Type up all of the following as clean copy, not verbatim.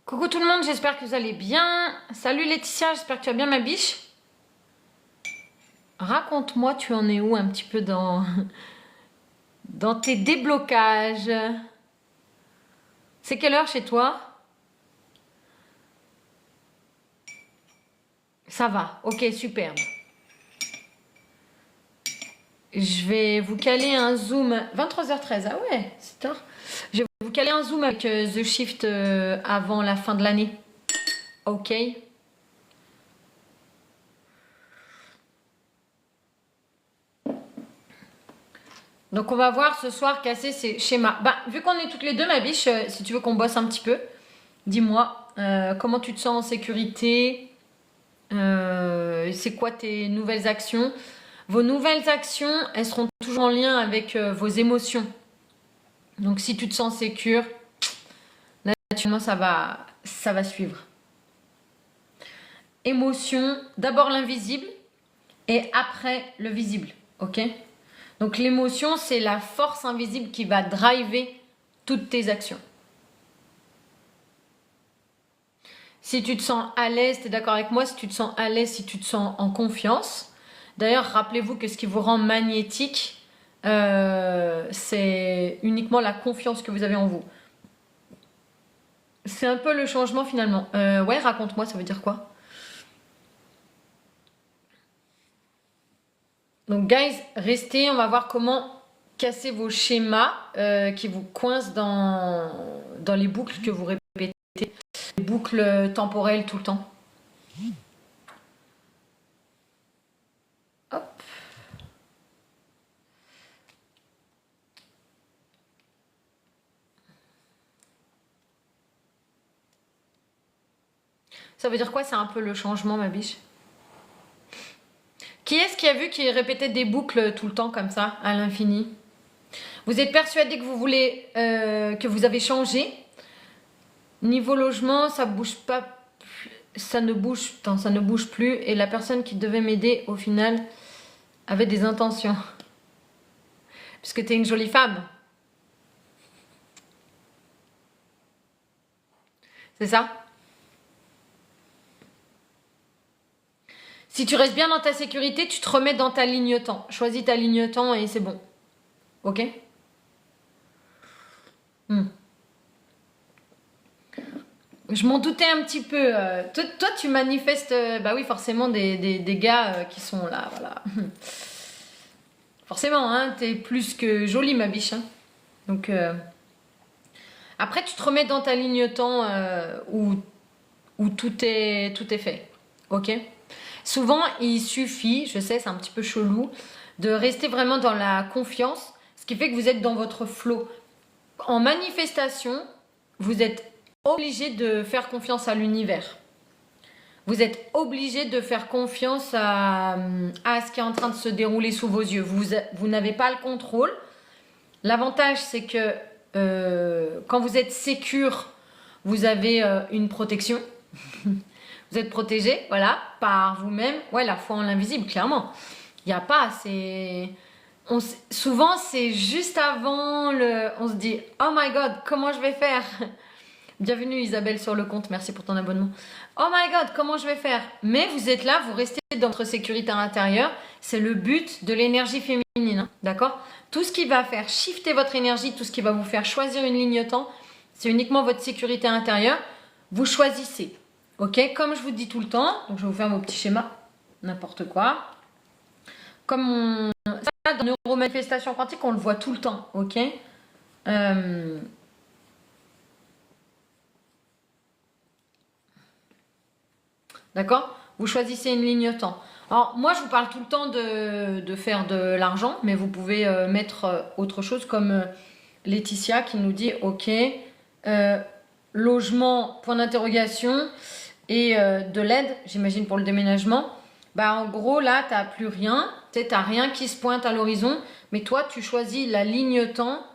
Coucou tout le monde, j'espère que vous allez bien. Salut Laetitia, j'espère que tu vas bien ma biche. Raconte-moi, tu en es où un petit peu dans tes déblocages? C'est quelle heure chez toi? Ça va, ok, superbe. Je vais vous caler un zoom. 23h13, ah ouais, c'est tard. Je vais vous caler un zoom avec The Shift avant la fin de l'année. Ok. Donc on va voir ce soir casser ces schémas. Bah, vu qu'on est toutes les deux ma biche, si tu veux qu'on bosse un petit peu, dis-moi comment tu te sens en sécurité, c'est quoi tes nouvelles actions. Vos nouvelles actions, elles seront toujours en lien avec vos émotions. Donc si tu te sens sécure, naturellement ça va suivre. Émotion, d'abord l'invisible et après le visible, ok? Donc l'émotion, c'est la force invisible qui va driver toutes tes actions. Si tu te sens à l'aise, tu es d'accord avec moi, si tu te sens à l'aise, si tu te sens en confiance. D'ailleurs, rappelez-vous que ce qui vous rend magnétique, c'est uniquement la confiance que vous avez en vous. C'est un peu le changement finalement. Ouais, raconte-moi, ça veut dire quoi? Donc guys, restez, on va voir comment casser vos schémas qui vous coincent dans les boucles que vous répétez, les boucles temporelles tout le temps. Hop. Ça veut dire quoi? C'est un peu le changement, ma biche. Qui est-ce qui a vu qui répétait des boucles tout le temps comme ça, à l'infini? Vous êtes persuadé que vous voulez, que vous avez changé. Niveau logement, ça bouge pas, ça ne bouge plus. Et la personne qui devait m'aider, au final, avait des intentions. Puisque tu es une jolie femme. C'est ça? Si tu restes bien dans ta sécurité, tu te remets dans ta ligne temps. Choisis ta ligne temps et c'est bon. Ok? Je m'en doutais un petit peu. Toi, tu manifestes, bah oui, forcément, des gars qui sont là, voilà. Forcément, hein, t'es plus que jolie, ma biche. Hein. Donc, après, tu te remets dans ta ligne temps où tout est fait. Ok? Souvent, il suffit, je sais, c'est un petit peu chelou, de rester vraiment dans la confiance, ce qui fait que vous êtes dans votre flow. En manifestation, vous êtes obligé de faire confiance à l'univers. Vous êtes obligé de faire confiance à ce qui est en train de se dérouler sous vos yeux. Vous n'avez pas le contrôle. L'avantage, c'est que quand vous êtes sécure, vous avez une protection. Vous êtes protégé, voilà, par vous-même. Ouais, la foi en l'invisible, clairement. Il n'y a pas, c'est... souvent, c'est juste avant on se dit « Oh my God, comment je vais faire ?» Bienvenue Isabelle sur le compte, merci pour ton abonnement. Oh my God, comment je vais faire? Mais vous êtes là, vous restez dans votre sécurité intérieure. C'est le but de l'énergie féminine, hein, d'accord? Tout ce qui va faire shifter votre énergie, tout ce qui va vous faire choisir une ligne temps, c'est uniquement votre sécurité intérieure. Vous choisissez, ok? Comme je vous dis tout le temps, donc je vais vous faire vos petits schémas, n'importe quoi. Comme ça, dans neuromanifestation quantique, on le voit tout le temps, ok? D'accord? Vous choisissez une ligne temps. Alors, moi, je vous parle tout le temps de faire de l'argent, mais vous pouvez mettre autre chose comme Laetitia qui nous dit, ok, logement, point d'interrogation, et de l'aide, j'imagine pour le déménagement. Bah, en gros, là, tu n'as plus rien, tu n'as rien qui se pointe à l'horizon, mais toi, tu choisis la ligne temps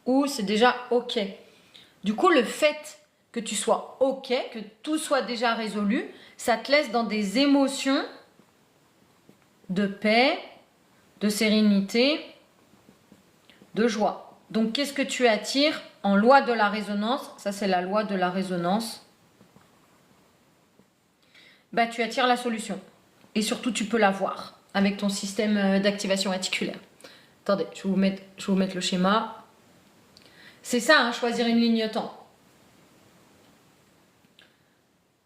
où c'est déjà ok. Du coup, le fait que tu sois ok, que tout soit déjà résolu, ça te laisse dans des émotions de paix, de sérénité, de joie. Donc, qu'est-ce que tu attires en loi de la résonance? Ça, c'est la loi de la résonance. bah, tu attires la solution. Et surtout, tu peux la voir avec ton système d'activation réticulaire. Attendez, je vais vous mettre le schéma. C'est ça, hein, choisir une ligne temps.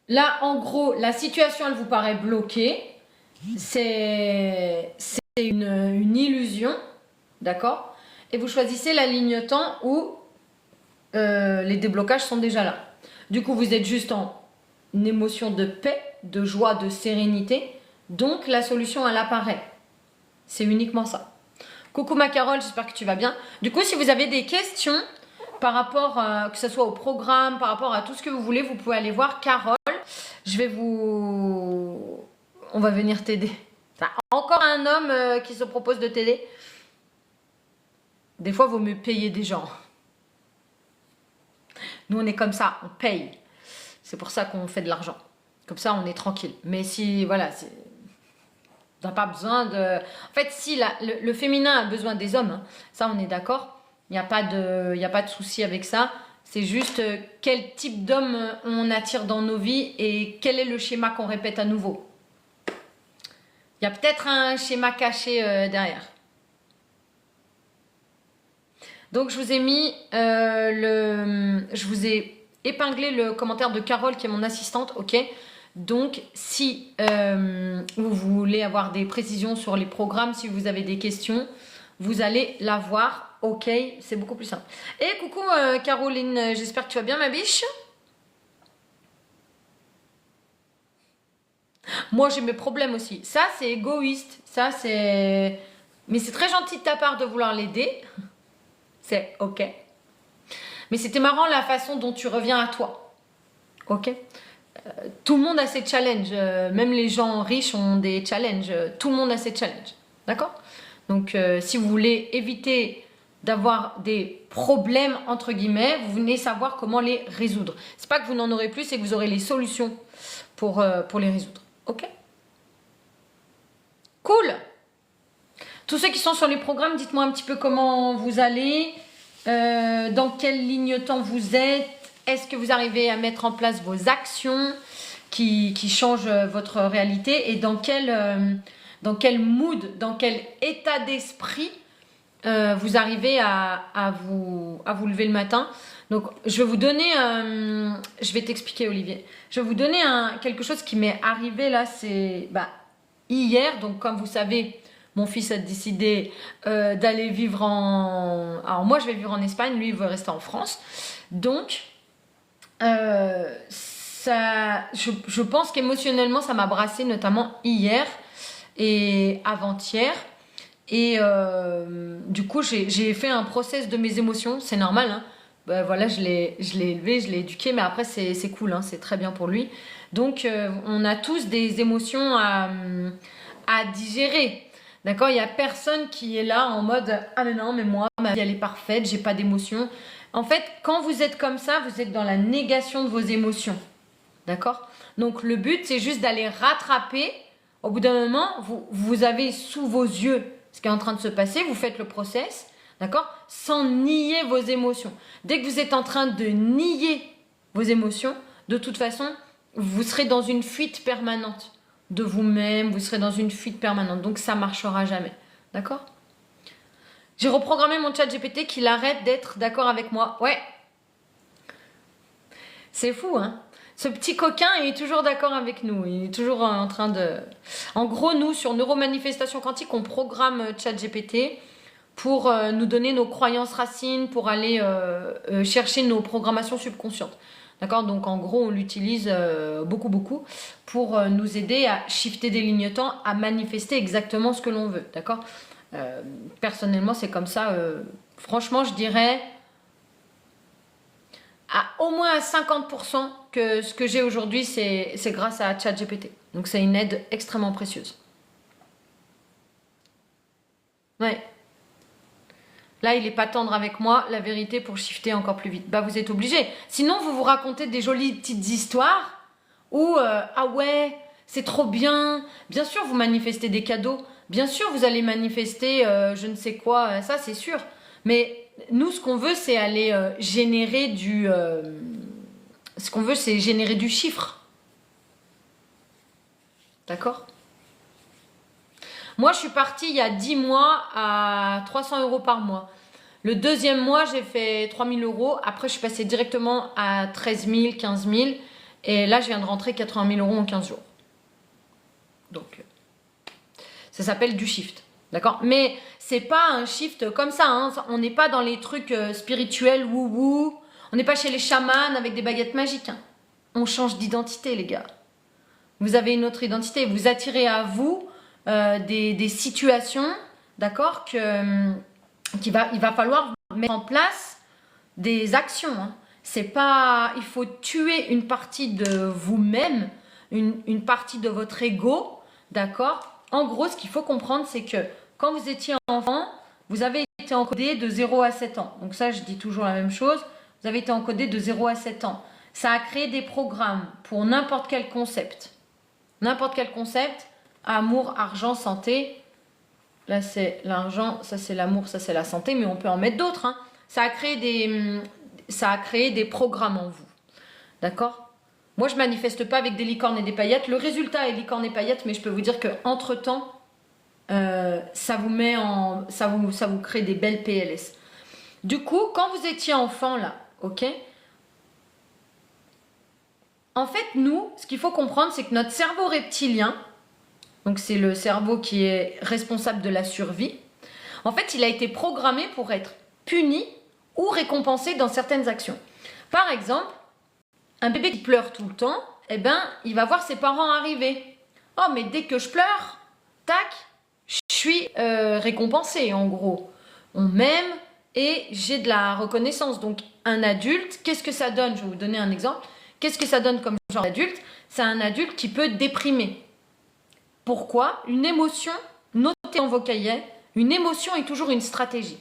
Là, en gros, la situation, elle vous paraît bloquée. C'est une illusion, d'accord? Et vous choisissez la ligne temps où les déblocages sont déjà là. Du coup, vous êtes juste en émotion de paix, de joie, de sérénité. Donc, la solution, elle apparaît. C'est uniquement ça. Coucou ma Carole, j'espère que tu vas bien. Du coup, si vous avez des questions par rapport, que ce soit au programme, par rapport à tout ce que vous voulez, vous pouvez aller voir Carole. Je vais vous... On va venir t'aider. Encore un homme qui se propose de t'aider. Des fois, il vaut mieux payer des gens. Nous, on est comme ça, on paye. C'est pour ça qu'on fait de l'argent. Comme ça, on est tranquille. Mais si, voilà, on n'a pas besoin de... En fait, si le féminin a besoin des hommes, hein, ça, on est d'accord. Il n'y a pas de souci avec ça. C'est juste quel type d'homme on attire dans nos vies et quel est le schéma qu'on répète à nouveau. Il y a peut-être un schéma caché derrière. Donc, je vous ai mis je vous ai épinglé le commentaire de Carole qui est mon assistante, ok? Donc, si vous voulez avoir des précisions sur les programmes, si vous avez des questions, vous allez la voir, ok? C'est beaucoup plus simple. Et coucou Caroline, j'espère que tu vas bien ma biche. Moi, j'ai mes problèmes aussi. Ça, c'est égoïste. Ça, c'est... Mais c'est très gentil de ta part de vouloir l'aider. C'est ok. Mais c'était marrant la façon dont tu reviens à toi. Ok? Tout le monde a ses challenges. Même les gens riches ont des challenges. Tout le monde a ses challenges. D'accord? Donc, si vous voulez éviter d'avoir des problèmes, entre guillemets, vous venez savoir comment les résoudre. C'est pas que vous n'en aurez plus, c'est que vous aurez les solutions pour les résoudre. Ok? Cool! Tous ceux qui sont sur les programmes, dites-moi un petit peu comment vous allez, dans quelle ligne temps vous êtes, est-ce que vous arrivez à mettre en place vos actions qui changent votre réalité et dans quel mood, dans quel état d'esprit vous arrivez à vous lever le matin. Donc, je vais vous donner, je vais t'expliquer Olivier, je vais vous donner quelque chose qui m'est arrivé là, c'est hier, donc comme vous savez, mon fils a décidé d'aller vivre alors moi je vais vivre en Espagne, lui il veut rester en France. Donc, je pense qu'émotionnellement ça m'a brassé notamment hier et avant-hier. Et du coup j'ai fait un process de mes émotions, c'est normal hein. Voilà, je l'ai élevé, je l'ai éduqué, mais après c'est cool, hein, c'est très bien pour lui. Donc on a tous des émotions à digérer. D'accord? Il n'y a personne qui est là en mode « Ah mais non, mais moi, ma vie elle est parfaite, j'ai pas d'émotions. » En fait, quand vous êtes comme ça, vous êtes dans la négation de vos émotions. D'accord? Donc le but, c'est juste d'aller rattraper. Au bout d'un moment, vous avez sous vos yeux ce qui est en train de se passer, vous faites le process, d'accord? Sans nier vos émotions. Dès que vous êtes en train de nier vos émotions, de toute façon, vous serez dans une fuite permanente de vous-même, vous serez dans une fuite permanente. Donc, ça ne marchera jamais. D'accord? J'ai reprogrammé mon chat GPT qu'il arrête d'être d'accord avec moi. Ouais. C'est fou, hein? Ce petit coquin, il est toujours d'accord avec nous. Il est toujours en train de... En gros, nous, sur Neuromanifestation Quantique, on programme chat GPT pour nous donner nos croyances racines, pour aller chercher nos programmations subconscientes. D'accord? Donc, en gros, on l'utilise beaucoup pour nous aider à shifter des lignes temps, à manifester exactement ce que l'on veut. D'accord? Personnellement, c'est comme ça. Franchement, je dirais au moins à 50% que ce que j'ai aujourd'hui, c'est grâce à ChatGPT. Donc, c'est une aide extrêmement précieuse. Ouais. Là, il n'est pas tendre avec moi, la vérité, pour shifter encore plus vite. Bah, vous êtes obligé. Sinon, vous vous racontez des jolies petites histoires où, ah ouais, c'est trop bien. Bien sûr, vous manifestez des cadeaux. Bien sûr, vous allez manifester je ne sais quoi, ça, c'est sûr. Mais nous, ce qu'on veut, c'est aller générer du... ce qu'on veut, c'est générer du chiffre. D'accord? Moi, je suis partie il y a 10 mois à 300 € par mois. Le deuxième mois, j'ai fait 3000 €. Après, je suis passée directement à 13 000, 15 000. Et là, je viens de rentrer 80 000 € en 15 jours. Donc, ça s'appelle du shift. D'accord? Mais c'est pas un shift comme ça. Hein. On n'est pas dans les trucs spirituels, wou-wou. On n'est pas chez les chamans avec des baguettes magiques. Hein. On change d'identité, les gars. Vous avez une autre identité. Vous attirez à vous des situations, d'accord, il va falloir mettre en place des actions. Hein. C'est pas, il faut tuer une partie de vous-même, une partie de votre ego, d'accord. En gros, ce qu'il faut comprendre, c'est que quand vous étiez enfant, vous avez été encodé de 0 à 7 ans. Donc ça, je dis toujours la même chose. Vous avez été encodé de 0 à 7 ans. Ça a créé des programmes pour n'importe quel concept. N'importe quel concept, amour, argent, santé. Là, c'est l'argent, ça c'est l'amour, ça c'est la santé, mais on peut en mettre d'autres. Hein. Ça a créé des programmes en vous. D'accord? Moi, je ne manifeste pas avec des licornes et des paillettes. Le résultat est licorne et paillettes, mais je peux vous dire qu'entre-temps, ça vous crée des belles PLS. Du coup, quand vous étiez enfant, là, ok? En fait, nous, ce qu'il faut comprendre, c'est que notre cerveau reptilien, donc c'est le cerveau qui est responsable de la survie, en fait, il a été programmé pour être puni ou récompensé dans certaines actions. Par exemple, un bébé qui pleure tout le temps, eh ben, il va voir ses parents arriver. Oh, mais dès que je pleure, tac, je suis récompensé, en gros. On m'aime et j'ai de la reconnaissance. Donc, un adulte, qu'est-ce que ça donne? Je vais vous donner un exemple. Qu'est-ce que ça donne comme genre d'adulte? C'est un adulte qui peut déprimer. Pourquoi? Une émotion, notez en vos cahiers, une émotion est toujours une stratégie.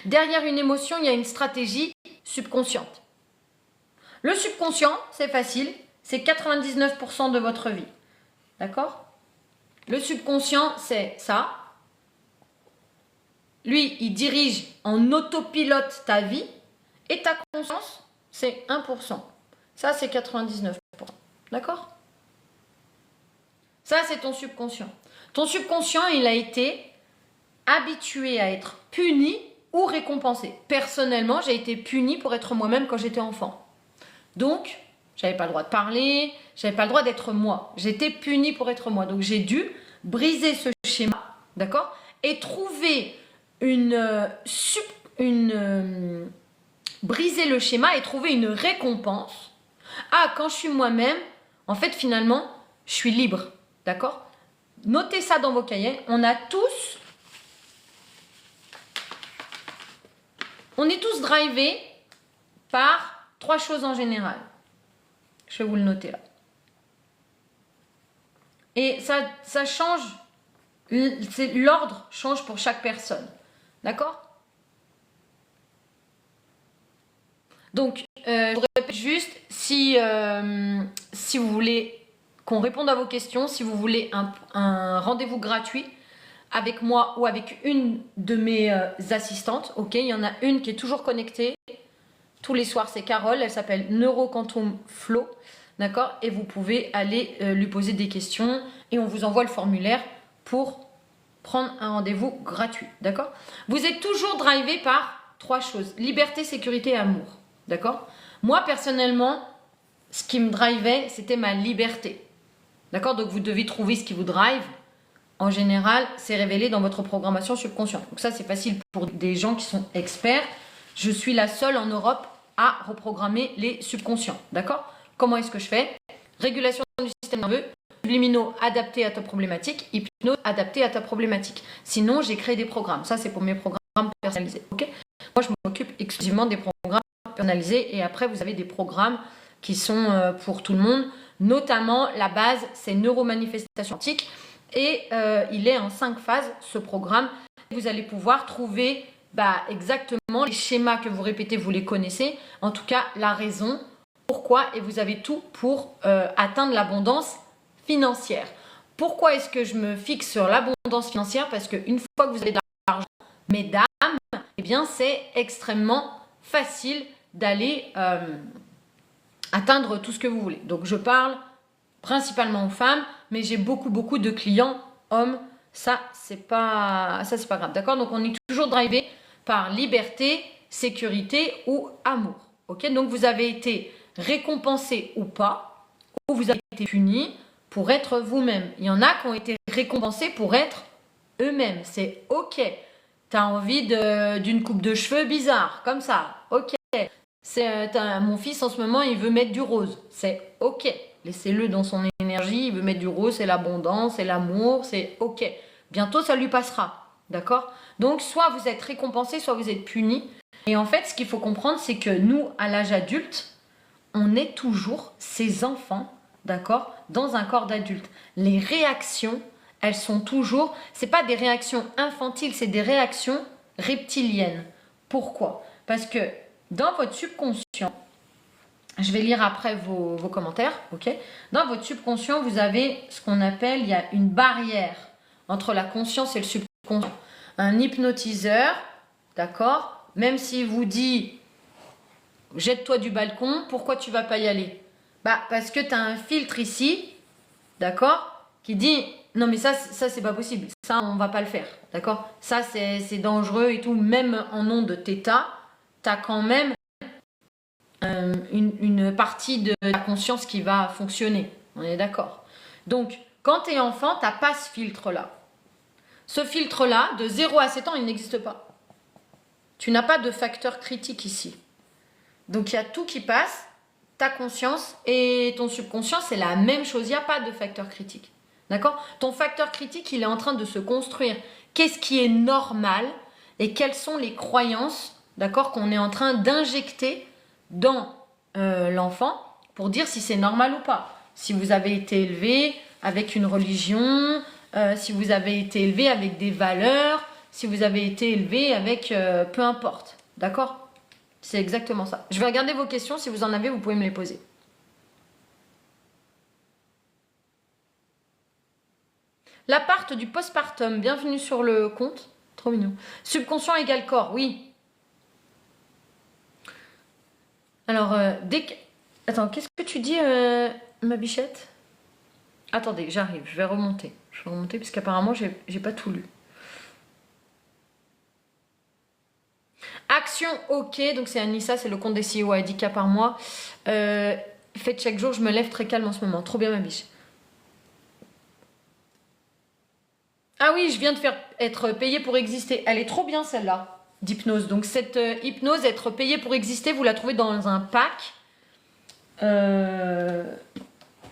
Derrière une émotion, il y a une stratégie subconsciente. Le subconscient, c'est facile, c'est 99% de votre vie. D'accord? Le subconscient, c'est ça. Lui, il dirige en autopilote ta vie. Et ta conscience, c'est 1%. Ça, c'est 99%. D'accord? Ça, c'est ton subconscient. Ton subconscient, il a été habitué à être puni ou récompensé. Personnellement, j'ai été punie pour être moi-même quand j'étais enfant. Donc, j'avais pas le droit de parler, j'avais pas le droit d'être moi. J'étais punie pour être moi. Donc, j'ai dû briser ce schéma, d'accord? Et trouver briser le schéma et trouver une récompense. Ah, quand je suis moi-même, en fait, finalement, je suis libre. D'accord? Notez ça dans vos cahiers. On est tous drivés par 3 choses en général. Je vais vous le noter là. Et ça change. L'ordre change pour chaque personne. D'accord? Donc, je vous répète juste, si vous voulez qu'on réponde à vos questions, si vous voulez un rendez-vous gratuit avec moi ou avec une de mes assistantes, ok, il y en a une qui est toujours connectée. Tous les soirs, c'est Carole, elle s'appelle Neuroquantum Flow, d'accord? Et vous pouvez aller lui poser des questions et on vous envoie le formulaire pour prendre un rendez-vous gratuit, d'accord? Vous êtes toujours drivé par 3 choses, liberté, sécurité et amour, d'accord? Moi, personnellement, ce qui me drivait, c'était ma liberté, d'accord? Donc, vous devez trouver ce qui vous drive. En général, c'est révélé dans votre programmation subconsciente. Donc ça, c'est facile pour des gens qui sont experts. Je suis la seule en Europe à reprogrammer les subconscients, d'accord? Comment est-ce que je fais? Régulation du système nerveux, subliminaux adaptés à ta problématique, hypnose adaptée à ta problématique. Sinon, j'ai créé des programmes. Ça, c'est pour mes programmes personnalisés, ok? Moi, je m'occupe exclusivement des programmes personnalisés et après, vous avez des programmes qui sont pour tout le monde. Notamment, la base, c'est neuromanifestation quantique. Et il est en 5 phases, ce programme. Vous allez pouvoir trouver exactement les schémas que vous répétez, vous les connaissez. En tout cas, la raison, pourquoi, et vous avez tout pour atteindre l'abondance financière. Pourquoi est-ce que je me fixe sur l'abondance financière? Parce qu'une fois que vous avez de l'argent, mesdames, eh bien, c'est extrêmement facile d'aller atteindre tout ce que vous voulez. Donc, je parle principalement aux femmes, mais j'ai beaucoup de clients hommes. Ça, c'est pas grave, d'accord? Donc, on est toujours drivé par liberté, sécurité ou amour, ok? Donc, vous avez été récompensé ou pas, ou vous avez été puni pour être vous-même. Il y en a qui ont été récompensés pour être eux-mêmes. C'est ok. Tu as envie d'une coupe de cheveux bizarre, comme ça. Ok. Mon fils en ce moment, il veut mettre du rose. C'est ok. Laissez-le dans son énergie. Il veut mettre du rose, c'est l'abondance, c'est l'amour, c'est ok. Bientôt, ça lui passera. D'accord? Donc, soit vous êtes récompensé, soit vous êtes puni. Et en fait, ce qu'il faut comprendre, c'est que nous, à l'âge adulte, on est toujours ces enfants, d'accord, dans un corps d'adulte. Les réactions, elles sont toujours, c'est pas des réactions infantiles, c'est des réactions reptiliennes. Pourquoi? Parce que dans votre subconscient, je vais lire après vos commentaires, ok? Dans votre subconscient, vous avez ce qu'on appelle, il y a une barrière entre la conscience et le subconscient. Un hypnotiseur, d'accord, même s'il vous dit jette-toi du balcon, pourquoi tu vas pas y aller? Bah, parce que tu as un filtre ici, d'accord, qui dit non mais ça c'est pas possible, ça on va pas le faire, d'accord? Ça c'est dangereux et tout, même en ondes θ, tu as quand même une partie de la conscience qui va fonctionner, on est d'accord? Donc, quand tu es enfant, tu n'as pas ce filtre-là. Ce filtre-là, de 0 à 7 ans, il n'existe pas. Tu n'as pas de facteur critique ici. Donc, il y a tout qui passe, ta conscience et ton subconscient, c'est la même chose. Il n'y a pas de facteur critique. D'accord? Ton facteur critique, il est en train de se construire. Qu'est-ce qui est normal et quelles sont les croyances, d'accord, qu'on est en train d'injecter dans l'enfant pour dire si c'est normal ou pas. Si vous avez été élevé avec une religion, si vous avez été élevé avec des valeurs, si vous avez été élevé avec peu importe. D'accord? C'est exactement ça. Je vais regarder vos questions. Si vous en avez, vous pouvez me les poser. L'appart du postpartum. Bienvenue sur le compte. Trop mignon. Subconscient égale corps. Oui. Alors, dès que... Attends, qu'est-ce que tu dis, ma bichette? Attendez, j'arrive. Je vais remonter. Je vais remonter parce qu'apparemment, j'ai pas tout lu. Action, ok. Donc, c'est Anissa, c'est le compte des CEO à 10K par mois. Faites chaque jour, je me lève très calme en ce moment. Trop bien, ma biche. Ah oui, je viens de faire être payée pour exister. Elle est trop bien, celle-là. D'hypnose. Donc cette hypnose, être payé pour exister, vous la trouvez dans un pack.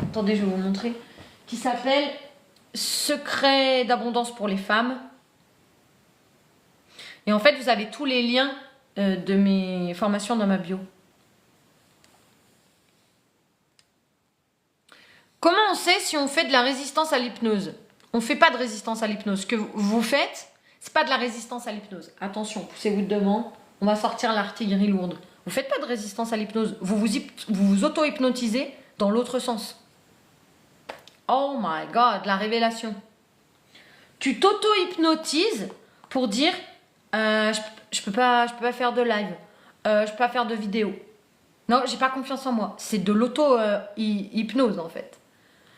Attendez, je vais vous montrer. Qui s'appelle Secret d'abondance pour les femmes. Et en fait, vous avez tous les liens de mes formations dans ma bio. Comment on sait si on fait de la résistance à l'hypnose? On ne fait pas de résistance à l'hypnose. Ce que vous faites, c'est pas de la résistance à l'hypnose. Attention, poussez-vous devant, on va sortir l'artillerie lourde. Vous faites pas de résistance à l'hypnose. Vous vous auto-hypnotisez dans l'autre sens. Oh my God, la révélation. Tu t'auto-hypnotises pour dire je peux pas faire de live, je peux pas faire de vidéo. Non, j'ai pas confiance en moi. C'est de l'auto-hypnose en fait.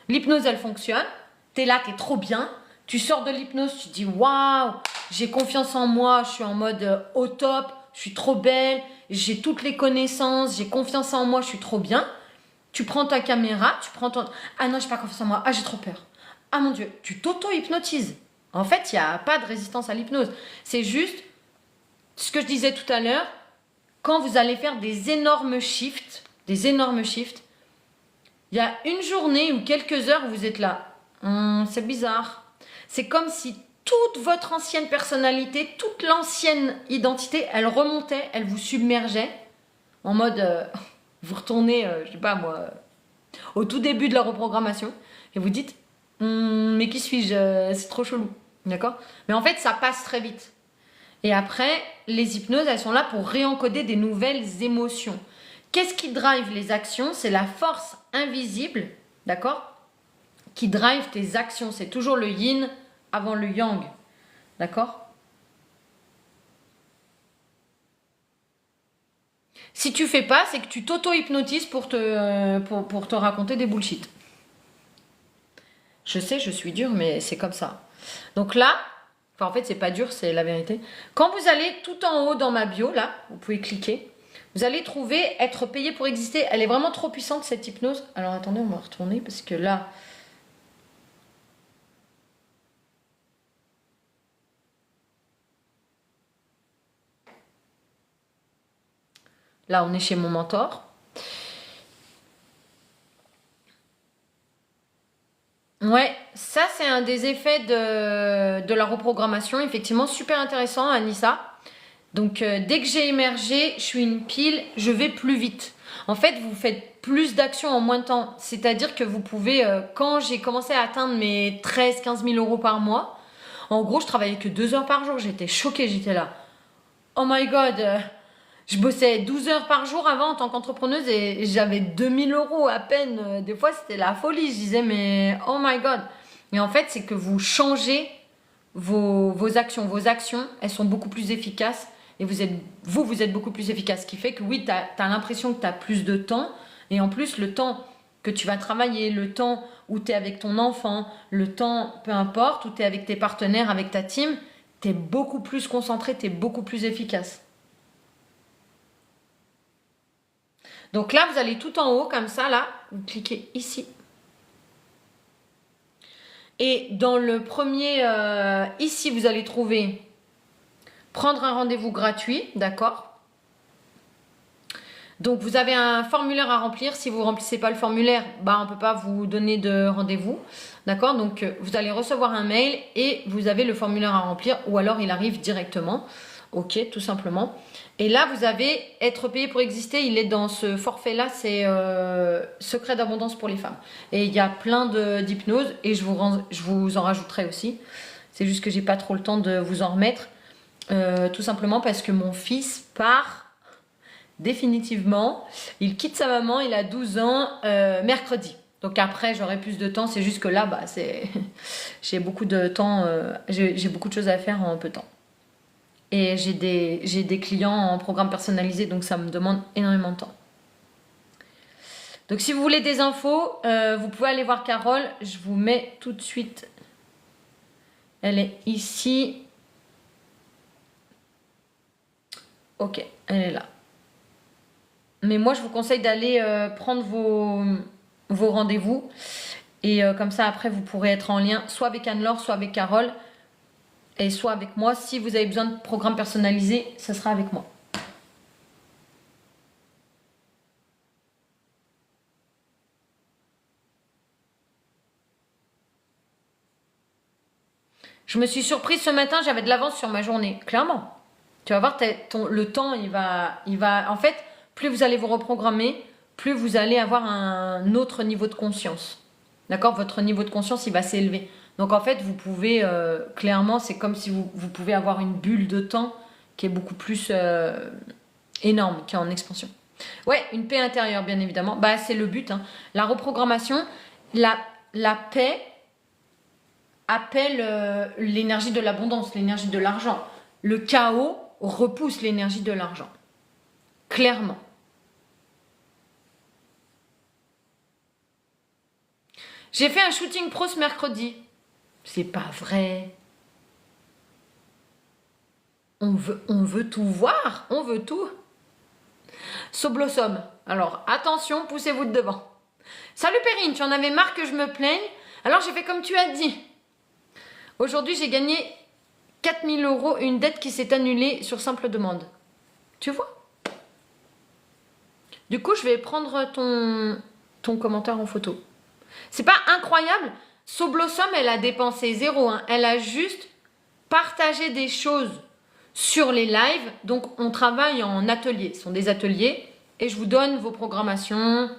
L'hypnose, elle fonctionne. T'es là, t'es trop bien. Tu sors de l'hypnose, tu te dis waouh, j'ai confiance en moi, je suis en mode au top, je suis trop belle, j'ai toutes les connaissances, j'ai confiance en moi, je suis trop bien. Tu prends ta caméra, tu prends ton... Ah non, j'ai pas confiance en moi, ah j'ai trop peur. Ah mon Dieu, tu t'auto-hypnotises. En fait, il n'y a pas de résistance à l'hypnose. C'est juste ce que je disais tout à l'heure, quand vous allez faire des énormes shifts, il y a une journée ou quelques heures où vous êtes là. C'est bizarre. C'est comme si toute votre ancienne personnalité, toute l'ancienne identité, elle remontait, elle vous submergeait en mode, vous retournez, je sais pas moi, au tout début de la reprogrammation et vous dites, mais qui suis-je? C'est trop chelou, d'accord? Mais en fait, ça passe très vite. Et après, les hypnoses, elles sont là pour réencoder des nouvelles émotions. Qu'est-ce qui drive les actions? C'est la force invisible, d'accord, qui drive tes actions. C'est toujours le yin avant le yang, d'accord? Si tu fais pas, c'est que tu t'auto-hypnotises pour te raconter des bullshit. Je sais, je suis dure, mais c'est comme ça. Donc là, enfin en fait, c'est pas dur, c'est la vérité. Quand vous allez tout en haut dans ma bio, là, vous pouvez cliquer. Vous allez trouver être payé pour exister. Elle est vraiment trop puissante, cette hypnose. Alors attendez, on va retourner parce que là... Là, on est chez mon mentor. Ouais, ça c'est un des effets de la reprogrammation. Effectivement, super intéressant, Anissa. Donc, dès que j'ai émergé, je suis une pile, je vais plus vite. En fait, vous faites plus d'actions en moins de temps. C'est-à-dire que vous pouvez, quand j'ai commencé à atteindre mes 13-15 000 euros par mois, en gros, je travaillais que 2 heures par jour. J'étais choquée, j'étais là. Oh my god, je bossais 12 heures par jour avant en tant qu'entrepreneuse et j'avais 2000 euros à peine. Des fois, c'était la folie. Je disais, mais oh my god. Et en fait, c'est que vous changez vos actions. Vos actions, elles sont beaucoup plus efficaces et vous êtes beaucoup plus efficace. Ce qui fait que oui, tu as l'impression que tu as plus de temps. Et en plus, le temps que tu vas travailler, le temps où tu es avec ton enfant, le temps, peu importe, où tu es avec tes partenaires, avec ta team, tu es beaucoup plus concentré, tu es beaucoup plus efficace. Donc là, vous allez tout en haut, comme ça, là, vous cliquez ici. Et dans le premier, ici, vous allez trouver prendre un rendez-vous gratuit, d'accord? Donc, vous avez un formulaire à remplir. Si vous ne remplissez pas le formulaire, bah, on ne peut pas vous donner de rendez-vous, d'accord? Donc, vous allez recevoir un mail et vous avez le formulaire à remplir ou alors il arrive directement. Ok, tout simplement. Et là, vous avez être payé pour exister. Il est dans ce forfait-là, c'est secret d'abondance pour les femmes. Et il y a plein d'hypnoses et je vous en rajouterai aussi. C'est juste que j'ai pas trop le temps de vous en remettre. Tout simplement parce que mon fils part définitivement. Il quitte sa maman, il a 12 ans, mercredi. Donc après, j'aurai plus de temps. C'est juste que là, bah, j'ai beaucoup de temps, j'ai beaucoup de choses à faire en peu de temps. Et j'ai des clients en programme personnalisé, donc ça me demande énormément de temps. Donc si vous voulez des infos, vous pouvez aller voir Carole. Je vous mets tout de suite. Elle est ici. Ok, elle est là. Mais moi, je vous conseille d'aller prendre vos rendez-vous. Et comme ça, après, vous pourrez être en lien soit avec Anne-Laure, soit avec Carole. Et soit avec moi. Si vous avez besoin de programmes personnalisés, ça sera avec moi. Je me suis surprise ce matin, j'avais de l'avance sur ma journée. Clairement. Tu vas voir, le temps, il va... En fait, plus vous allez vous reprogrammer, plus vous allez avoir un autre niveau de conscience. D'accord? Votre niveau de conscience, il va s'élever. Donc en fait, vous pouvez, clairement, c'est comme si vous pouvez avoir une bulle de temps qui est beaucoup plus énorme, qui est en expansion. Ouais, une paix intérieure, bien évidemment. Bah, c'est le but. Hein. La reprogrammation, la paix appelle l'énergie de l'abondance, l'énergie de l'argent. Le chaos repousse l'énergie de l'argent. Clairement. J'ai fait un shooting pro ce mercredi. C'est pas vrai. On veut tout voir. On veut tout. Soblossom. Alors, attention, poussez-vous de devant. Salut Perrine, tu en avais marre que je me plaigne? Alors, j'ai fait comme tu as dit. Aujourd'hui, j'ai gagné 4000 euros, une dette qui s'est annulée sur simple demande. Tu vois? Du coup, je vais prendre ton commentaire en photo. C'est pas incroyable? Soblossom, elle a dépensé zéro. Hein. Elle a juste partagé des choses sur les lives. Donc, on travaille en atelier. Ce sont des ateliers. Et je vous donne vos programmations.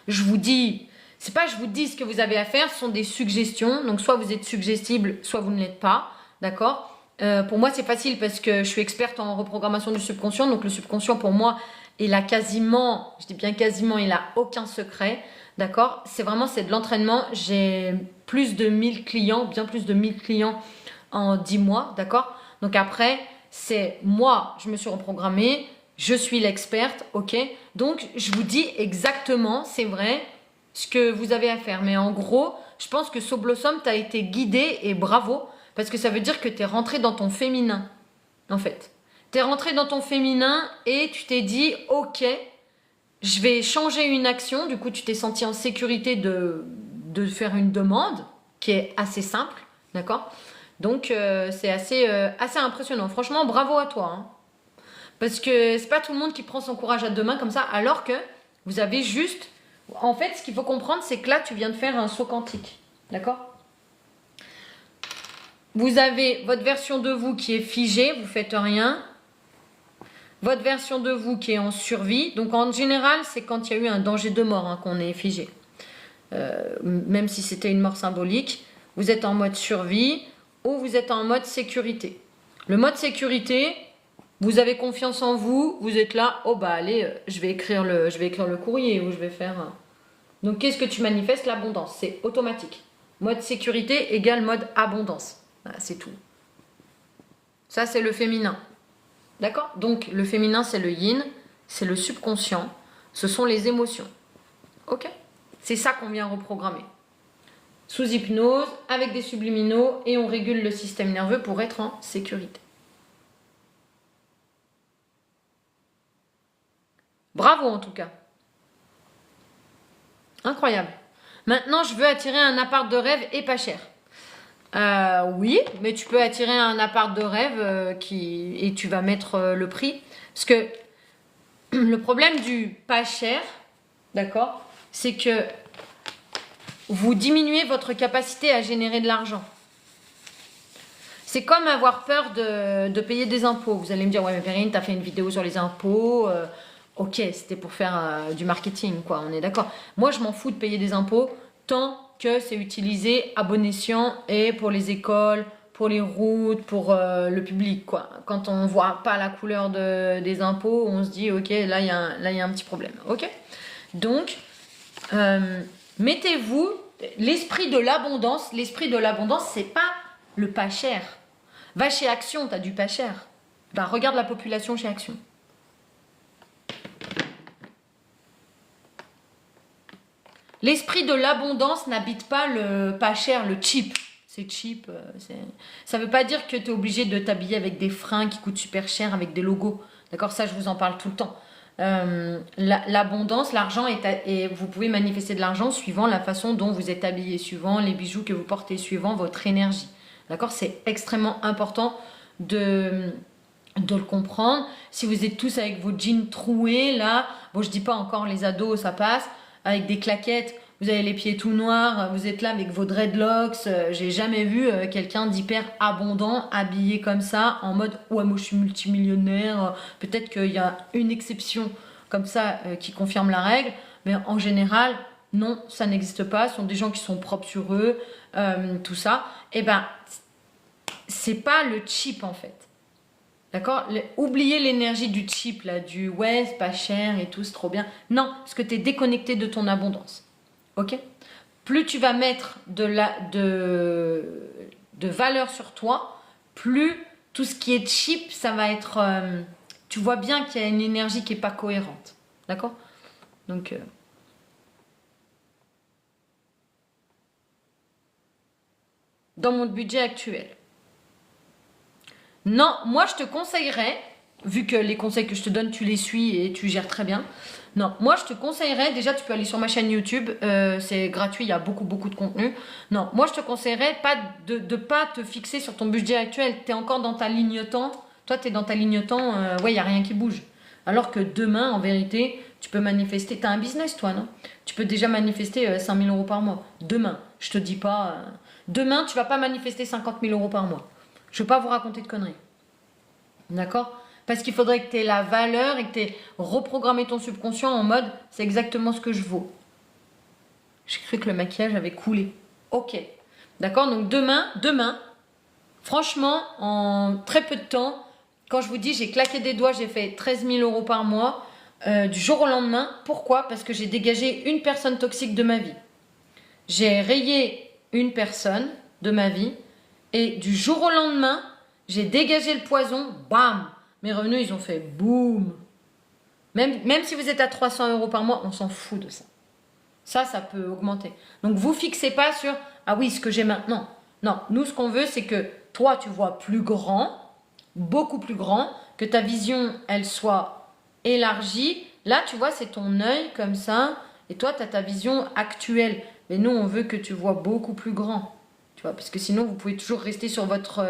Je vous dis... C'est pas je vous dis ce que vous avez à faire, ce sont des suggestions. Donc, soit vous êtes suggestible, soit vous ne l'êtes pas. D'accord? Pour moi, c'est facile parce que je suis experte en reprogrammation du subconscient. Donc, le subconscient, pour moi, il a quasiment, je dis bien quasiment, il a aucun secret. D'accord? C'est de l'entraînement. J'ai plus de 1000 clients, bien plus de 1000 clients en 10 mois. D'accord? Donc, après, c'est moi, je me suis reprogrammée. Je suis l'experte. OK? Donc, je vous dis exactement, c'est vrai, ce que vous avez à faire. Mais en gros, je pense que So Blossom, tu as été guidé et bravo, parce que ça veut dire que tu es rentré dans ton féminin, en fait. Tu es rentré dans ton féminin et tu t'es dit, ok, je vais changer une action. Du coup, tu t'es senti en sécurité de faire une demande qui est assez simple, d'accord? Donc, c'est assez impressionnant. Franchement, bravo à toi, hein. Parce que c'est pas tout le monde qui prend son courage à deux mains comme ça, alors que vous avez juste... En fait, ce qu'il faut comprendre, c'est que là, tu viens de faire un saut quantique, d'accord? Vous avez votre version de vous qui est figée, vous faites rien. Votre version de vous qui est en survie. Donc, en général, c'est quand il y a eu un danger de mort, hein, qu'on est figé. Même si c'était une mort symbolique, vous êtes en mode survie ou vous êtes en mode sécurité. Le mode sécurité... Vous avez confiance en vous, vous êtes là, oh bah allez, je vais écrire le courrier ou je vais faire... Donc qu'est-ce que tu manifestes? L'abondance, c'est automatique. Mode sécurité égale mode abondance. Voilà, c'est tout. Ça, c'est le féminin. D'accord? Donc le féminin, c'est le yin, c'est le subconscient, ce sont les émotions. Ok? C'est ça qu'on vient reprogrammer. Sous hypnose, avec des subliminaux, et on régule le système nerveux pour être en sécurité. Bravo en tout cas. Incroyable. Maintenant, je veux attirer un appart de rêve et pas cher. Oui, mais tu peux attirer un appart de rêve et tu vas mettre le prix. Parce que le problème du pas cher, d'accord, c'est que vous diminuez votre capacité à générer de l'argent. C'est comme avoir peur de payer des impôts. Vous allez me dire, ouais mais Perrine, tu as fait une vidéo sur les impôts. Ok, c'était pour faire du marketing, quoi, on est d'accord. Moi, je m'en fous de payer des impôts tant que c'est utilisé à bon escient et pour les écoles, pour les routes, pour le public, quoi. Quand on voit pas la couleur des impôts, on se dit, ok, là, il y a un petit problème, ok? Donc, mettez-vous l'esprit de l'abondance. L'esprit de l'abondance, c'est pas le pas cher. Va chez Action, tu as du pas cher. Bah, regarde la population chez Action. L'esprit de l'abondance n'habite pas le pas cher, le cheap. C'est cheap. Ça ne veut pas dire que tu es obligé de t'habiller avec des fringues qui coûtent super cher, avec des logos. D'accord? Ça, je vous en parle tout le temps. L'abondance, l'argent, et vous pouvez manifester de l'argent suivant la façon dont vous êtes habillé, suivant les bijoux que vous portez, suivant votre énergie. D'accord? C'est extrêmement important de le comprendre. Si vous êtes tous avec vos jeans troués, là, bon, je dis pas encore les ados, ça passe, avec des claquettes, vous avez les pieds tout noirs, vous êtes là avec vos dreadlocks, j'ai jamais vu quelqu'un d'hyper abondant, habillé comme ça, en mode « ouais, moi je suis multimillionnaire », peut-être qu'il y a une exception comme ça qui confirme la règle, mais en général, non, ça n'existe pas, ce sont des gens qui sont propres sur eux, tout ça, et ben, c'est pas le cheap en fait. D'accord? Oubliez l'énergie du cheap, là, du ouais, c'est pas cher et tout, c'est trop bien. Non, parce que tu es déconnecté de ton abondance. Ok? Plus tu vas mettre de valeur sur toi, plus tout ce qui est cheap, ça va être... tu vois bien qu'il y a une énergie qui n'est pas cohérente. D'accord? Donc... dans mon budget actuel. Non, moi je te conseillerais, vu que les conseils que je te donne, tu les suis et tu gères très bien. Non, moi je te conseillerais, déjà tu peux aller sur ma chaîne YouTube, c'est gratuit, il y a beaucoup de contenu. Non, moi je te conseillerais pas de pas te fixer sur ton budget actuel, tu es encore dans ta ligne temps, toi tu es dans ta ligne temps, ouais, il n'y a rien qui bouge. Alors que demain, en vérité, tu peux manifester, tu as un business toi, non? Tu peux déjà manifester 5 000 € par mois. Demain, je te dis pas, demain tu vas pas manifester 50 000 € par mois. Je ne veux pas vous raconter de conneries. D'accord? Parce qu'il faudrait que tu aies la valeur et que tu aies reprogrammé ton subconscient en mode c'est exactement ce que je vaux. J'ai cru que le maquillage avait coulé. Ok. D'accord? Donc demain, franchement, en très peu de temps, quand je vous dis j'ai claqué des doigts, j'ai fait 13 000 € par mois, du jour au lendemain. Pourquoi? Parce que j'ai dégagé une personne toxique de ma vie. J'ai rayé une personne de ma vie. Et du jour au lendemain, j'ai dégagé le poison, bam, mes revenus, ils ont fait boum. Même si vous êtes à 300 € par mois, on s'en fout de ça. Ça peut augmenter. Donc, vous fixez pas sur ah oui, ce que j'ai maintenant. Non, nous, ce qu'on veut, c'est que toi, tu vois plus grand, beaucoup plus grand, que ta vision, elle soit élargie. Là, tu vois, c'est ton œil comme ça, et toi, tu as ta vision actuelle. Mais nous, on veut que tu vois beaucoup plus grand, tu vois, parce que sinon, vous pouvez toujours rester sur votre...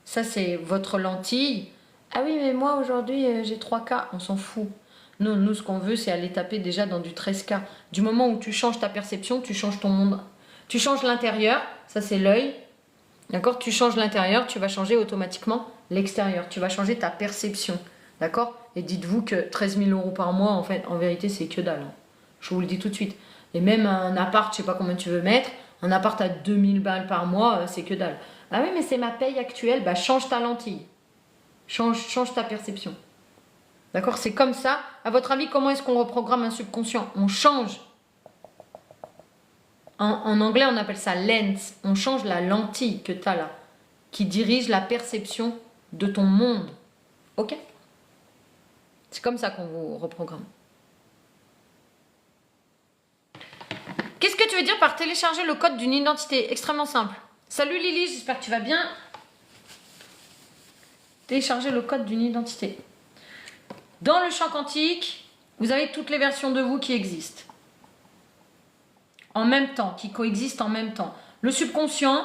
Ça, c'est votre lentille. Ah oui, mais moi, aujourd'hui, j'ai 3K. On s'en fout. Nous, ce qu'on veut, c'est aller taper déjà dans du 13K. Du moment où tu changes ta perception, tu changes ton monde. Tu changes l'intérieur, ça, c'est l'œil. D'accord? Tu changes l'intérieur, tu vas changer automatiquement l'extérieur. Tu vas changer ta perception. D'accord? Et dites-vous que 13 000 euros par mois, en fait, en vérité, c'est que dalle. Je vous le dis tout de suite. Et même un appart, je sais pas combien tu veux mettre, un appart à 2000 balles par mois, c'est que dalle. Ah oui, mais c'est ma paye actuelle. Bah, change ta lentille. Change ta perception. D'accord? C'est comme ça. À votre avis, comment est-ce qu'on reprogramme un subconscient? On change. En anglais, on appelle ça lens. On change la lentille que tu as là, qui dirige la perception de ton monde. Ok? C'est comme ça qu'on vous reprogramme. Qu'est-ce que tu veux dire par télécharger le code d'une identité? Extrêmement simple. Salut Lily, j'espère que tu vas bien. Télécharger le code d'une identité. Dans le champ quantique, vous avez toutes les versions de vous qui existent. En même temps, qui coexistent en même temps. Le subconscient,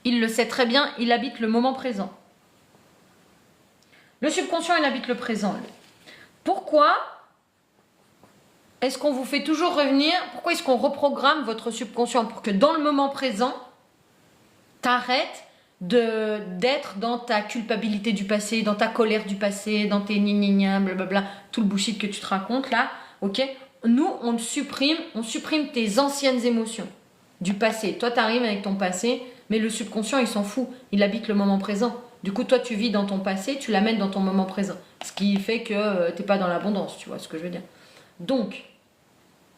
il le sait très bien, il habite le moment présent. Le subconscient, il habite le présent. Pourquoi est-ce qu'on vous fait toujours revenir? Pourquoi est-ce qu'on reprogramme votre subconscient? Pour que dans le moment présent, t'arrêtes d'être dans ta culpabilité du passé, dans ta colère du passé, dans tes gna blablabla, tout le bullshit que tu te racontes là, ok? Nous, on supprime tes anciennes émotions du passé. Toi, tu arrives avec ton passé, mais le subconscient, il s'en fout. Il habite le moment présent. Du coup, toi, tu vis dans ton passé, tu l'amènes dans ton moment présent. Ce qui fait que tu n'es pas dans l'abondance, tu vois ce que je veux dire. Donc,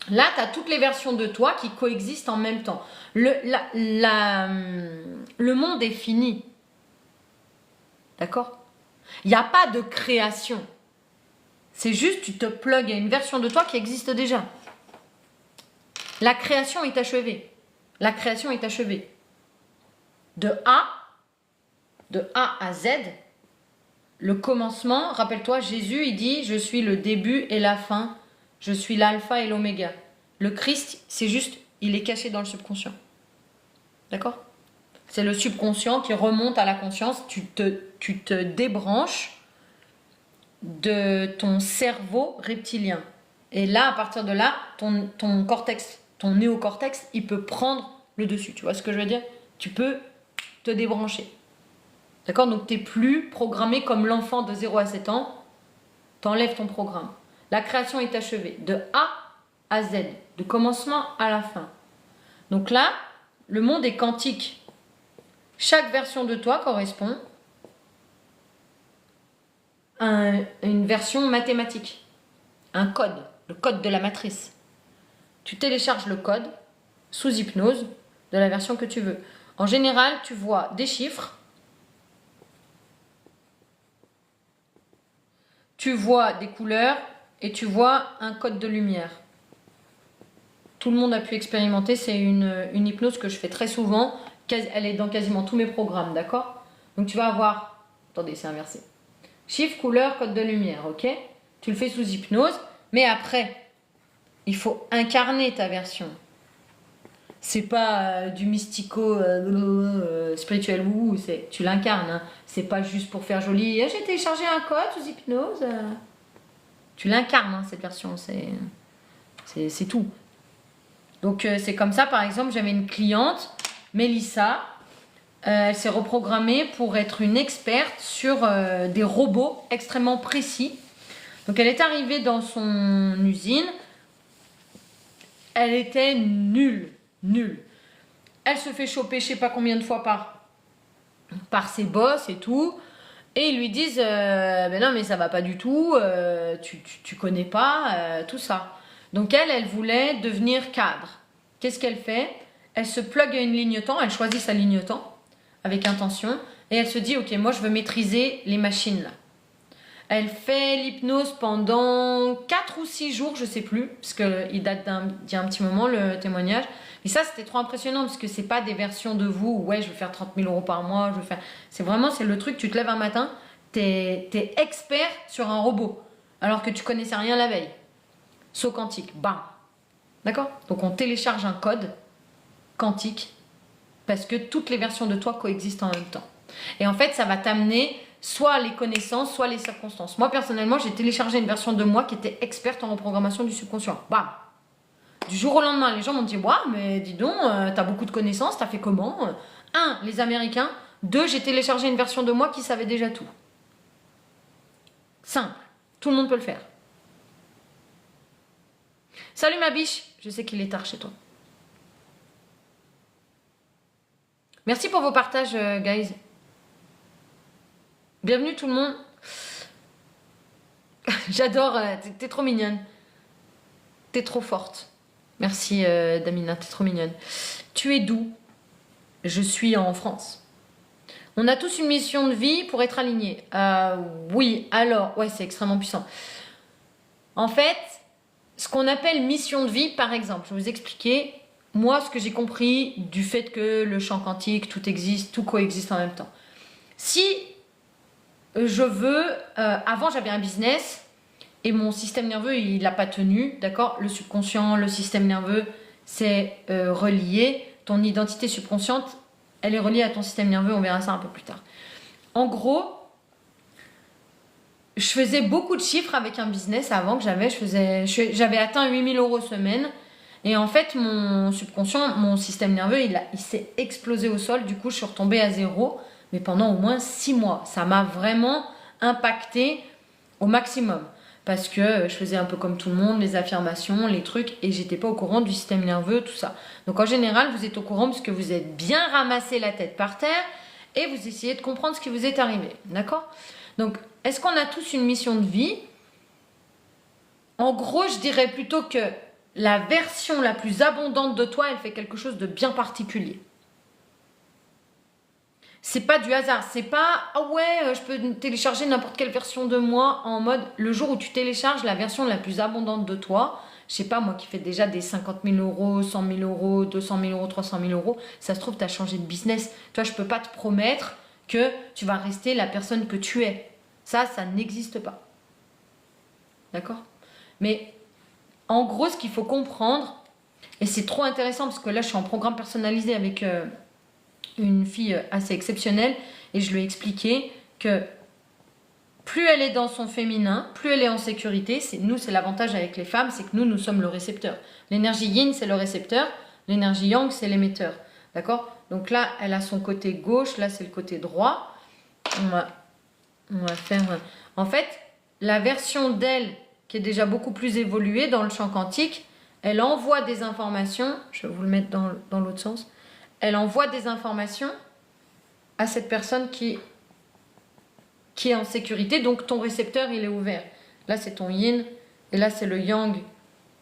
là, tu as toutes les versions de toi qui coexistent en même temps. Le monde est fini. D'accord? Il n'y a pas de création. C'est juste, tu te plugues à une version de toi qui existe déjà. La création est achevée. La création est achevée. De A à Z, le commencement, rappelle-toi, Jésus, il dit, je suis le début et la fin. Je suis l'alpha et l'oméga. Le Christ, c'est juste, il est caché dans le subconscient. D'accord? C'est le subconscient qui remonte à la conscience. Tu te débranches de ton cerveau reptilien. Et là, à partir de là, ton cortex, ton néocortex, il peut prendre le dessus. Tu vois ce que je veux dire? Tu peux te débrancher. D'accord? Donc, tu n'es plus programmé comme l'enfant de 0 à 7 ans. Tu enlèves ton programme. La création est achevée. De A à Z. De commencement à la fin. Donc là, le monde est quantique. Chaque version de toi correspond à une version mathématique. Un code. Le code de la matrice. Tu télécharges le code sous hypnose de la version que tu veux. En général, tu vois des chiffres. Tu vois des couleurs et tu vois un code de lumière. Tout le monde a pu expérimenter. C'est une hypnose que je fais très souvent. Elle est dans quasiment tous mes programmes, d'accord? Donc tu vas avoir... Attendez, c'est inversé. Chiffre, couleur, code de lumière, ok? Tu le fais sous hypnose. Mais après, il faut incarner ta version. C'est pas du mystico spirituel, tu l'incarnes. Hein. C'est pas juste pour faire joli. J'ai téléchargé un code sous hypnose. Tu l'incarnes, hein, cette version. C'est tout. Donc c'est comme ça, par exemple, j'avais une cliente, Mélissa. Elle s'est reprogrammée pour être une experte sur des robots extrêmement précis. Donc elle est arrivée dans son usine. Elle était nulle. Elle se fait choper je sais pas combien de fois par ses boss et tout. Et ils lui disent ben non mais ça va pas du tout, tu connais pas, tout ça. Donc elle voulait devenir cadre. Qu'est-ce qu'elle fait? Elle se plug à une ligne temps, elle choisit sa ligne temps avec intention. Et elle se dit ok, moi je veux maîtriser les machines là. Elle fait l'hypnose pendant 4 ou 6 jours, je sais plus, parce qu'il date d'il y a un petit moment le témoignage. Et ça, c'était trop impressionnant parce que c'est pas des versions de vous où, ouais, je vais faire 30 000 € par mois, je vais faire... C'est le truc, tu te lèves un matin, t'es expert sur un robot alors que tu connaissais rien la veille. Saut quantique, bam. D'accord? Donc on télécharge un code quantique parce que toutes les versions de toi coexistent en même temps. Et en fait, ça va t'amener soit les connaissances, soit les circonstances. Moi, personnellement, j'ai téléchargé une version de moi qui était experte en reprogrammation du subconscient. Bam! Du jour au lendemain, les gens m'ont dit « Waouh, mais dis donc, t'as beaucoup de connaissances, t'as fait comment ?» Un, les Américains. Deux, j'ai téléchargé une version de moi qui savait déjà tout. Simple. Tout le monde peut le faire. Salut ma biche. Je sais qu'il est tard chez toi. Merci pour vos partages, guys. Bienvenue tout le monde. J'adore, t'es trop mignonne. T'es trop forte. Merci Damina, t'es trop mignonne. Tu es d'où? Je suis en France. On a tous une mission de vie pour être alignés. Oui, alors, ouais, c'est extrêmement puissant. En fait, ce qu'on appelle mission de vie, par exemple, je vais vous expliquer, moi, ce que j'ai compris du fait que le champ quantique, tout existe, tout coexiste en même temps. Si je veux, avant j'avais un business et mon système nerveux il n'a pas tenu, d'accord? Le subconscient, le système nerveux, c'est relié. Ton identité subconsciente, elle est reliée à ton système nerveux, on verra ça un peu plus tard. En gros, je faisais beaucoup de chiffres avec un business avant que j'avais atteint 8 000 € semaine. Et en fait, mon subconscient, mon système nerveux, il s'est explosé au sol. Du coup, je suis retombée à zéro. Mais pendant au moins 6 mois. Ça m'a vraiment impacté au maximum. Parce que je faisais un peu comme tout le monde, les affirmations, les trucs, et j'étais pas au courant du système nerveux, tout ça. Donc en général, vous êtes au courant parce que vous êtes bien ramassé la tête par terre et vous essayez de comprendre ce qui vous est arrivé. D'accord? Donc, est-ce qu'on a tous une mission de vie? En gros, je dirais plutôt que la version la plus abondante de toi, elle fait quelque chose de bien particulier. C'est pas du hasard, c'est pas « Ah ouais, je peux télécharger n'importe quelle version de moi » en mode le jour où tu télécharges la version la plus abondante de toi, je sais pas moi qui fais déjà des 50 000 €, 100 000 €, 200 000 €, 300 000 €, ça se trouve tu as changé de business. Toi, je peux pas te promettre que tu vas rester la personne que tu es. Ça n'existe pas. D'accord? Mais en gros, ce qu'il faut comprendre, et c'est trop intéressant parce que là, je suis en programme personnalisé avec une fille assez exceptionnelle et je lui ai expliqué que plus elle est dans son féminin, plus elle est en sécurité. Nous, c'est l'avantage avec les femmes, c'est que nous sommes le récepteur. L'énergie yin, c'est le récepteur. L'énergie yang, c'est l'émetteur. D'accord? Donc là, elle a son côté gauche, là, c'est le côté droit. On va faire... En fait, la version d'elle qui est déjà beaucoup plus évoluée dans le champ quantique, elle envoie des informations. Je vais vous le mettre dans l'autre sens. Elle envoie des informations à cette personne qui est en sécurité. Donc, ton récepteur, il est ouvert. Là, c'est ton yin. Et là, c'est le yang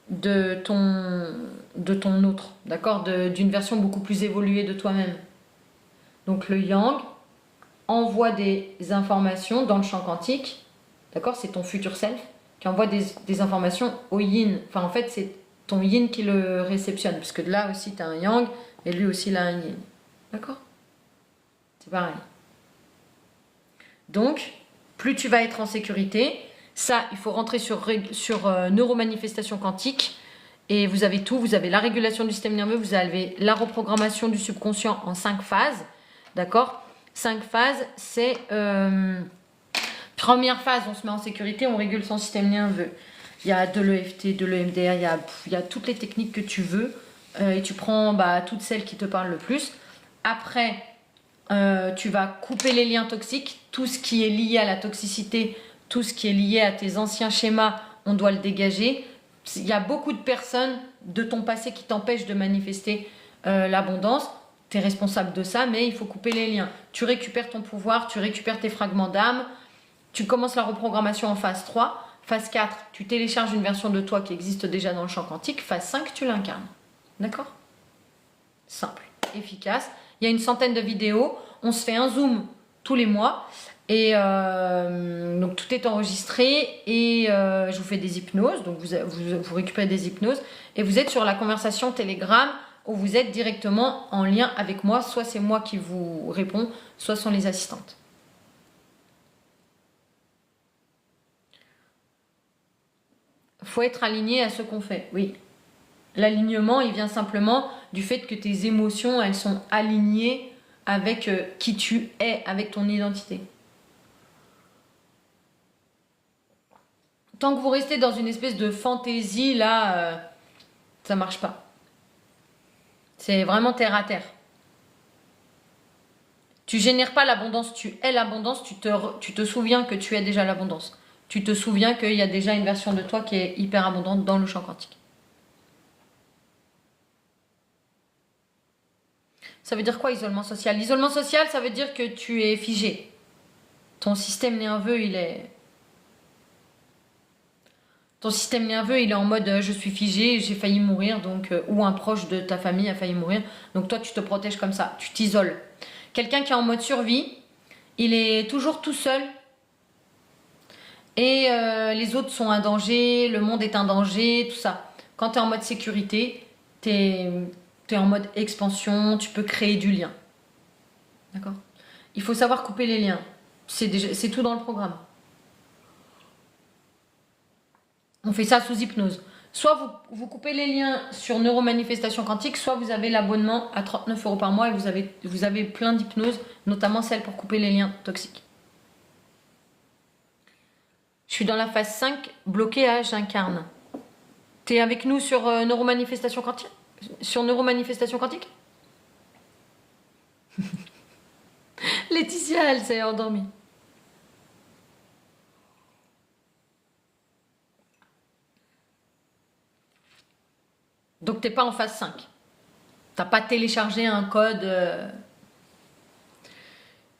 de ton autre. D'accord? D'une version beaucoup plus évoluée de toi-même. Donc, le yang envoie des informations dans le champ quantique. D'accord? C'est ton futur self qui envoie des informations au yin. Enfin, en fait, c'est ton yin qui le réceptionne. Parce que là aussi, tu as un yang. Et lui aussi, il a un yin. D'accord? C'est pareil. Donc, plus tu vas être en sécurité, ça, il faut rentrer sur neuromanifestation quantique. Et vous avez tout. Vous avez la régulation du système nerveux, vous avez la reprogrammation du subconscient en 5 phases. D'accord? 5 phases, c'est... première phase, on se met en sécurité, on régule son système nerveux. Il y a de l'EFT, de l'EMDR, il y a toutes les techniques que tu veux. Et tu prends toutes celles qui te parlent le plus. Après, tu vas couper les liens toxiques. Tout ce qui est lié à la toxicité, tout ce qui est lié à tes anciens schémas, on doit le dégager. Il y a beaucoup de personnes de ton passé qui t'empêchent de manifester l'abondance. Tu es responsable de ça, mais il faut couper les liens. Tu récupères ton pouvoir, tu récupères tes fragments d'âme. Tu commences la reprogrammation en phase 3. Phase 4, tu télécharges une version de toi qui existe déjà dans le champ quantique. Phase 5, tu l'incarnes. D'accord? Simple, efficace. Il y a une centaine de vidéos. On se fait un zoom tous les mois. Et donc tout est enregistré. Et je vous fais des hypnoses. Donc vous récupérez des hypnoses. Et vous êtes sur la conversation Telegram ou vous êtes directement en lien avec moi. Soit c'est moi qui vous réponds, soit sont les assistantes. Faut être aligné à ce qu'on fait, oui. L'alignement, il vient simplement du fait que tes émotions, elles sont alignées avec qui tu es, avec ton identité. Tant que vous restez dans une espèce de fantaisie, là, ça marche pas. C'est vraiment terre à terre. Tu génères pas l'abondance, tu es l'abondance, tu te souviens que tu es déjà l'abondance. Tu te souviens qu'il y a déjà une version de toi qui est hyper abondante dans le champ quantique. Ça veut dire quoi, isolement social? L'isolement social, ça veut dire que tu es figé. Ton système nerveux, il est... Ton système nerveux, il est en mode je suis figé, j'ai failli mourir, donc ou un proche de ta famille a failli mourir. Donc toi, tu te protèges comme ça, tu t'isoles. Quelqu'un qui est en mode survie, il est toujours tout seul. Et les autres sont un danger, le monde est un danger, tout ça. Quand tu es en mode sécurité, tu es en mode expansion, tu peux créer du lien. D'accord? Il faut savoir couper les liens. C'est tout dans le programme. On fait ça sous hypnose. Soit vous coupez les liens sur neuromanifestation quantique, soit vous avez l'abonnement à 39 € par mois et vous avez plein d'hypnoses, notamment celle pour couper les liens toxiques. Je suis dans la phase 5, blocage, j'incarne. T'es avec nous sur neuromanifestation quantique? Sur neuromanifestation quantique? Laetitia, elle s'est endormie. Donc t'es pas en phase 5. T'as pas téléchargé un code.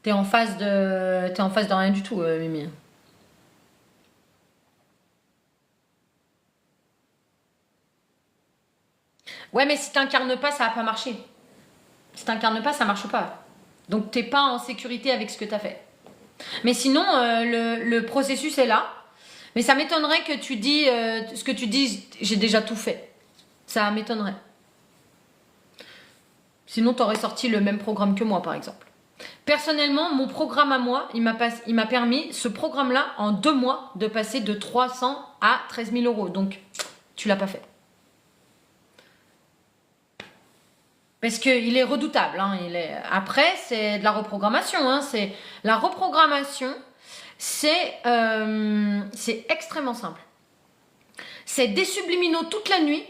T'es en phase de rien du tout, Mimi. Ouais, mais si t'incarnes pas, ça va pas marcher. Si t'incarnes pas, ça marche pas. Donc t'es pas en sécurité avec ce que t'as fait. Mais sinon, le processus est là. Mais ça m'étonnerait que tu dis ce que tu dis, j'ai déjà tout fait. Ça m'étonnerait. Sinon, t'aurais sorti le même programme que moi, par exemple. Personnellement, mon programme à moi, il m'a permis, ce programme-là, en 2 mois, de passer de 300 à 13 000 €. Donc, tu l'as pas fait. Parce qu'il est redoutable. Hein, Après, c'est de la reprogrammation. Hein, la reprogrammation, c'est extrêmement simple. C'est des subliminaux toute la nuit,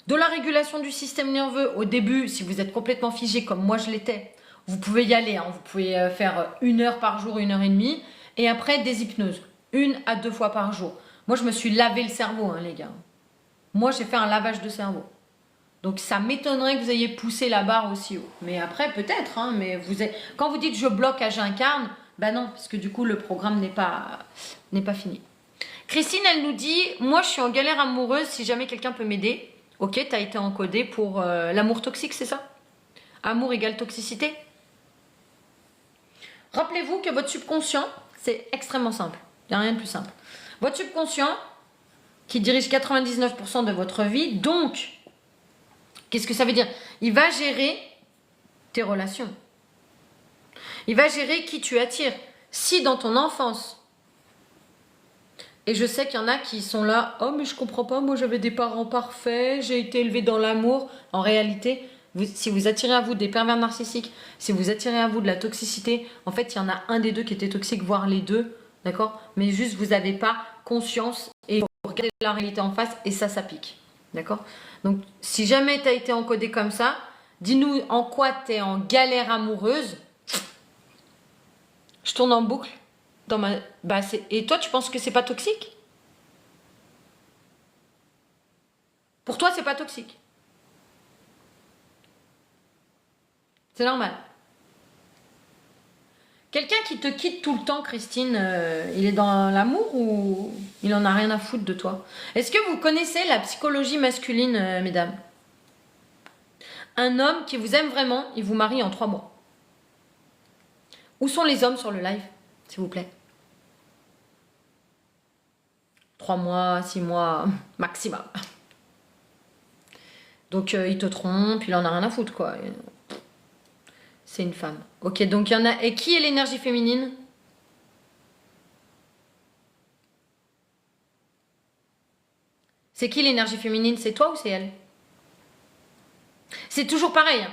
de la régulation du système nerveux. Au début, si vous êtes complètement figé comme moi je l'étais, vous pouvez y aller. Hein, vous pouvez faire 1 heure par jour, 1h30. Et après, des hypnoses. 1 à 2 fois par jour. Moi, je me suis lavé le cerveau, hein, les gars. Moi, j'ai fait un lavage de cerveau. Donc ça m'étonnerait que vous ayez poussé la barre aussi haut. Mais après, peut-être, hein, mais quand vous dites je bloque à j'incarne, ben non, parce que du coup, le programme n'est pas fini. Christine, elle nous dit, moi je suis en galère amoureuse, si jamais quelqu'un peut m'aider. Ok, tu as été encodé pour l'amour toxique, c'est ça? Amour égale toxicité. Rappelez-vous que votre subconscient, c'est extrêmement simple. Il n'y a rien de plus simple. Votre subconscient, qui dirige 99% de votre vie, donc... Qu'est-ce que ça veut dire? Il va gérer tes relations. Il va gérer qui tu attires. Si dans ton enfance, et je sais qu'il y en a qui sont là, oh mais je comprends pas, moi j'avais des parents parfaits, j'ai été élevée dans l'amour. En réalité, si vous attirez à vous des pervers narcissiques, si vous attirez à vous de la toxicité, en fait il y en a un des deux qui était toxique, voire les deux, d'accord? Mais juste vous n'avez pas conscience et vous regardez la réalité en face et ça pique, d'accord? Donc, si jamais tu as été encodé comme ça, dis-nous en quoi tu es en galère amoureuse. Je tourne en boucle. Et toi, tu penses que c'est pas toxique? Pour toi, c'est pas toxique. C'est normal. Quelqu'un qui te quitte tout le temps, Christine, il est dans l'amour ou il en a rien à foutre de toi? Est-ce que vous connaissez la psychologie masculine, mesdames? Un homme qui vous aime vraiment, il vous marie en 3 mois. Où sont les hommes sur le live, s'il vous plaît? 3 mois, 6 mois, maximum. Donc il te trompe, il en a rien à foutre quoi. C'est une femme. Ok, donc il y en a. Et qui est l'énergie féminine? C'est qui l'énergie féminine? C'est toi ou c'est elle? C'est toujours pareil, hein.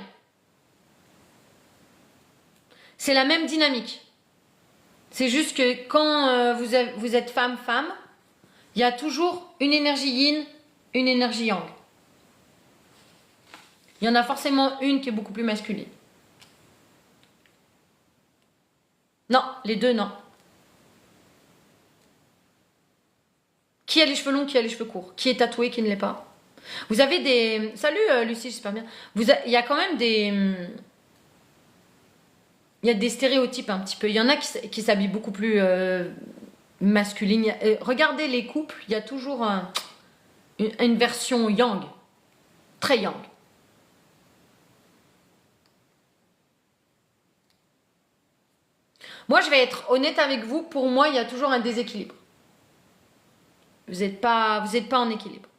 C'est la même dynamique. C'est juste que quand vous êtes femme, il y a toujours une énergie yin, une énergie yang. Il y en a forcément une qui est beaucoup plus masculine. Non, les deux, non. Qui a les cheveux longs, qui a les cheveux courts? Qui est tatoué, qui ne l'est pas? Vous avez des... Salut Lucie, j'espère bien. Il y a quand même des... Il y a des stéréotypes un petit peu. Il y en a qui s'habillent beaucoup plus masculines. Regardez les couples, il y a toujours une version yang. Très yang. Moi, je vais être honnête avec vous. Pour moi, il y a toujours un déséquilibre. Vous n'êtes pas en équilibre.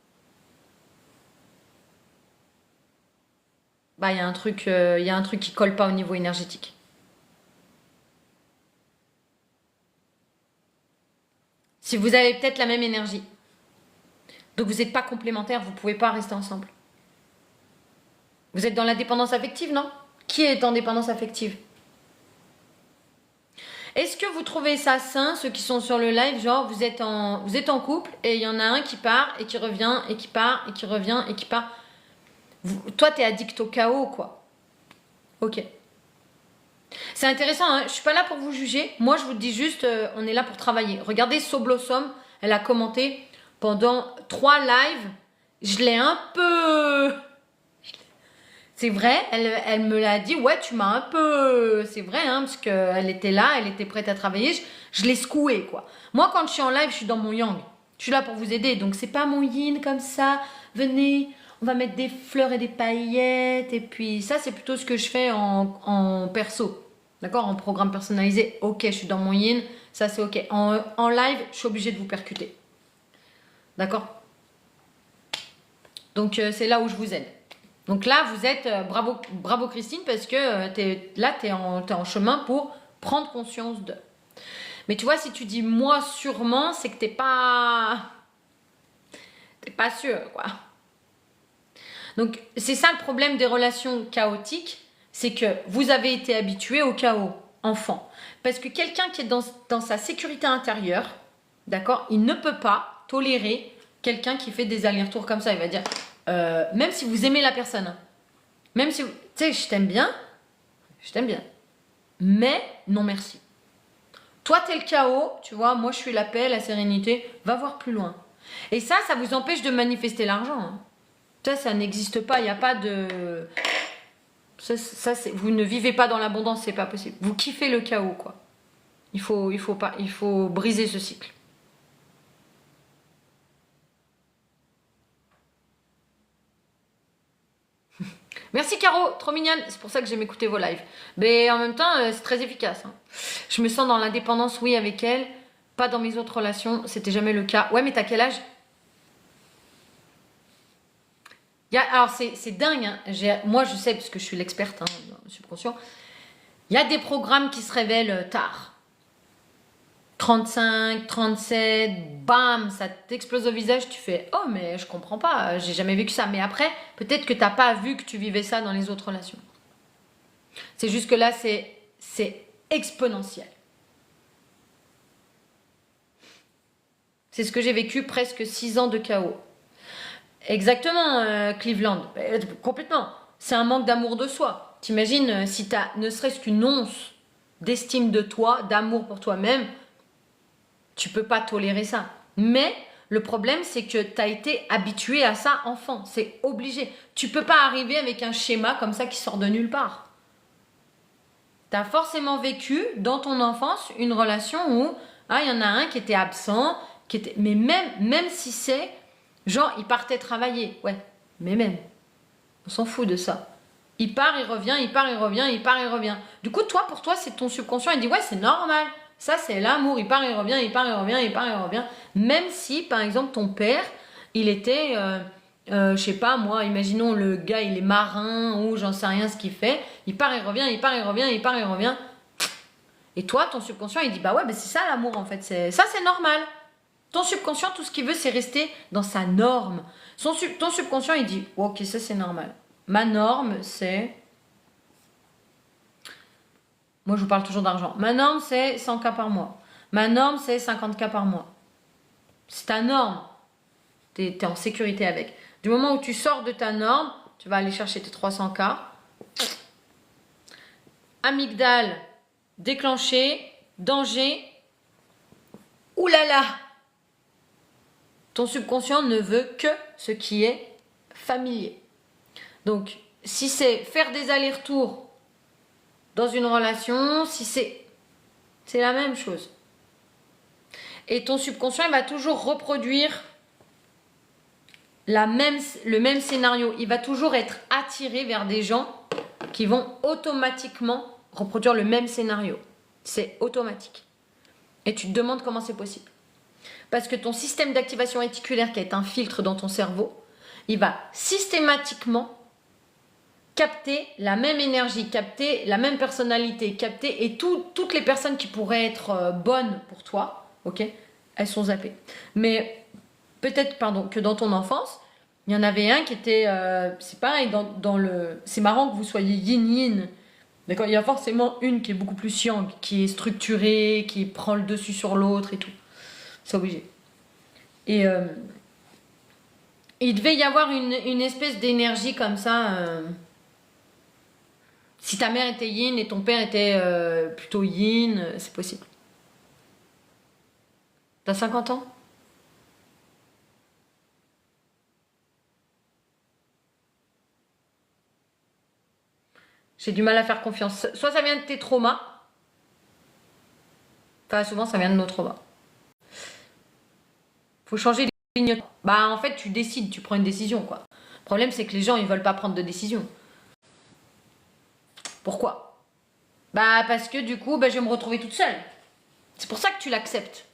Bah, il y a un truc qui colle pas au niveau énergétique. Si vous avez peut-être la même énergie, donc vous n'êtes pas complémentaires, vous ne pouvez pas rester ensemble. Vous êtes dans la dépendance affective, non? Qui est en dépendance affective? Est-ce que vous trouvez ça sain, ceux qui sont sur le live, genre vous êtes en couple et il y en a un qui part et qui revient et qui part et qui revient et qui part. Toi, t'es addict au chaos, quoi. Ok. C'est intéressant, hein. Je suis pas là pour vous juger. Moi, je vous dis juste, on est là pour travailler. Regardez, So Blossom, elle a commenté pendant 3 lives. Je l'ai un peu... C'est vrai, elle me l'a dit, ouais, tu m'as un peu... C'est vrai, hein, parce qu'elle était là, elle était prête à travailler. Je l'ai secouée, quoi. Moi, quand je suis en live, je suis dans mon yang. Je suis là pour vous aider. Donc, c'est pas mon yin comme ça. Venez, on va mettre des fleurs et des paillettes. Et puis, ça, c'est plutôt ce que je fais en perso. D'accord? En programme personnalisé. Ok, je suis dans mon yin. Ça, c'est ok. En live, je suis obligée de vous percuter. D'accord? Donc, c'est là où je vous aide. Donc là, vous êtes, bravo Christine, parce que t'es en chemin pour prendre conscience de. Mais tu vois, si tu dis moi sûrement, c'est que t'es pas sûr, quoi. Donc c'est ça le problème des relations chaotiques, c'est que vous avez été habitué au chaos, enfant. Parce que quelqu'un qui est dans sa sécurité intérieure, d'accord, il ne peut pas tolérer quelqu'un qui fait des allers-retours comme ça. Il va dire, même si vous aimez la personne, hein, même si vous, tu sais, je t'aime bien, mais non merci. Toi, t'es le chaos, tu vois, moi je suis la paix, la sérénité, va voir plus loin. Et ça vous empêche de manifester l'argent, hein. Ça n'existe pas, il n'y a pas de... vous ne vivez pas dans l'abondance, c'est pas possible. Vous kiffez le chaos, quoi. Il faut briser ce cycle. Merci Caro, trop mignonne. C'est pour ça que j'aime écouter vos lives. Mais en même temps, c'est très efficace, hein. Je me sens dans l'indépendance, oui, avec elle. Pas dans mes autres relations, c'était jamais le cas. Ouais, mais t'as quel âge? Alors, c'est dingue, hein. Moi, je sais, parce que je suis l'experte, hein, dans le subconscient. Il y a des programmes qui se révèlent tard. 35, 37, bam, ça t'explose au visage, tu fais « Oh, mais je comprends pas, j'ai jamais vécu ça. » Mais après, peut-être que t'as pas vu que tu vivais ça dans les autres relations. C'est juste que là, c'est exponentiel. C'est ce que j'ai vécu, presque 6 ans de chaos. Exactement, Cleveland. Complètement. C'est un manque d'amour de soi. T'imagines, si t'as ne serait-ce qu'une once d'estime de toi, d'amour pour toi-même, tu peux pas tolérer ça. Mais le problème, c'est que tu as été habitué à ça enfant. C'est obligé. Tu peux pas arriver avec un schéma comme ça qui sort de nulle part. Tu as forcément vécu dans ton enfance une relation où il y en a un qui était absent, mais même si c'est genre il partait travailler. Ouais, mais même. On s'en fout de ça. Il part, il revient, il part, il revient, il part, il revient. Du coup, toi, pour toi, c'est ton subconscient. Il dit ouais, c'est normal. Ça, c'est l'amour. Il part, il revient, il part, il revient, il part, il revient. Même si, par exemple, ton père, il était Je sais pas moi, imaginons le gars il est marin ou j'en sais rien ce qu'il fait, il part, il revient, il part, il revient, il part, il revient. Et toi, ton subconscient, il dit bah ouais, bah c'est ça l'amour en fait, ça c'est normal. Ton subconscient, tout ce qu'il veut, c'est rester dans sa norme. Ton subconscient, il dit oh, ok, ça c'est normal. Ma norme, c'est... Moi, je vous parle toujours d'argent. Ma norme, c'est 100K par mois. Ma norme, c'est 50K par mois. C'est ta norme. Tu es en sécurité avec. Du moment où tu sors de ta norme, tu vas aller chercher tes 300K. Amygdale déclenchée, danger. Ouh là là! Ton subconscient ne veut que ce qui est familier. Donc, si c'est faire des allers-retours dans une relation, si c'est la même chose. Et ton subconscient, il va toujours reproduire le même scénario. Il va toujours être attiré vers des gens qui vont automatiquement reproduire le même scénario. C'est automatique. Et tu te demandes comment c'est possible. Parce que ton système d'activation réticulaire, qui est un filtre dans ton cerveau, il va systématiquement capter la même énergie, capter la même personnalité, capter et toutes les personnes qui pourraient être bonnes pour toi, ok, elles sont zappées. Mais peut-être, pardon, que dans ton enfance, il y en avait un qui était, c'est pareil, c'est marrant que vous soyez yin-yin, d'accord, il y a forcément une qui est beaucoup plus yang, qui est structurée, qui prend le dessus sur l'autre et tout, c'est obligé. Et il devait y avoir une espèce d'énergie comme ça. Si ta mère était yin et ton père était plutôt yin, c'est possible. T'as 50 ans? J'ai du mal à faire confiance. Soit ça vient de tes traumas. Enfin, souvent, ça vient de nos traumas. Faut changer les lignes. Bah, en fait, tu décides, tu prends une décision, quoi. Le problème, c'est que les gens, ils veulent pas prendre de décision. Pourquoi? Bah, parce que du coup, bah, je vais me retrouver toute seule. C'est pour ça que tu l'acceptes.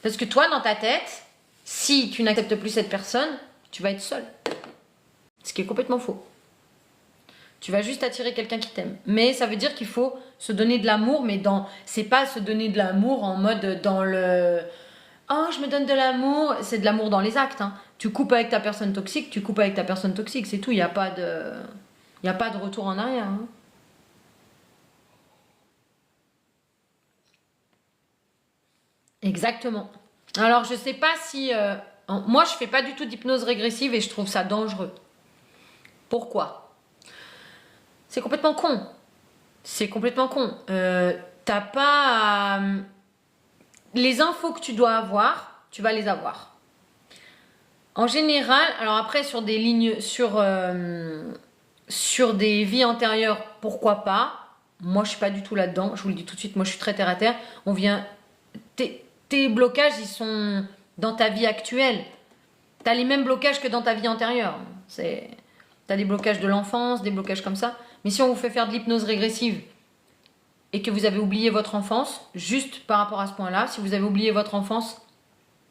Parce que toi, dans ta tête, si tu n'acceptes plus cette personne, tu vas être seule. Ce qui est complètement faux. Tu vas juste attirer quelqu'un qui t'aime. Mais ça veut dire qu'il faut se donner de l'amour, mais c'est pas se donner de l'amour en mode dans le... Oh, je me donne de l'amour. C'est de l'amour dans les actes. Hein. Tu coupes avec ta personne toxique, tu coupes avec ta personne toxique, c'est tout. Il n'y a pas de retour en arrière. Hein. Exactement. Alors, je sais pas si... moi, je fais pas du tout d'hypnose régressive et je trouve ça dangereux. Pourquoi? C'est complètement con. C'est complètement con. T'as pas... les infos que tu dois avoir, tu vas les avoir. En général, alors après, sur des lignes... Sur des vies antérieures, pourquoi pas? Moi, je suis pas du tout là-dedans. Je vous le dis tout de suite, moi, je suis très terre à terre. On vient... Tes blocages, ils sont dans ta vie actuelle. Tu as les mêmes blocages que dans ta vie antérieure. Tu as des blocages de l'enfance, des blocages comme ça. Mais si on vous fait faire de l'hypnose régressive et que vous avez oublié votre enfance, juste par rapport à ce point-là, si vous avez oublié votre enfance,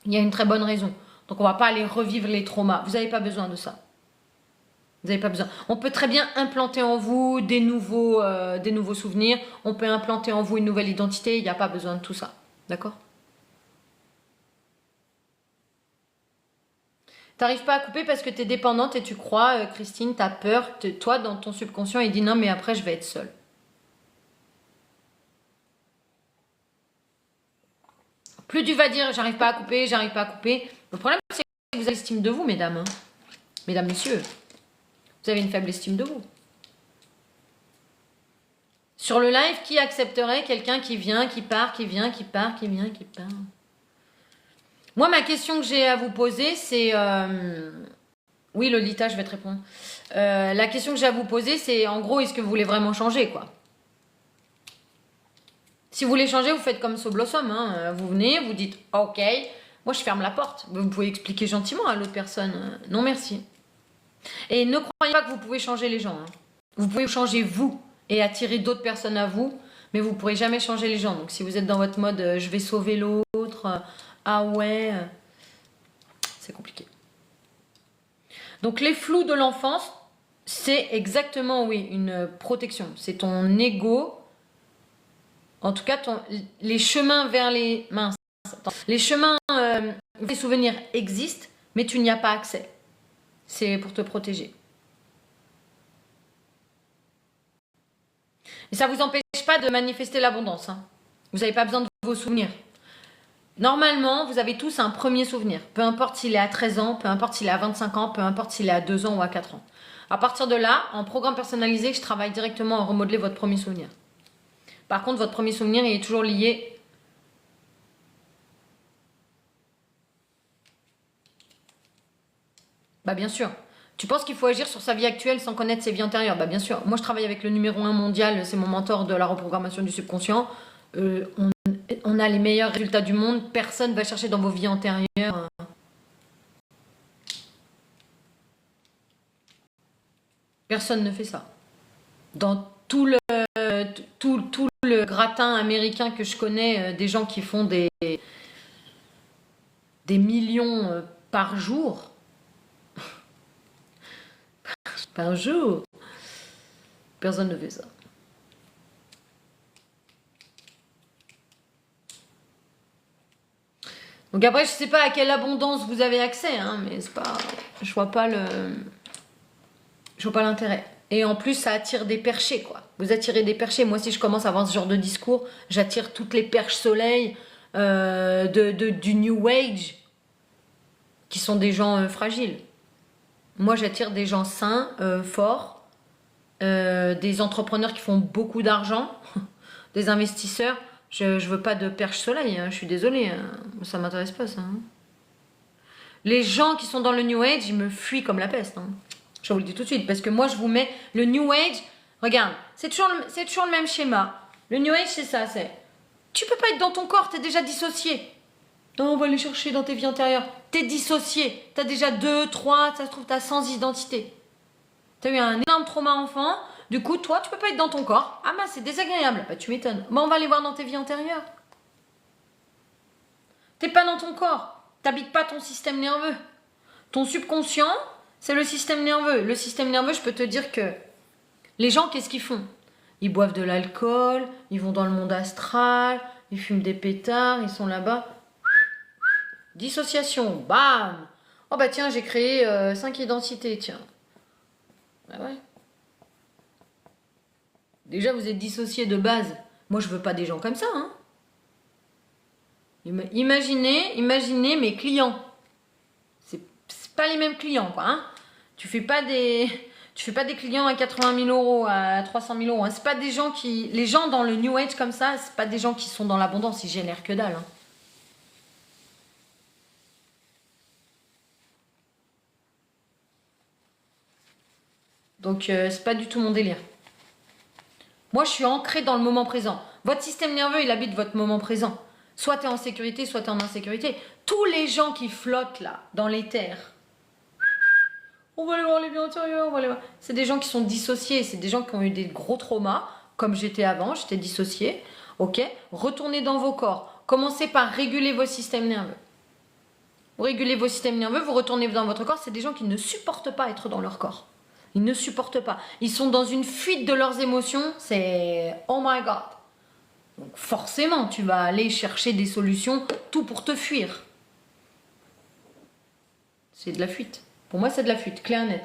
il y a une très bonne raison. Donc on ne va pas aller revivre les traumas. Vous n'avez pas besoin de ça. Vous n'avez pas besoin. On peut très bien implanter en vous des nouveaux souvenirs. On peut implanter en vous une nouvelle identité. Il n'y a pas besoin de tout ça. D'accord ? T'arrives pas à couper parce que tu es dépendante et tu crois, Christine, tu as peur. Toi, dans ton subconscient, il dit non, mais après, je vais être seule. Plus tu vas dire, j'arrive pas à couper, j'arrive pas à couper. Le problème, c'est que vous avez l'estime de vous, mesdames. Hein. Mesdames, messieurs. Vous avez une faible estime de vous. Sur le live, qui accepterait quelqu'un qui vient, qui part, qui vient, qui part, qui vient, qui part? Moi, ma question que j'ai à vous poser, c'est... Oui, Lolita, je vais te répondre. La question que j'ai à vous poser, c'est en gros, est-ce que vous voulez vraiment changer, quoi? Si vous voulez changer, vous faites comme So Blossom. Hein. Vous venez, vous dites « Ok, moi, je ferme la porte. » Vous pouvez expliquer gentiment à l'autre personne. Non, merci. Et ne croyez pas que vous pouvez changer les gens. Hein. Vous pouvez changer vous et attirer d'autres personnes à vous, mais vous ne pourrez jamais changer les gens. Donc, si vous êtes dans votre mode « Je vais sauver l'autre », ah ouais, c'est compliqué. Donc les flous de l'enfance, c'est exactement, oui, une protection. C'est ton ego, en tout cas, les chemins vers les... Mince, attends. Les chemins vers les souvenirs existent, mais tu n'y as pas accès. C'est pour te protéger. Et ça ne vous empêche pas de manifester l'abondance. Hein. Vous n'avez pas besoin de vos souvenirs. Normalement, vous avez tous un premier souvenir. Peu importe s'il est à 13 ans, peu importe s'il est à 25 ans, peu importe s'il est à 2 ans ou à 4 ans. À partir de là, en programme personnalisé, je travaille directement à remodeler votre premier souvenir. Par contre, votre premier souvenir, il est toujours lié. Bah bien sûr. Tu penses qu'il faut agir sur sa vie actuelle sans connaître ses vies antérieures? Bah bien sûr. Moi, je travaille avec le numéro 1 mondial, c'est mon mentor de la reprogrammation du subconscient. On a les meilleurs résultats du monde. Personne ne va chercher dans vos vies antérieures. Personne ne fait ça. Dans tout le gratin américain que je connais, des gens qui font des millions par jour. Par jour. Personne ne fait ça. Donc après, je sais pas à quelle abondance vous avez accès, hein, mais c'est pas, je vois pas l'intérêt. Et en plus, ça attire des perchés, quoi. Vous attirez des perchés. Moi, si je commence à avoir ce genre de discours, j'attire toutes les perches soleil du New Age, qui sont des gens fragiles. Moi, j'attire des gens sains, forts, des entrepreneurs qui font beaucoup d'argent, des investisseurs. Je veux pas de perche soleil, hein, je suis désolée, hein, ça m'intéresse pas ça. Hein. Les gens qui sont dans le New Age, ils me fuient comme la peste. Hein. Je vous le dis tout de suite, parce que moi je vous mets le New Age, regarde, c'est toujours le même schéma. Le New Age c'est ça, tu peux pas être dans ton corps, t'es déjà dissocié. Non, on va aller chercher dans tes vies antérieures. T'es dissocié, t'as déjà 2, 3, ça se trouve t'as 100 identités. T'as eu un énorme trauma enfant. Du coup, toi, tu peux pas être dans ton corps. Ah bah, c'est désagréable. Bah, tu m'étonnes. Bah, on va aller voir dans tes vies antérieures. T'es pas dans ton corps. T'habites pas ton système nerveux. Ton subconscient, c'est le système nerveux. Le système nerveux, je peux te dire que les gens, qu'est-ce qu'ils font? Ils boivent de l'alcool, ils vont dans le monde astral, ils fument des pétards, ils sont là-bas. Dissociation, bam! Oh bah tiens, j'ai créé 5 identités, tiens. Ah ouais. Déjà, vous êtes dissociés de base. Moi, je veux pas des gens comme ça. Hein. Imaginez mes clients. C'est pas les mêmes clients, quoi. Hein. Tu fais pas des clients à 80 000 euros, à 300 000 euros. Hein. C'est pas des gens qui... Les gens dans le New Age comme ça, c'est pas des gens qui sont dans l'abondance. Ils génèrent que dalle. Hein. Donc, c'est pas du tout mon délire. Moi, je suis ancrée dans le moment présent. Votre système nerveux, il habite votre moment présent. Soit tu es en sécurité, soit tu es en insécurité. Tous les gens qui flottent là, dans l'éther, on va aller voir les vies antérieures, on va aller voir. C'est des gens qui sont dissociés, c'est des gens qui ont eu des gros traumas, comme j'étais avant, j'étais dissociée. Ok, retournez dans vos corps. Commencez par réguler vos systèmes nerveux. Vous régulez vos systèmes nerveux, vous retournez dans votre corps. C'est des gens qui ne supportent pas être dans leur corps. Ils ne supportent pas. Ils sont dans une fuite de leurs émotions. C'est « Oh my God ». Donc forcément, tu vas aller chercher des solutions, tout pour te fuir. C'est de la fuite. Pour moi, c'est de la fuite, clair et net.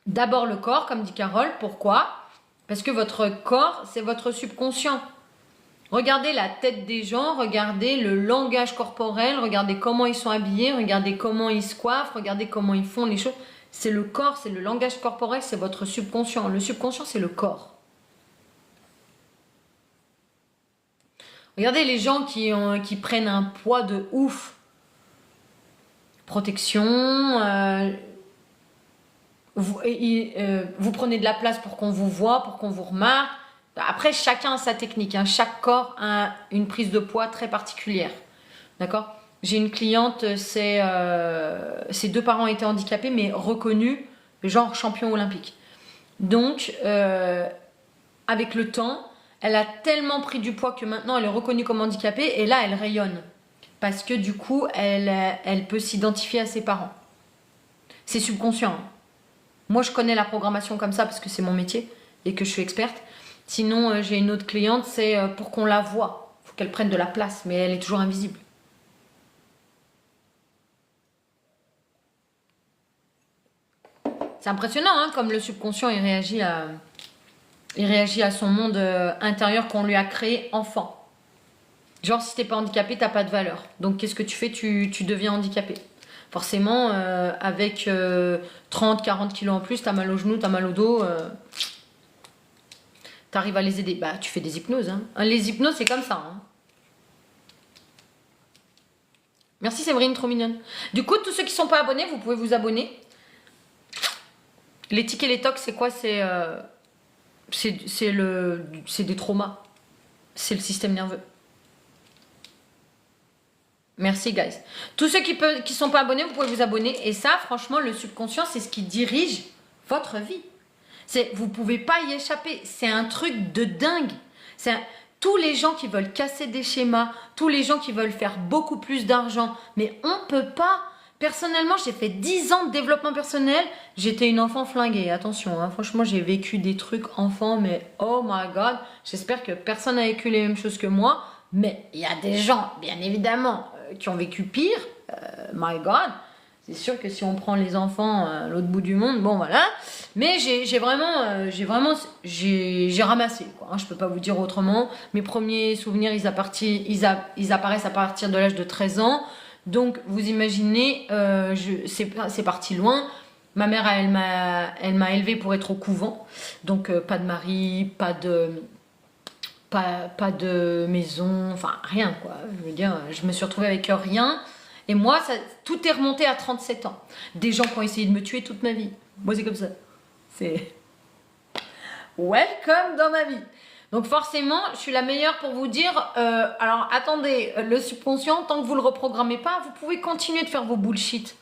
D'abord le corps, comme dit Carole. Pourquoi? Parce que votre corps, c'est votre subconscient. Regardez la tête des gens, regardez le langage corporel, regardez comment ils sont habillés, regardez comment ils se coiffent, regardez comment ils font les choses. C'est le corps, c'est le langage corporel, c'est votre subconscient. Le subconscient, c'est le corps. Regardez les gens qui prennent un poids de ouf. Protection, vous prenez de la place pour qu'on vous voit, pour qu'on vous remarque. Après, chacun a sa technique. Hein. Chaque corps a une prise de poids très particulière. D'accord? J'ai une cliente, ses 2 parents étaient handicapés, mais reconnus, genre champion olympique. Donc, avec le temps, elle a tellement pris du poids que maintenant, elle est reconnue comme handicapée. Et là, elle rayonne. parce que du coup, elle peut s'identifier à ses parents. C'est subconscient. Moi, je connais la programmation comme ça parce que c'est mon métier et que je suis experte. Sinon, j'ai une autre cliente, c'est pour qu'on la voie. Il faut qu'elle prenne de la place, mais elle est toujours invisible. C'est impressionnant, hein, comme le subconscient il réagit à son monde intérieur qu'on lui a créé enfant. Genre, si t'es pas handicapé, t'as pas de valeur. Donc, qu'est-ce que tu fais? Tu deviens handicapé. Forcément, avec 30, 40 kilos en plus, t'as mal au genou, t'as mal au dos. T'arrives à les aider. Bah, tu fais des hypnoses. Hein. Les hypnoses, c'est comme ça. Hein. Merci Séverine, trop mignonne. Du coup, tous ceux qui sont pas abonnés, vous pouvez vous abonner. Les tics et les tocs, c'est quoi? C'est des traumas. C'est le système nerveux. Merci, guys. Tous ceux qui sont pas abonnés, vous pouvez vous abonner. Et ça, franchement, le subconscient, c'est ce qui dirige votre vie. Vous pouvez pas y échapper. C'est un truc de dingue. Tous les gens qui veulent casser des schémas, tous les gens qui veulent faire beaucoup plus d'argent, mais on peut pas. Personnellement, j'ai fait 10 ans de développement personnel. J'étais une enfant flinguée. Attention, hein, franchement, j'ai vécu des trucs enfants, mais oh my god. J'espère que personne n'a vécu les mêmes choses que moi. Mais il y a des gens, bien évidemment, qui ont vécu pire. My god. C'est sûr que si on prend les enfants à l'autre bout du monde, bon voilà. Mais j'ai ramassé, quoi. Hein, je peux pas vous dire autrement. Mes premiers souvenirs, ils apparaissent à partir de l'âge de 13 ans. Donc, vous imaginez, c'est parti loin. Ma mère, elle m'a élevée pour être au couvent. Donc, pas de mari, pas de maison, enfin rien, quoi. Je veux dire, je me suis retrouvée avec rien. Et moi, tout est remonté à 37 ans. Des gens qui ont essayé de me tuer toute ma vie. Moi, c'est comme ça. C'est welcome dans ma vie. Donc forcément, je suis la meilleure pour vous dire, alors attendez, le subconscient, tant que vous ne le reprogrammez pas, vous pouvez continuer de faire vos bullshit.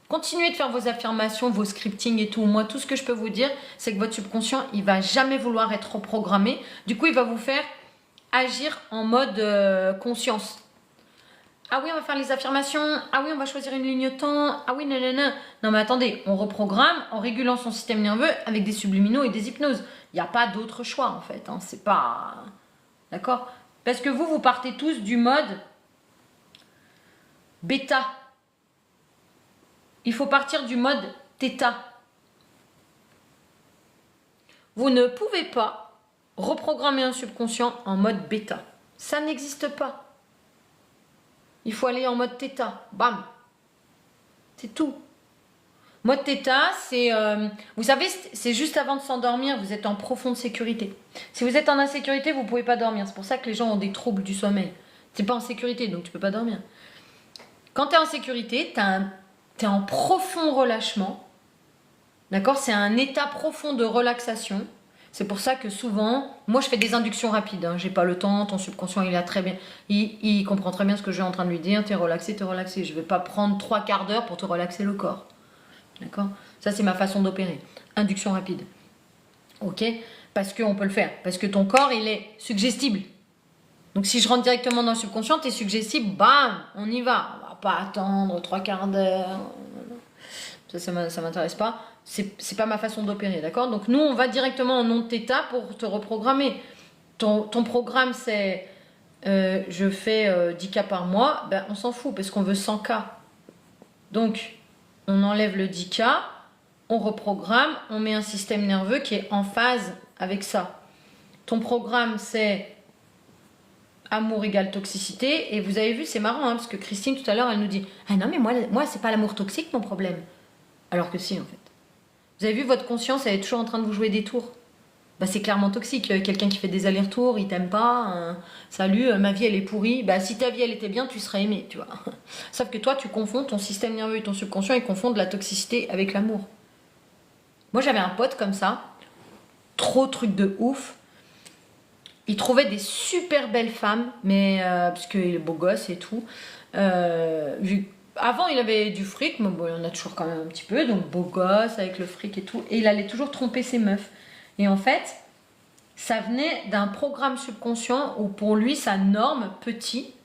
Continuez de faire vos affirmations, vos scripting et tout. Moi, tout ce que je peux vous dire, c'est que votre subconscient, il va jamais vouloir être reprogrammé. Du coup, il va vous faire agir en mode conscience. Ah oui, on va faire les affirmations. Ah oui, on va choisir une ligne temps. Ah oui, nanana. Non, mais attendez, on reprogramme en régulant son système nerveux avec des subliminaux et des hypnoses. Il n'y a pas d'autre choix, en fait. Hein. C'est pas... D'accord? Parce que vous partez tous du mode bêta. Il faut partir du mode θ. Vous ne pouvez pas reprogrammer un subconscient en mode bêta. Ça n'existe pas. Il faut aller en mode θ. Bam. C'est tout. Mode θ, c'est... vous savez, c'est juste avant de s'endormir, vous êtes en profonde sécurité. Si vous êtes en insécurité, vous ne pouvez pas dormir. C'est pour ça que les gens ont des troubles du sommeil. Tu n'es pas en sécurité, donc tu ne peux pas dormir. Quand tu es en sécurité, tu es en profond relâchement. D'accord? C'est un état profond de relaxation. C'est pour ça que souvent, moi je fais des inductions rapides, hein. J'ai pas le temps, ton subconscient il a très bien, il comprend très bien ce que je suis en train de lui dire, t'es relaxé, je vais pas prendre 3 quarts d'heure pour te relaxer le corps. D'accord? Ça c'est ma façon d'opérer. Induction rapide. Ok? Parce qu'on peut le faire, parce que ton corps il est suggestible. Donc si je rentre directement dans le subconscient, t'es suggestible, bam, on y va. On va pas attendre 3 quarts d'heure. Ça m'intéresse pas. C'est pas ma façon d'opérer, d'accord? Donc nous, on va directement en onde θ pour te reprogrammer. Ton programme, c'est je fais 10 cas par mois. Ben, on s'en fout parce qu'on veut 100 cas. Donc, on enlève le 10 cas, on reprogramme, on met un système nerveux qui est en phase avec ça. Ton programme, c'est amour égale toxicité. Et vous avez vu, c'est marrant, hein, parce que Christine, tout à l'heure, elle nous dit « Ah non, mais moi c'est pas l'amour toxique, mon problème. » Alors que si, en fait. Vous avez vu, votre conscience, elle est toujours en train de vous jouer des tours. Bah, c'est clairement toxique. Quelqu'un qui fait des allers-retours, il t'aime pas. Salut, ma vie, elle est pourrie. Bah, si ta vie, elle était bien, tu serais aimé, tu vois. Sauf que toi, tu confonds ton système nerveux et ton subconscient, ils confondent la toxicité avec l'amour. Moi, j'avais un pote comme ça. Trop truc de ouf. Il trouvait des super belles femmes, mais parce qu'il est beau gosse et tout. Avant, il avait du fric, mais bon, il en a toujours quand même un petit peu, donc beau gosse avec le fric et tout. Et il allait toujours tromper ses meufs. Et en fait, ça venait d'un programme subconscient où pour lui, sa norme petit,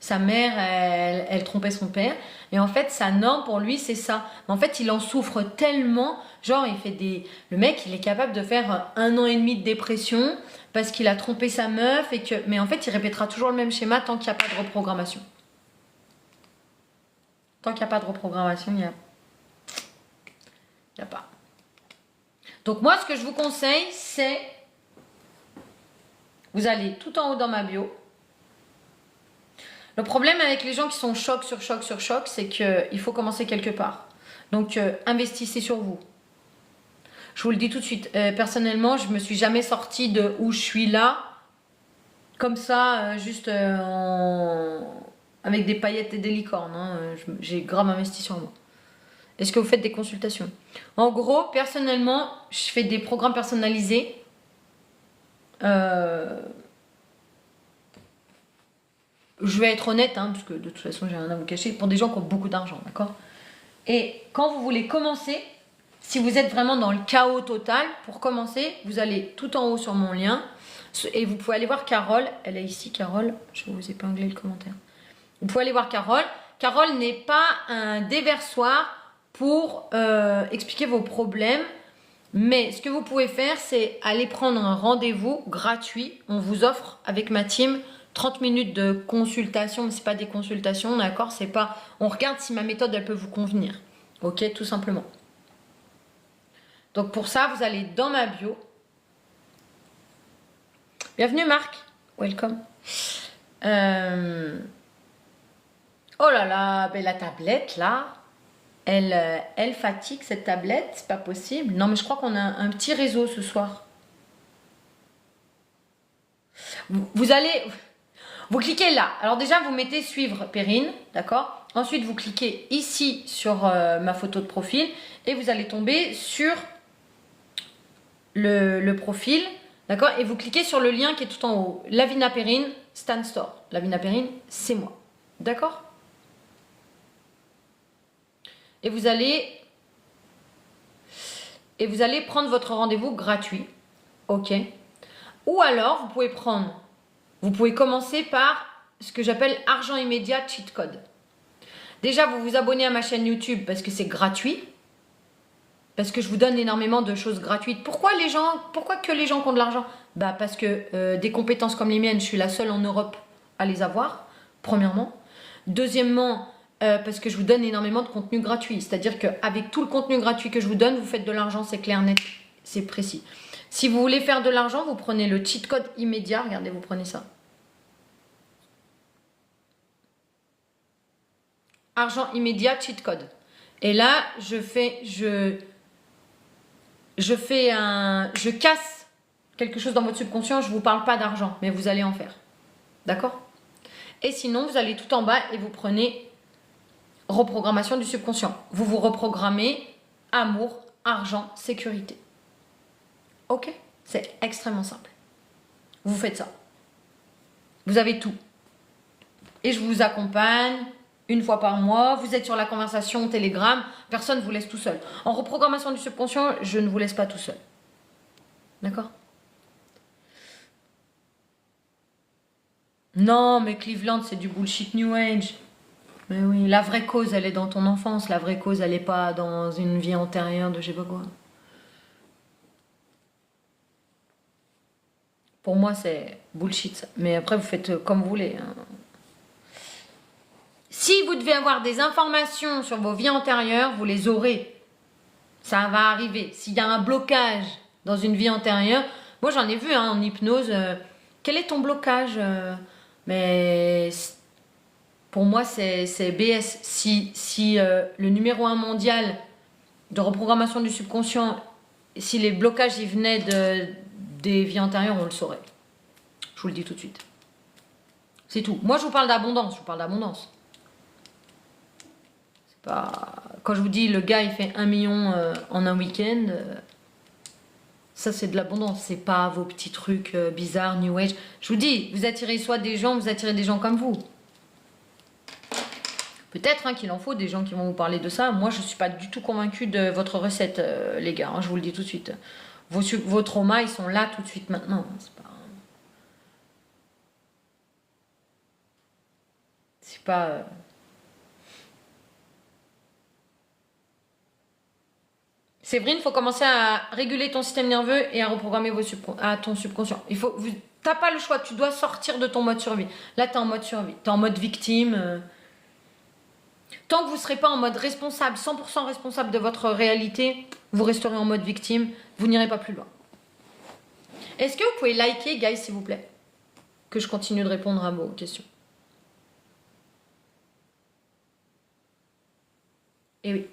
Sa mère, elle trompait son père. Et en fait, sa norme pour lui, c'est ça. En fait, il en souffre tellement. Genre, le mec, il est capable de faire 1 an et demi de dépression parce qu'il a trompé sa meuf. Mais en fait, il répétera toujours le même schéma tant qu'il n'y a pas de reprogrammation. Tant qu'il n'y a pas de reprogrammation, il n'y a pas. Donc moi, ce que je vous conseille, c'est... Vous allez tout en haut dans ma bio. Le problème avec les gens qui sont choc sur choc sur choc, c'est qu'il faut commencer quelque part. Donc, investissez sur vous. Je vous le dis tout de suite. Personnellement, je ne me suis jamais sortie de où je suis là, comme ça, juste avec des paillettes et des licornes. Hein. J'ai grave investi sur moi. Est-ce que vous faites des consultations? En gros, personnellement, je fais des programmes personnalisés. Je vais être honnête, hein, parce que de toute façon, j'ai rien à vous cacher, pour des gens qui ont beaucoup d'argent, d'accord? Et quand vous voulez commencer, si vous êtes vraiment dans le chaos total, pour commencer, vous allez tout en haut sur mon lien, et vous pouvez aller voir Carole, elle est ici, Carole, je vais vous épingler le commentaire. Vous pouvez aller voir Carole. Carole n'est pas un déversoir pour expliquer vos problèmes, mais ce que vous pouvez faire, c'est aller prendre un rendez-vous gratuit. On vous offre avec ma team 30 minutes de consultation, mais ce n'est pas des consultations, d'accord? C'est pas. On regarde si ma méthode, elle peut vous convenir. Ok, tout simplement. Donc pour ça, vous allez dans ma bio. Bienvenue Marc. Welcome. Oh là là, ben la tablette là, elle fatigue cette tablette, c'est pas possible. Non mais je crois qu'on a un petit réseau ce soir. Vous allez... Vous cliquez là. Alors déjà, vous mettez suivre Perrine, d'accord? Ensuite, vous cliquez ici sur ma photo de profil et vous allez tomber sur le profil, d'accord? Et vous cliquez sur le lien qui est tout en haut. Lavina Perrine, Stan Store. Lavina Perrine, c'est moi, d'accord? Et vous allez prendre votre rendez-vous gratuit, ok? Ou alors, vous pouvez commencer par ce que j'appelle argent immédiat cheat code. Déjà, vous vous abonnez à ma chaîne YouTube parce que c'est gratuit. Parce que je vous donne énormément de choses gratuites. Pourquoi que les gens qui ont de l'argent? Bah parce que des compétences comme les miennes, je suis la seule en Europe à les avoir, premièrement. Deuxièmement, parce que je vous donne énormément de contenu gratuit. C'est-à-dire qu'avec tout le contenu gratuit que je vous donne, vous faites de l'argent, c'est clair, net, c'est précis. Si vous voulez faire de l'argent, vous prenez le cheat code immédiat. Regardez, vous prenez ça. Argent immédiat, cheat code. Et là, je casse quelque chose dans votre subconscient. Je ne vous parle pas d'argent, mais vous allez en faire. D'accord? Et sinon, vous allez tout en bas et vous prenez reprogrammation du subconscient. Vous vous reprogrammez amour, argent, sécurité. Ok? C'est extrêmement simple. Vous faites ça. Vous avez tout. Et je vous accompagne une fois par mois. Vous êtes sur la conversation Telegram. Personne ne vous laisse tout seul. En reprogrammation du subconscient, je ne vous laisse pas tout seul. D'accord? Non, mais Cleveland, c'est du bullshit New Age. Mais oui, la vraie cause, elle est dans ton enfance. La vraie cause, elle n'est pas dans une vie antérieure de je sais pas quoi. Pour moi, c'est bullshit, ça. Mais après, vous faites comme vous voulez. Hein. Si vous devez avoir des informations sur vos vies antérieures, vous les aurez. Ça va arriver. S'il y a un blocage dans une vie antérieure, moi j'en ai vu hein, en hypnose. Quel est ton blocage Mais pour moi, c'est BS. Si le numéro 1 mondial de reprogrammation du subconscient, si les blocages ils venaient des vies antérieures, on le saurait. Je vous le dis tout de suite. C'est tout. Moi, je vous parle d'abondance. Je vous parle d'abondance. C'est pas... Quand je vous dis le gars, il fait 1 million en un week-end, ça, c'est de l'abondance. C'est pas vos petits trucs bizarres, New Age. Je vous dis, vous attirez soit des gens, vous attirez des gens comme vous. Peut-être hein, qu'il en faut des gens qui vont vous parler de ça. Moi, je ne suis pas du tout convaincue de votre recette, les gars. Hein, je vous le dis tout de suite. Vos traumas, ils sont là tout de suite maintenant. C'est pas... C'est pas... Séverine, il faut commencer à réguler ton système nerveux et à reprogrammer ton subconscient. T'as pas le choix, tu dois sortir de ton mode survie. Là, tu es en mode survie, tu es en mode victime. Tant que vous ne serez pas en mode responsable, 100% responsable de votre réalité, vous resterez en mode victime, vous n'irez pas plus loin. Est-ce que vous pouvez liker, guys, s'il vous plaît? Que je continue de répondre à vos questions. Et oui.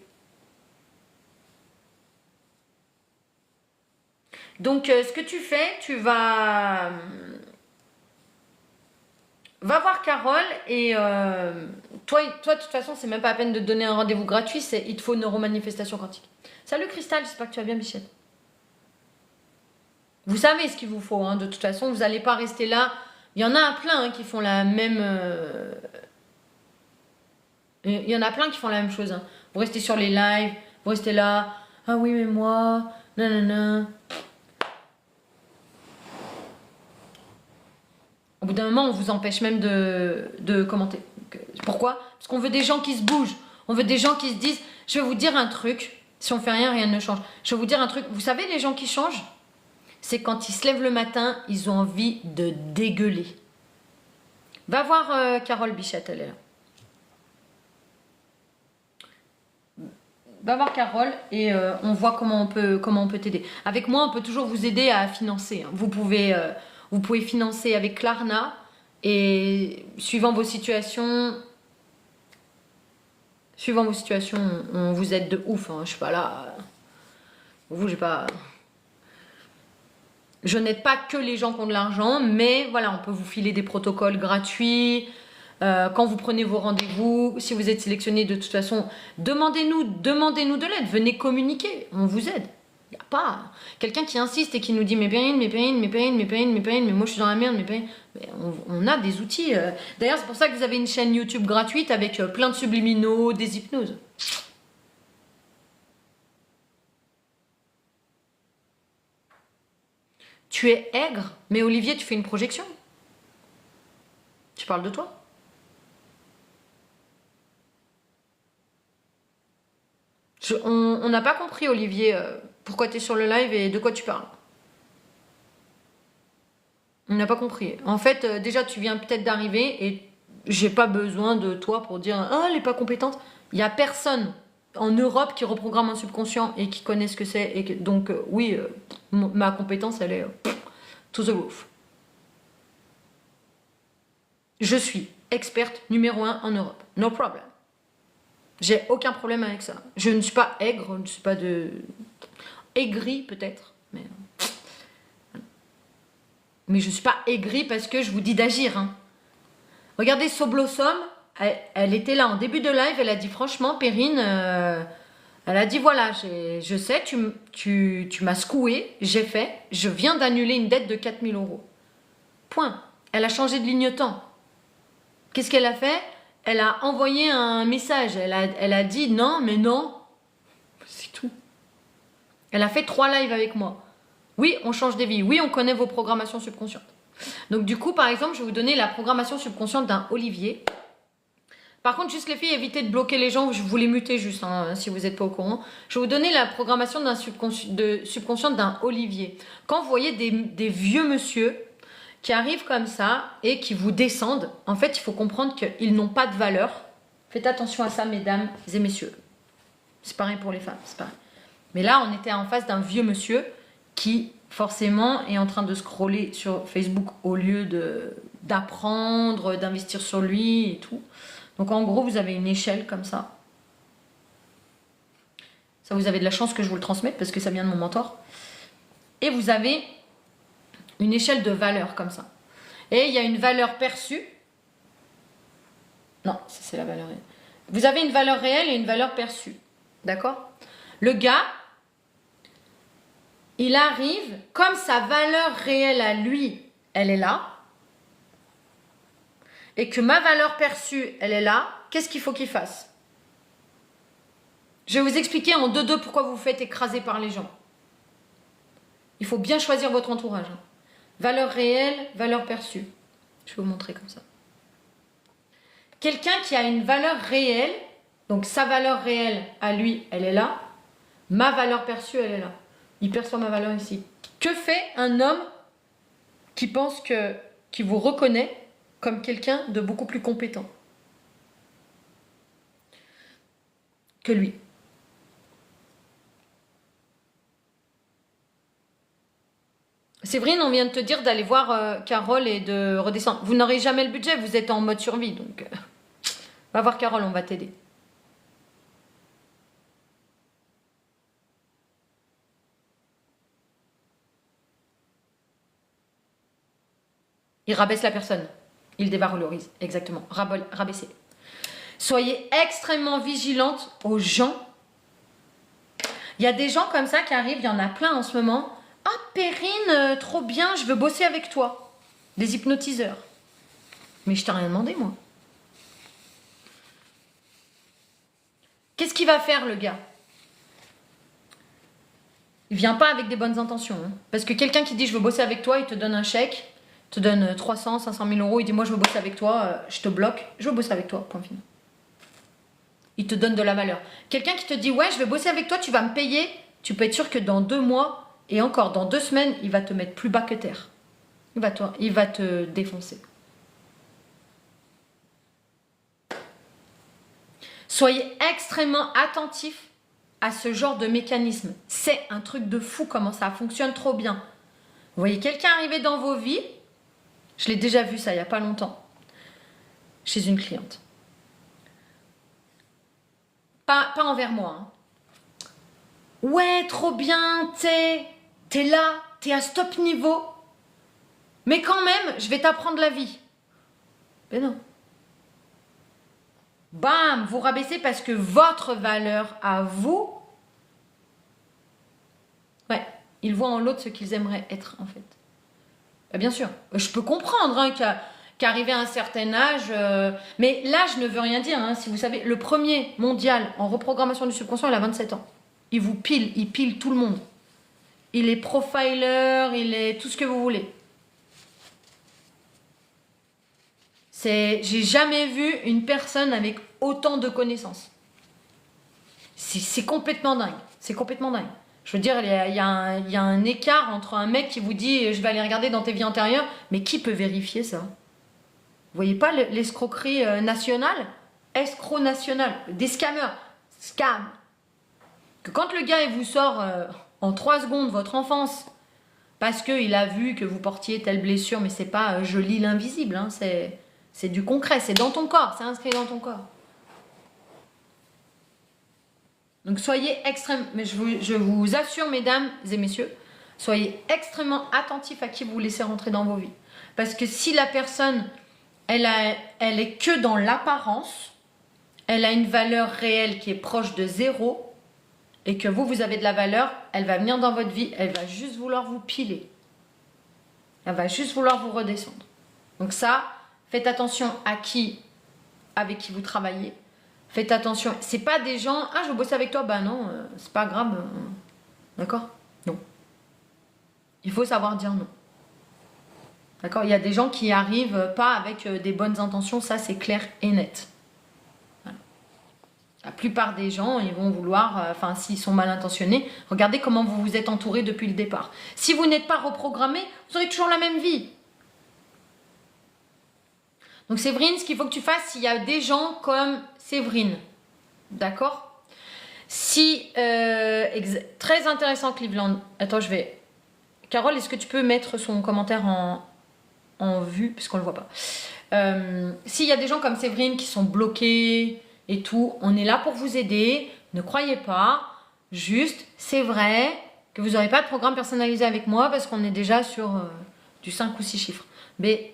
Donc, ce que tu fais, tu vas voir Carole et toi, de toute façon, c'est même pas la peine de te donner un rendez-vous gratuit, il te faut une neuromanifestation quantique. Salut Cristal, j'espère que tu vas bien, Bichette. Vous savez ce qu'il vous faut, hein, de toute façon, vous n'allez pas rester là. Il y en a plein qui font la même... Il y en a plein qui font la même chose. Hein. Vous restez sur les lives, vous restez là. Ah oui, mais moi, nanana. Au bout d'un moment, on vous empêche même de commenter. Pourquoi? Parce qu'on veut des gens qui se bougent. On veut des gens qui se disent, je vais vous dire un truc. Si on fait rien, rien ne change. Je vais vous dire un truc. Vous savez, les gens qui changent, c'est quand ils se lèvent le matin, ils ont envie de dégueuler. Va voir Carole Bichette, elle est là. Va voir Carole et on voit comment on peut t'aider. Avec moi, on peut toujours vous aider à financer. Hein. Vous pouvez financer avec Klarna et suivant vos situations, on vous aide de ouf. Hein. Je suis pas là. Je n'aide pas que les gens qui ont de l'argent, mais voilà, on peut vous filer des protocoles gratuits. Quand vous prenez vos rendez-vous, si vous êtes sélectionné, de toute façon, demandez-nous de l'aide, venez communiquer, on vous aide. Il n'y a pas quelqu'un qui insiste et qui nous dit mais Perrine, mais moi je suis dans la merde, on a des outils. D'ailleurs, c'est pour ça que vous avez une chaîne YouTube gratuite avec plein de subliminaux, des hypnoses. Tu es aigre, mais Olivier, tu fais une projection. Tu parles de toi. On n'a pas compris, Olivier, pourquoi tu es sur le live et de quoi tu parles. On n'a pas compris. En fait, déjà, tu viens peut-être d'arriver et j'ai pas besoin de toi pour dire « Ah, elle n'est pas compétente ». Il n'y a personne en Europe qui reprogramme un subconscient et qui connaît ce que c'est. Donc, oui, ma compétence, elle est to the roof. Je suis experte numéro 1 en Europe. No problem. J'ai aucun problème avec ça. Je ne suis pas aigre, je ne suis pas de... aigri peut-être, mais je ne suis pas aigri parce que je vous dis d'agir. Hein. Regardez Soblossom, elle était là en début de live, elle a dit franchement, Perrine, elle a dit voilà, je sais, tu m'as secoué, j'ai fait, je viens d'annuler une dette de 4 000 €. Point. Elle a changé de lignotant. Qu'est-ce qu'elle a fait? Elle a envoyé un message, elle a dit non, mais non. C'est tout. Elle a fait 3 lives avec moi. Oui, on change des vies. Oui, on connaît vos programmations subconscientes. Donc du coup, par exemple, je vais vous donner la programmation subconsciente d'un Olivier. Par contre, juste les filles, évitez de bloquer les gens. Je vous les muter juste, hein, si vous n'êtes pas au courant. Je vais vous donner la programmation subconsciente d'un Olivier. Quand vous voyez des vieux monsieur qui arrivent comme ça et qui vous descendent, en fait, il faut comprendre qu'ils n'ont pas de valeur. Faites attention à ça, mesdames et messieurs. C'est pareil pour les femmes, c'est pareil. Mais là, on était en face d'un vieux monsieur qui, forcément, est en train de scroller sur Facebook au lieu d'apprendre, d'investir sur lui et tout. Donc, en gros, vous avez une échelle comme ça. Ça, vous avez de la chance que je vous le transmette parce que ça vient de mon mentor. Et vous avez une échelle de valeur comme ça. Et il y a une valeur perçue. Non, ça c'est la valeur réelle. Vous avez une valeur réelle et une valeur perçue. D'accord? Le gars, il arrive, comme sa valeur réelle à lui, elle est là, et que ma valeur perçue, elle est là, qu'est-ce qu'il faut qu'il fasse? Je vais vous expliquer en 2-2 pourquoi vous vous faites écraser par les gens. Il faut bien choisir votre entourage. Hein. Valeur réelle, valeur perçue. Je vais vous montrer comme ça. Quelqu'un qui a une valeur réelle, donc sa valeur réelle à lui, elle est là. Ma valeur perçue, elle est là. Il perçoit ma valeur ici. Que fait un homme qui pense qui vous reconnaît comme quelqu'un de beaucoup plus compétent que lui? Séverine, on vient de te dire d'aller voir Carole et de redescendre. Vous n'aurez jamais le budget, vous êtes en mode survie, donc va voir Carole, on va t'aider. Il rabaisse la personne. Il dévalorise, exactement. Rabaisser. Soyez extrêmement vigilante aux gens. Il y a des gens comme ça qui arrivent, il y en a plein en ce moment. Ah, Perrine, trop bien, je veux bosser avec toi. Des hypnotiseurs. Mais je t'ai rien demandé, moi. Qu'est-ce qu'il va faire, le gars? Il vient pas avec des bonnes intentions. Hein. Parce que quelqu'un qui dit je veux bosser avec toi, il te donne un chèque, te donne 300, 500 000 euros, il dit moi je veux bosser avec toi, je te bloque, je veux bosser avec toi, point final. Il te donne de la valeur. Quelqu'un qui te dit ouais je vais bosser avec toi, tu vas me payer, tu peux être sûr que dans 2 mois et encore dans 2 semaines, il va te mettre plus bas que terre. Il va te défoncer. Soyez extrêmement attentifs à ce genre de mécanisme. C'est un truc de fou comment ça fonctionne trop bien. Vous voyez quelqu'un arriver dans vos vies, je l'ai déjà vu ça il n'y a pas longtemps, chez une cliente. Pas envers moi. Hein. Ouais, trop bien, t'es là, t'es à ce top niveau. Mais quand même, je vais t'apprendre la vie. Mais non. Bam, vous rabaissez parce que votre valeur à vous, ouais, ils voient en l'autre ce qu'ils aimeraient être en fait. Bien sûr, je peux comprendre hein, qu'arrivé à un certain âge, mais l'âge ne veut rien dire. Hein, si vous savez, le premier mondial en reprogrammation du subconscient, il a 27 ans. Il vous pile, il pile tout le monde. Il est profiler, il est tout ce que vous voulez. J'ai jamais vu une personne avec autant de connaissances. C'est complètement dingue. C'est complètement dingue. Je veux dire, il y a un écart entre un mec qui vous dit je vais aller regarder dans tes vies antérieures, mais qui peut vérifier ça? Vous voyez pas l'escroquerie nationale? Escroc national, des scammers, scam. Que quand le gars il vous sort en 3 secondes votre enfance parce qu'il a vu que vous portiez telle blessure, mais c'est pas je lis l'invisible, hein, c'est du concret, c'est dans ton corps, c'est inscrit dans ton corps. Donc soyez extrêmement, mais je vous assure mesdames et messieurs, soyez extrêmement attentifs à qui vous laissez rentrer dans vos vies. Parce que si la personne, elle est que dans l'apparence, elle a une valeur réelle qui est proche de 0, et que vous avez de la valeur, elle va venir dans votre vie, elle va juste vouloir vous piler. Elle va juste vouloir vous redescendre. Donc ça, faites attention avec qui vous travaillez. Faites attention. C'est pas des gens, ah je veux bosser avec toi, bah non, c'est pas grave. D'accord? Non. Il faut savoir dire non. D'accord? Il y a des gens qui arrivent pas avec des bonnes intentions, ça c'est clair et net. La plupart des gens, ils vont vouloir, s'ils sont mal intentionnés, regardez comment vous vous êtes entouré depuis le départ. Si vous n'êtes pas reprogrammé, vous aurez toujours la même vie. Donc Séverine, ce qu'il faut que tu fasses, s'il y a des gens comme Séverine, d'accord? Très intéressant Cleveland. Attends, Carole, est-ce que tu peux mettre son commentaire en vue, puisqu'on ne le voit pas. S'il y a des gens comme Séverine qui sont bloqués et tout, on est là pour vous aider. Ne croyez pas. Juste, c'est vrai que vous n'aurez pas de programme personnalisé avec moi parce qu'on est déjà sur du 5 ou 6 chiffres. Mais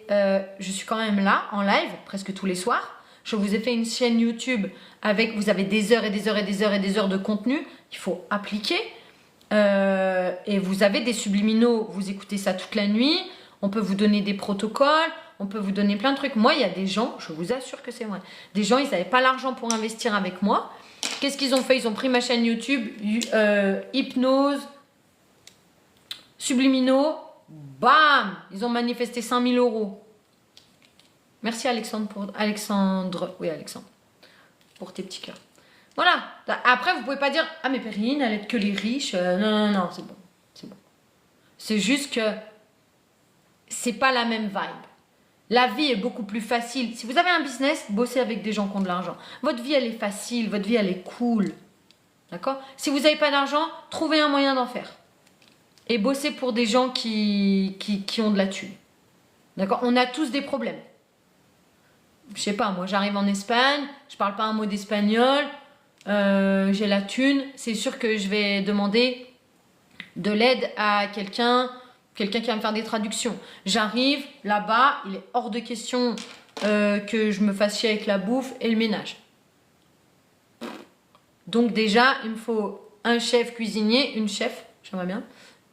je suis quand même là, en live, presque tous les soirs. Je vous ai fait une chaîne YouTube avec, vous avez des heures et des heures et des heures et des heures de contenu qu'il faut appliquer. Et vous avez des subliminaux, vous écoutez ça toute la nuit. On peut vous donner des protocoles, on peut vous donner plein de trucs. Moi, il y a des gens, je vous assure que c'est vrai, des gens, ils n'avaient pas l'argent pour investir avec moi. Qu'est-ce qu'ils ont fait? Ils ont pris ma chaîne YouTube, hypnose, subliminaux, bam, ils ont manifesté 5 000 euros. Merci Alexandre pour oui Alexandre, pour tes petits cœurs. Voilà. Après, vous pouvez pas dire ah mais Perrine, elle aide que les riches. Non, non, non, c'est bon, c'est bon. C'est juste que c'est pas la même vibe. La vie est beaucoup plus facile. Si vous avez un business, bossez avec des gens qui ont de l'argent. Votre vie, elle est facile, votre vie, elle est cool. D'accord? Si vous n'avez pas d'argent, trouvez un moyen d'en faire. Et bossez pour des gens qui ont de la thune. D'accord? On a tous des problèmes. Je sais pas, moi j'arrive en Espagne, je parle pas un mot d'espagnol, j'ai la thune, c'est sûr que je vais demander de l'aide à quelqu'un qui va me faire des traductions. J'arrive là-bas, il est hors de question que je me fasse chier avec la bouffe et le ménage. Donc déjà, il me faut un chef cuisinier, une chef, j'aimerais bien,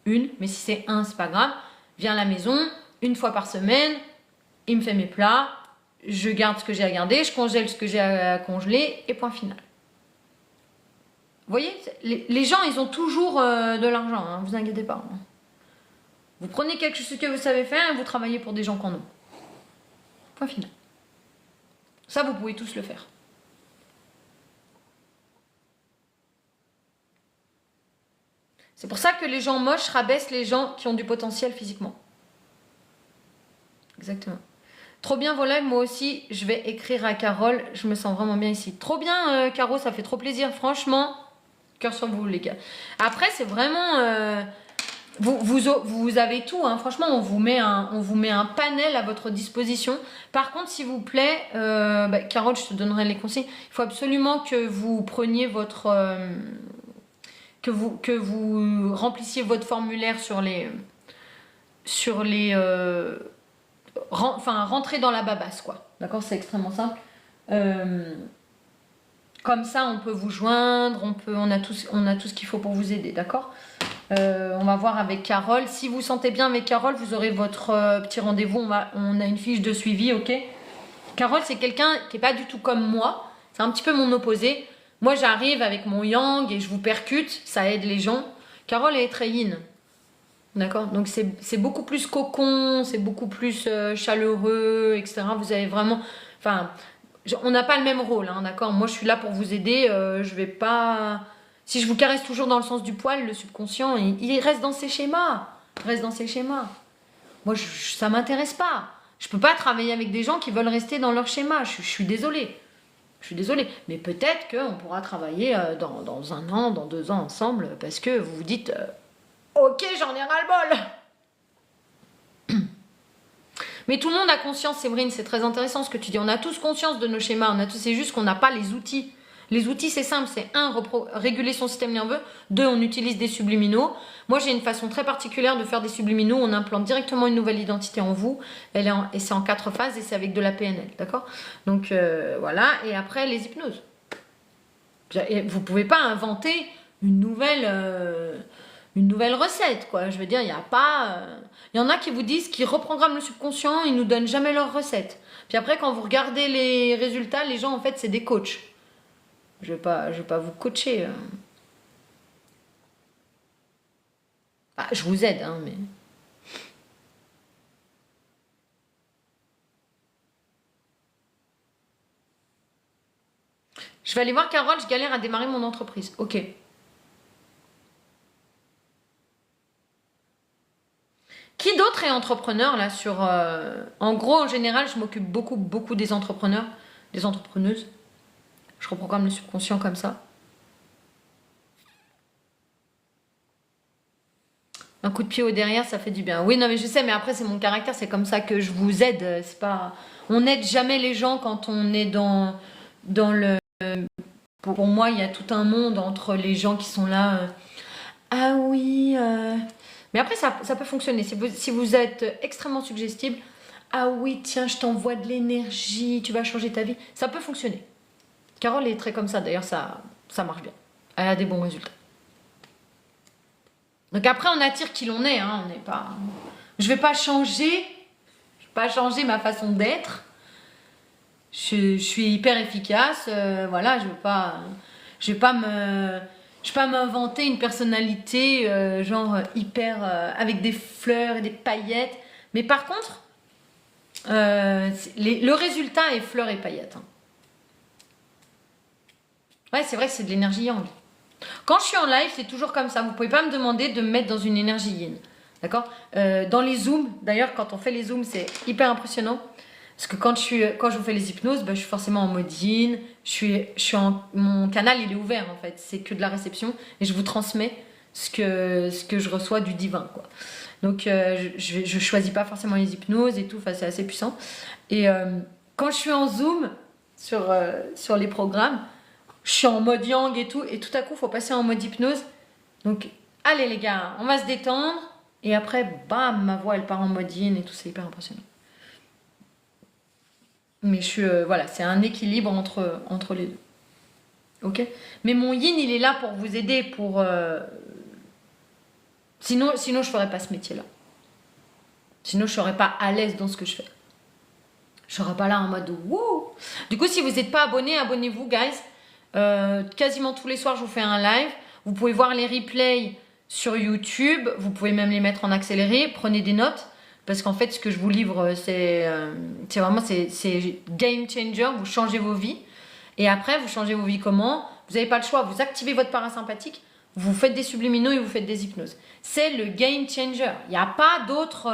une, mais si c'est un, c'est pas grave, vient à la maison, une fois par semaine, il me fait mes plats, je garde ce que j'ai à garder, je congèle ce que j'ai à congeler, et point final. Vous voyez, les gens, ils ont toujours de l'argent, hein, vous inquiétez pas. Hein. Vous prenez quelque chose que vous savez faire et vous travaillez pour des gens qui en ont. Point final. Ça, vous pouvez tous le faire. C'est pour ça que les gens moches rabaissent les gens qui ont du potentiel physiquement. Exactement. Trop bien vos lives, moi aussi, je vais écrire à Carole, je me sens vraiment bien ici. Trop bien, Caro, ça fait trop plaisir, franchement. Cœur sur vous, les gars. Après, c'est vraiment... vous avez tout, hein. Franchement, on vous met un panel à votre disposition. Par contre, s'il vous plaît, Carole, je te donnerai les conseils. Il faut absolument que vous preniez votre... que vous remplissiez votre formulaire rentrer dans la babasse, quoi. D'accord, c'est extrêmement simple. Comme ça, on peut vous joindre, on a tout ce qu'il faut pour vous aider, d'accord. On va voir avec Carole. Si vous sentez bien avec Carole, vous aurez votre petit rendez-vous. On a une fiche de suivi, ok. Carole, c'est quelqu'un qui n'est pas du tout comme moi. C'est un petit peu mon opposé. Moi, j'arrive avec mon yang et je vous percute. Ça aide les gens. Carole, elle est très yin. D'accord? Donc, c'est beaucoup plus cocon, c'est beaucoup plus chaleureux, etc. Vous avez vraiment... Enfin, on n'a pas le même rôle, hein, d'accord? Moi, je suis là pour vous aider. Je vais pas... Si je vous caresse toujours dans le sens du poil, le subconscient, il reste dans ses schémas. Il reste dans ses schémas. Moi, ça m'intéresse pas. Je peux pas travailler avec des gens qui veulent rester dans leur schéma. Je suis désolée. Je suis désolée. Mais peut-être qu'on pourra travailler dans 1 an, dans 2 ans ensemble, parce que vous vous dites ok, j'en ai ras-le-bol. Mais tout le monde a conscience, Séverine, c'est très intéressant ce que tu dis. On a tous conscience de nos schémas. C'est juste qu'on n'a pas les outils. Les outils, c'est simple, c'est 1, réguler son système nerveux, 2, on utilise des subliminaux. Moi, j'ai une façon très particulière de faire des subliminaux, on implante directement une nouvelle identité en vous, et c'est en 4 phases, et c'est avec de la PNL, d'accord? Donc, voilà, et après, les hypnoses. Vous ne pouvez pas inventer une nouvelle recette, quoi. Je veux dire, il n'y a pas... Il y en a qui vous disent qu'ils reprogramment le subconscient, ils ne nous donnent jamais leur recette. Puis après, quand vous regardez les résultats, les gens, en fait, c'est des coachs. Je vais pas vous coacher. Ah, je vous aide, hein, mais... Je vais aller voir Carole, je galère à démarrer mon entreprise. Ok. Qui d'autre est entrepreneur, là, sur... En gros, en général, je m'occupe beaucoup des entrepreneurs, des entrepreneuses. Je reprogramme le subconscient comme ça. Un coup de pied au derrière, ça fait du bien. Oui, non, mais je sais, mais après, c'est mon caractère. C'est comme ça que je vous aide. C'est pas... On n'aide jamais les gens quand on est dans le... Pour moi, il y a tout un monde entre les gens qui sont là. Ah oui... Mais après, ça peut fonctionner. Si vous êtes extrêmement suggestible, ah oui, tiens, je t'envoie de l'énergie, tu vas changer ta vie. Ça peut fonctionner. Carole est très comme ça, d'ailleurs ça marche bien. Elle a des bons résultats. Donc après on attire qui l'on est, hein. On n'est pas... Je vais pas changer ma façon d'être. Je suis hyper efficace, voilà, je vais pas m'inventer une personnalité genre hyper avec des fleurs et des paillettes. Mais par contre, Le résultat est fleurs et paillettes. Hein. Ouais, c'est vrai que c'est de l'énergie yang. Quand je suis en live, c'est toujours comme ça. Vous pouvez pas me demander de me mettre dans une énergie yin. D'accord. Dans les zooms, d'ailleurs, quand on fait les zooms, c'est hyper impressionnant. Parce que quand je vous fais les hypnoses, je suis forcément en mode yin. Mon canal, il est ouvert, en fait. C'est que de la réception. Et je vous transmets ce que je reçois du divin, quoi. Donc, je choisis pas forcément les hypnoses et tout. Enfin, c'est assez puissant. Et quand je suis en zoom sur les programmes, je suis en mode yang et tout. Et tout à coup, il faut passer en mode hypnose. Donc, allez les gars, on va se détendre. Et après, bam, ma voix, elle part en mode yin et tout. C'est hyper impressionnant. Mais voilà, c'est un équilibre entre les deux. Ok. Mais mon yin, il est là pour vous aider, sinon je ferais pas ce métier-là. Sinon, je serais pas à l'aise dans ce que je fais. Je serais pas là en mode wow. Du coup, si vous n'êtes pas abonné, abonnez-vous, guys. Quasiment tous les soirs, je vous fais un live. Vous pouvez voir les replays sur YouTube. Vous pouvez même les mettre en accéléré. Prenez des notes. Parce qu'en fait, ce que je vous livre, c'est game changer. Vous changez vos vies. Et après, vous changez vos vies comment? Vous n'avez pas le choix. Vous activez votre parasympathique. Vous faites des subliminaux et vous faites des hypnoses. C'est le game changer. Il n'y a pas d'autre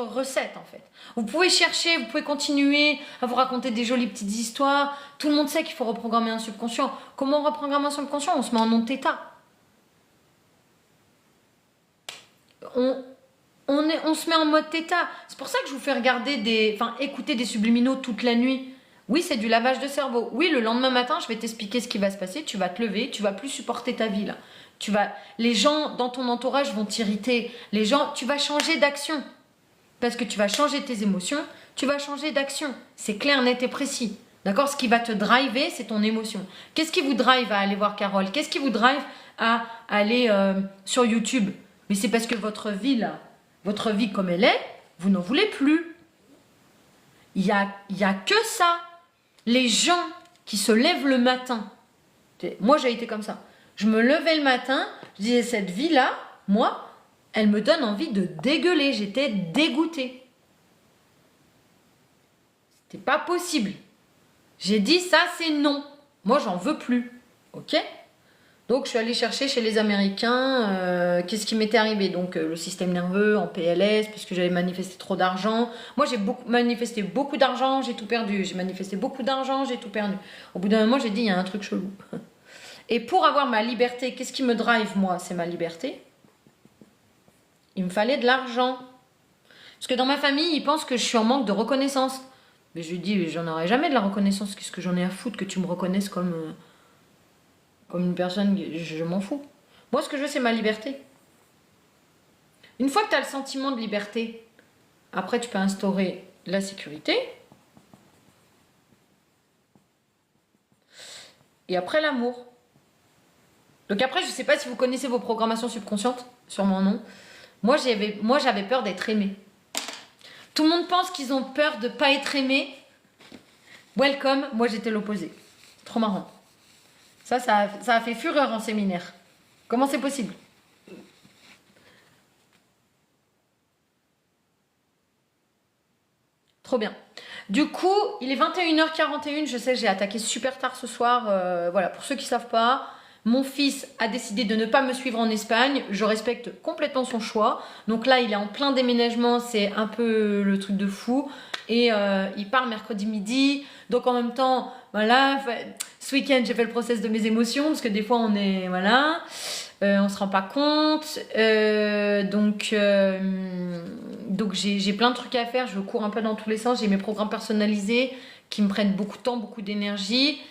recette, en fait. Vous pouvez chercher, vous pouvez continuer à vous raconter des jolies petites histoires. Tout le monde sait qu'il faut reprogrammer un subconscient. Comment on reprogramme un subconscient? On se met en non-theta. On se met en mode theta. C'est pour ça que je vous fais écouter des subliminaux toute la nuit. Oui, c'est du lavage de cerveau. Oui, le lendemain matin, je vais t'expliquer ce qui va se passer. Tu vas te lever, tu vas plus supporter ta vie là. Les gens dans ton entourage vont t'irriter. Tu vas changer d'action. Parce que tu vas changer tes émotions, tu vas changer d'action. C'est clair, net et précis. D'accord? Ce qui va te driver, c'est ton émotion. Qu'est-ce qui vous drive à aller voir Carole? Qu'est-ce qui vous drive à aller sur YouTube? Mais c'est parce que votre vie là, votre vie comme elle est, vous n'en voulez plus. Il y a que ça. Les gens qui se lèvent le matin. Moi, j'ai été comme ça. Je me levais le matin, je disais, cette vie-là, moi, elle me donne envie de dégueuler. J'étais dégoûtée. C'était pas possible. J'ai dit, ça, c'est non. Moi, j'en veux plus. Ok? Donc, je suis allée chercher chez les Américains qu'est-ce qui m'était arrivé. Donc, le système nerveux en PLS, puisque j'avais manifesté trop d'argent. Moi, j'ai manifesté beaucoup d'argent, j'ai tout perdu. J'ai manifesté beaucoup d'argent, j'ai tout perdu. Au bout d'un moment, j'ai dit, il y a un truc chelou. Et pour avoir ma liberté, qu'est-ce qui me drive, moi? C'est ma liberté. Il me fallait de l'argent. Parce que dans ma famille, ils pensent que je suis en manque de reconnaissance. Mais je lui dis, j'en aurai jamais de la reconnaissance. Qu'est-ce que j'en ai à foutre que tu me reconnaisses comme une personne, je m'en fous. Moi, ce que je veux, c'est ma liberté. Une fois que tu as le sentiment de liberté, après, tu peux instaurer la sécurité. Et après, l'amour. Donc après, je ne sais pas si vous connaissez vos programmations subconscientes, sûrement non. Moi, j'avais peur d'être aimée. Tout le monde pense qu'ils ont peur de ne pas être aimé. Welcome, moi, j'étais l'opposé. Trop marrant. Ça a fait fureur en séminaire. Comment c'est possible? Trop bien. Du coup, il est 21h41. Je sais, j'ai attaqué super tard ce soir. Voilà, pour ceux qui ne savent pas, mon fils a décidé de ne pas me suivre en Espagne. Je respecte complètement son choix. Donc là, il est en plein déménagement. C'est un peu le truc de fou. Et il part mercredi midi. Donc en même temps, voilà, ce week-end, j'ai fait le process de mes émotions. Parce que des fois, on est, voilà, on se rend pas compte. Donc j'ai plein de trucs à faire. Je cours un peu dans tous les sens. J'ai mes programmes personnalisés qui me prennent beaucoup de temps, beaucoup d'énergie.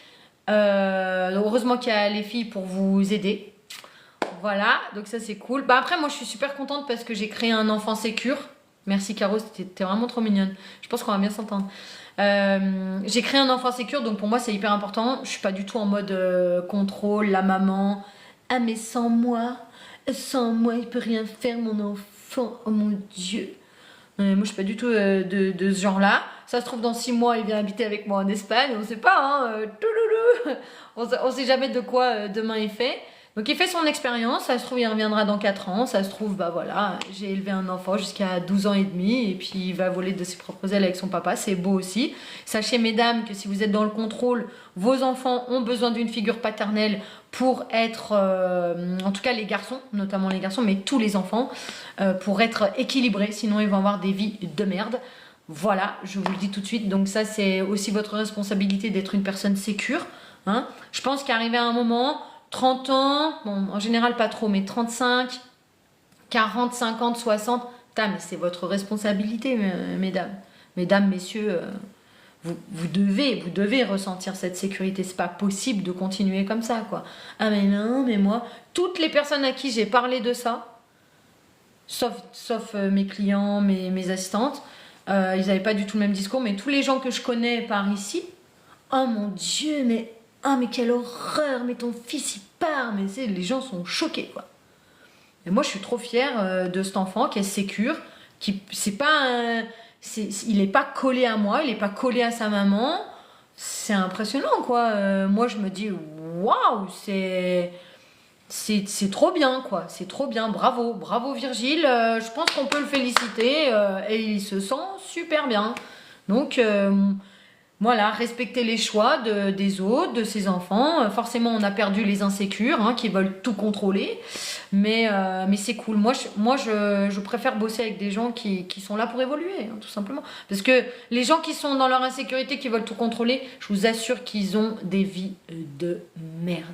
Heureusement qu'il y a les filles pour vous aider. Voilà, donc ça c'est cool. Après, moi je suis super contente parce que j'ai créé un enfant sécure. Merci Caro, t'es vraiment trop mignonne. Je pense qu'on va bien s'entendre. J'ai créé un enfant sécure, donc pour moi c'est hyper important. Je suis pas du tout en mode contrôle, la maman. Ah mais sans moi il peut rien faire mon enfant. Oh mon Dieu. Moi je suis pas du tout de ce genre-là. Ça se trouve dans 6 mois il vient habiter avec moi en Espagne. On sait pas, hein. On sait jamais de quoi demain est fait. Donc il fait son expérience, ça se trouve il reviendra dans 4 ans, ça se trouve bah voilà, j'ai élevé un enfant jusqu'à 12 ans et demi et puis il va voler de ses propres ailes avec son papa, c'est beau aussi. Sachez mesdames que si vous êtes dans le contrôle, vos enfants ont besoin d'une figure paternelle pour être, en tout cas les garçons, notamment les garçons, mais tous les enfants, pour être équilibrés, sinon ils vont avoir des vies de merde. Voilà, je vous le dis tout de suite, donc ça c'est aussi votre responsabilité d'être une personne sécure. Hein. Je pense qu'arriver à un moment... 30 ans, bon, en général pas trop, mais 35, 40, 50, 60, mais c'est votre responsabilité, mesdames. Mesdames, messieurs, vous devez ressentir cette sécurité. C'est pas possible de continuer comme ça, quoi. Ah mais non, mais moi, toutes les personnes à qui j'ai parlé de ça, sauf mes clients, mes assistantes, ils n'avaient pas du tout le même discours, mais tous les gens que je connais par ici, oh mon Dieu, mais... Ah mais quelle horreur, mais ton fils il part, mais les gens sont choqués quoi. Et moi je suis trop fière de cet enfant qui est sécure, qui c'est pas il est pas collé à moi, il est pas collé à sa maman, c'est impressionnant quoi. Moi je me dis waouh, c'est trop bien quoi, c'est trop bien, bravo Virgile, je pense qu'on peut le féliciter et il se sent super bien. Donc voilà, respecter les choix des autres, de ses enfants. Forcément, on a perdu les insécures hein, qui veulent tout contrôler. Mais c'est cool. Moi, je préfère bosser avec des gens qui sont là pour évoluer, hein, tout simplement. Parce que les gens qui sont dans leur insécurité, qui veulent tout contrôler, je vous assure qu'ils ont des vies de merde.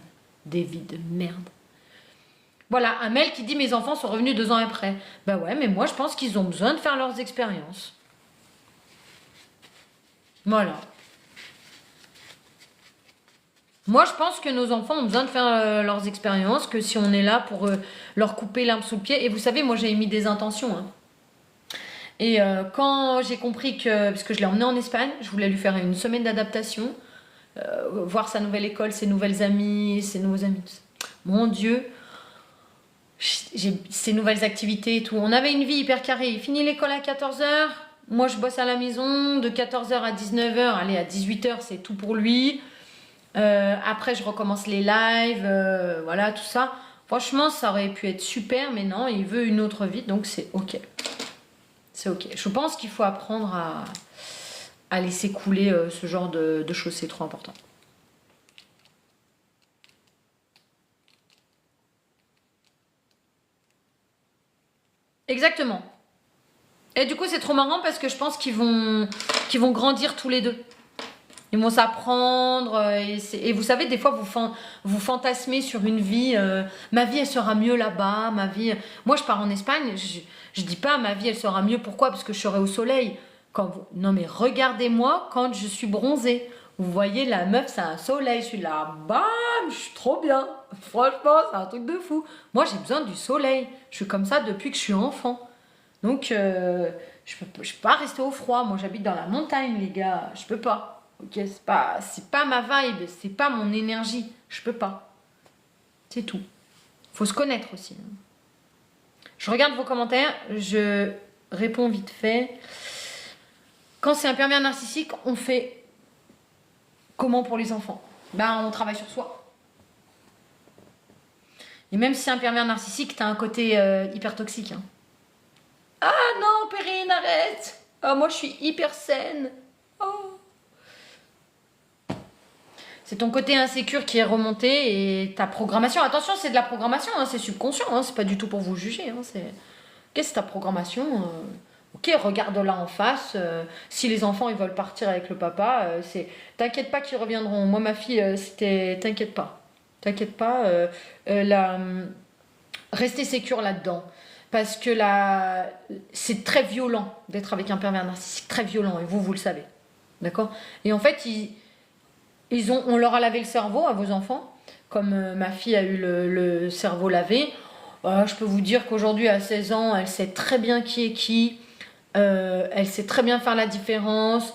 Des vies de merde. Voilà, un mail qui dit « Mes enfants sont revenus 2 ans après ». Ben ouais, mais moi, je pense qu'ils ont besoin de faire leurs expériences. Voilà. Moi, je pense que nos enfants ont besoin de faire leurs expériences, que si on est là pour leur couper l'herbe sous le pied. Et vous savez, moi, j'ai émis des intentions. Hein. Et quand j'ai compris que... Parce que je l'ai emmené en Espagne, je voulais lui faire une semaine d'adaptation, voir sa nouvelle école, ses nouvelles amies, ses nouveaux amis. Tout ça. Mon Dieu, ses nouvelles activités et tout. On avait une vie hyper carrée. Il finit l'école à 14 h. Moi, je bosse à la maison de 14 h à 19 h. Allez, à 18 h, c'est tout pour lui. Après je recommence les lives, voilà tout ça. Franchement ça aurait pu être super mais non, il veut une autre vie donc c'est ok. C'est ok. Je pense qu'il faut apprendre à laisser couler ce genre de choses, c'est trop important. Exactement. Et du coup c'est trop marrant parce que je pense qu'ils vont grandir tous les deux. Ils vont s'apprendre et vous savez des fois vous fantasmez sur une vie ma vie elle sera mieux là-bas, ma vie moi je pars en Espagne, je dis pas ma vie elle sera mieux, pourquoi? Parce que je serai au soleil. Non mais regardez-moi quand je suis bronzée, vous voyez la meuf c'est un soleil, je suis là bam, je suis trop bien, franchement c'est un truc de fou. Moi j'ai besoin du soleil, je suis comme ça depuis que je suis enfant, donc je peux pas rester au froid. Moi j'habite dans la montagne les gars, je peux pas. Ok, c'est pas ma vibe, c'est pas mon énergie, je peux pas. C'est tout. Faut se connaître aussi. Je regarde vos commentaires, je réponds vite fait. Quand c'est un pervers narcissique, on fait comment pour les enfants? Ben, on travaille sur soi. Et même si c'est un pervers narcissique, t'as un côté hyper toxique. Hein. Ah non, Perrine, arrête! Oh, moi, je suis hyper saine. Oh. C'est ton côté insécure qui est remonté et ta programmation. Attention, c'est de la programmation, hein, c'est subconscient, hein, c'est pas du tout pour vous juger. Hein, qu'est-ce que ta programmation Ok, regarde-la en face. Si les enfants ils veulent partir avec le papa, t'inquiète pas qu'ils reviendront. Moi, ma fille, c'était t'inquiète pas. T'inquiète pas. Restez sécure là-dedans. Parce que là, c'est très violent d'être avec un pervers narcissique, très violent, et vous le savez. D'accord? Et en fait, on leur a lavé le cerveau à vos enfants, comme ma fille a eu le cerveau lavé. Je peux vous dire qu'aujourd'hui, à 16 ans, elle sait très bien qui est qui. Elle sait très bien faire la différence.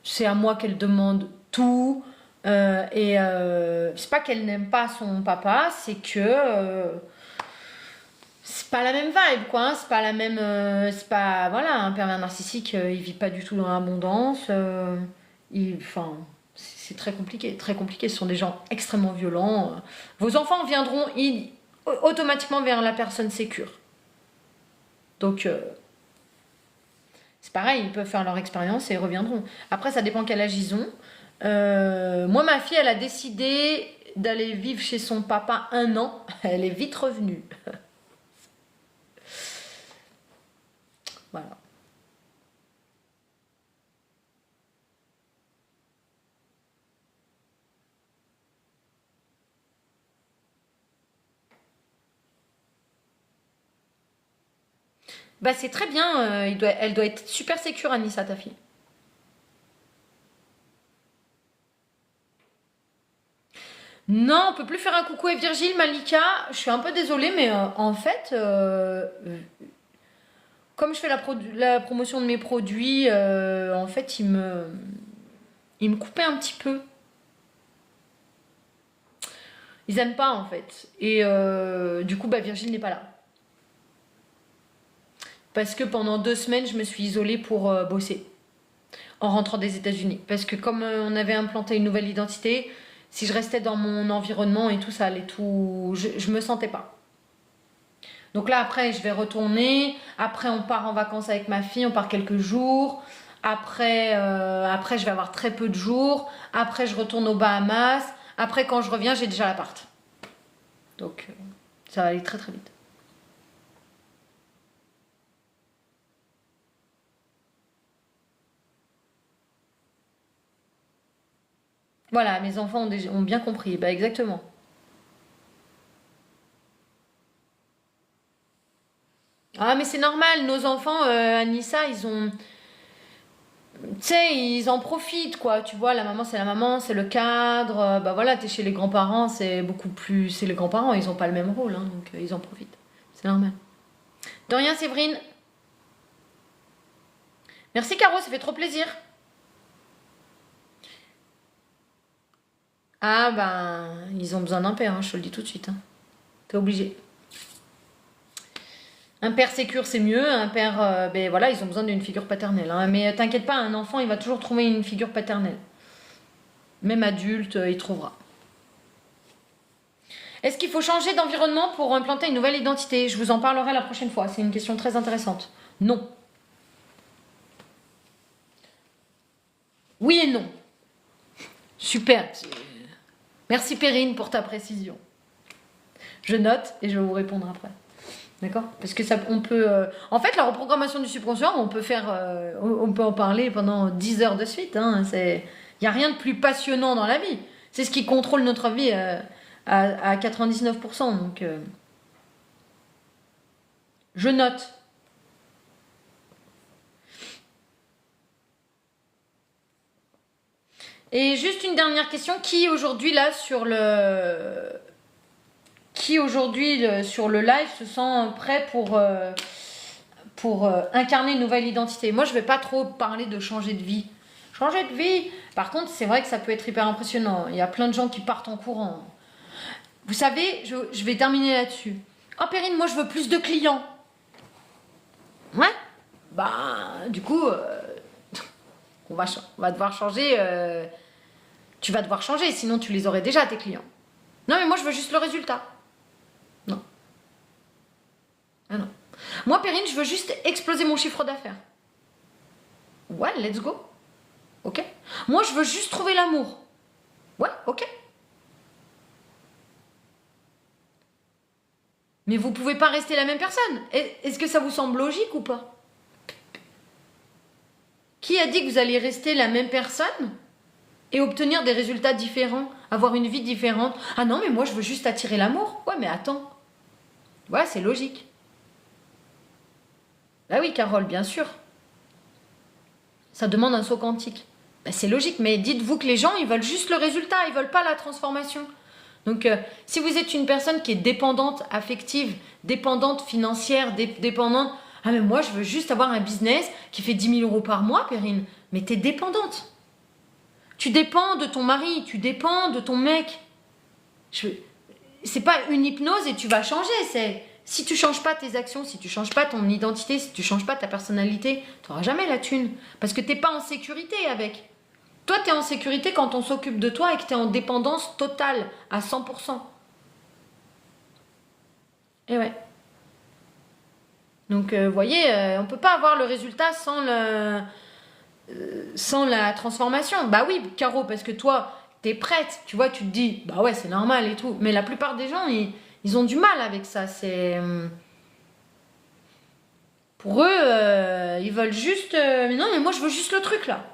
C'est à moi qu'elle demande tout. C'est pas qu'elle n'aime pas son papa, c'est que c'est pas la même vibe, quoi. Hein. C'est pas la même. C'est pas. Voilà, un pervers narcissique, il vit pas du tout dans l'abondance. Enfin. C'est très compliqué, très compliqué. Ce sont des gens extrêmement violents. Vos enfants viendront automatiquement vers la personne sécure. Donc, c'est pareil, ils peuvent faire leur expérience et ils reviendront. Après, ça dépend quel âge ils ont. Moi, ma fille, elle a décidé d'aller vivre chez son papa 1 an. Elle est vite revenue. Voilà. Bah c'est très bien, elle doit être super sécure, Anissa, ta fille. Non, on peut plus faire un coucou à Virgile, Malika. Je suis un peu désolée, mais en fait, comme je fais la promotion de mes produits, en fait, ils me coupaient un petit peu. Ils aiment pas, en fait. Et du coup, bah, Virgile n'est pas là. Parce que pendant 2 semaines, je me suis isolée pour bosser en rentrant des États-Unis. Parce que comme on avait implanté une nouvelle identité, si je restais dans mon environnement et tout, ça allait tout. Je me sentais pas. Donc là, après, je vais retourner. Après, on part en vacances avec ma fille, on part quelques jours. Après, je vais avoir très peu de jours. Après, je retourne aux Bahamas. Après, quand je reviens, j'ai déjà l'appart. Donc, ça va aller très très vite. Voilà, mes enfants ont bien compris. Bah, exactement. Ah, mais c'est normal, nos enfants, Anissa, ils ont. Tu sais, ils en profitent, quoi. Tu vois, la maman, c'est le cadre. Bah voilà, t'es chez les grands-parents, c'est beaucoup plus. C'est les grands-parents, ils ont pas le même rôle, hein, donc ils en profitent. C'est normal. De rien, Séverine. Merci, Caro, ça fait trop plaisir. Ah, ben, ils ont besoin d'un père, hein, je te le dis tout de suite. Hein. T'es obligé. Un père sécure, c'est mieux. Un père, ben voilà, ils ont besoin d'une figure paternelle. Hein. Mais t'inquiète pas, un enfant, il va toujours trouver une figure paternelle. Même adulte, il trouvera. Est-ce qu'il faut changer d'environnement pour implanter une nouvelle identité? Je vous en parlerai la prochaine fois. C'est une question très intéressante. Non. Oui et non. Super. Merci Perrine pour ta précision. Je note et je vais vous répondre après. D'accord? Parce que ça, on peut. En fait, la reprogrammation du subconscient, on peut faire, on peut en parler pendant 10 heures de suite. Hein. Il n'y a rien de plus passionnant dans la vie. C'est ce qui contrôle notre vie à 99%. Donc, je note. Et juste une dernière question. Qui aujourd'hui là sur le live se sent prêt pour incarner une nouvelle identité? Moi, je vais pas trop parler de changer de vie. Changer de vie. Par contre, c'est vrai que ça peut être hyper impressionnant. Il y a plein de gens qui partent en courant. Vous savez, je vais terminer là-dessus. Oh Perrine, moi je veux plus de clients. Ouais. Bah, du coup, on va devoir changer. Tu vas devoir changer, sinon tu les aurais déjà tes clients. Non, mais moi je veux juste le résultat. Non. Ah non. Moi, Perrine, je veux juste exploser mon chiffre d'affaires. Ouais, let's go. Ok. Moi, je veux juste trouver l'amour. Ouais, ok. Mais vous pouvez pas rester la même personne. Est-ce que ça vous semble logique ou pas? Qui a dit que vous allez rester la même personne et obtenir des résultats différents, avoir une vie différente? Ah non, mais moi, je veux juste attirer l'amour. Ouais, mais attends. Ouais, c'est logique. Bah oui, Carole, bien sûr. Ça demande un saut quantique. Bah, c'est logique, mais dites-vous que les gens, ils veulent juste le résultat, ils veulent pas la transformation. Donc, si vous êtes une personne qui est dépendante affective, dépendante financière, dépendante... Ah, mais moi, je veux juste avoir un business qui fait 10 000 euros par mois, Perrine. Mais t'es dépendante. Tu dépends de ton mari, tu dépends de ton mec. C'est pas une hypnose et tu vas changer, c'est... Si tu changes pas tes actions, si tu changes pas ton identité, si tu changes pas ta personnalité, tu n'auras jamais la thune. Parce que t'es pas en sécurité avec. Toi, tu es en sécurité quand on s'occupe de toi et que tu es en dépendance totale à 100%. Et ouais. Donc, vous voyez, on peut pas avoir le résultat sans la transformation. Bah oui, Caro, parce que toi, t'es prête, tu vois, tu te dis, bah ouais, c'est normal et tout. Mais la plupart des gens, ils ont du mal avec ça. C'est pour eux, ils veulent juste. Mais non, mais moi, je veux juste le truc là.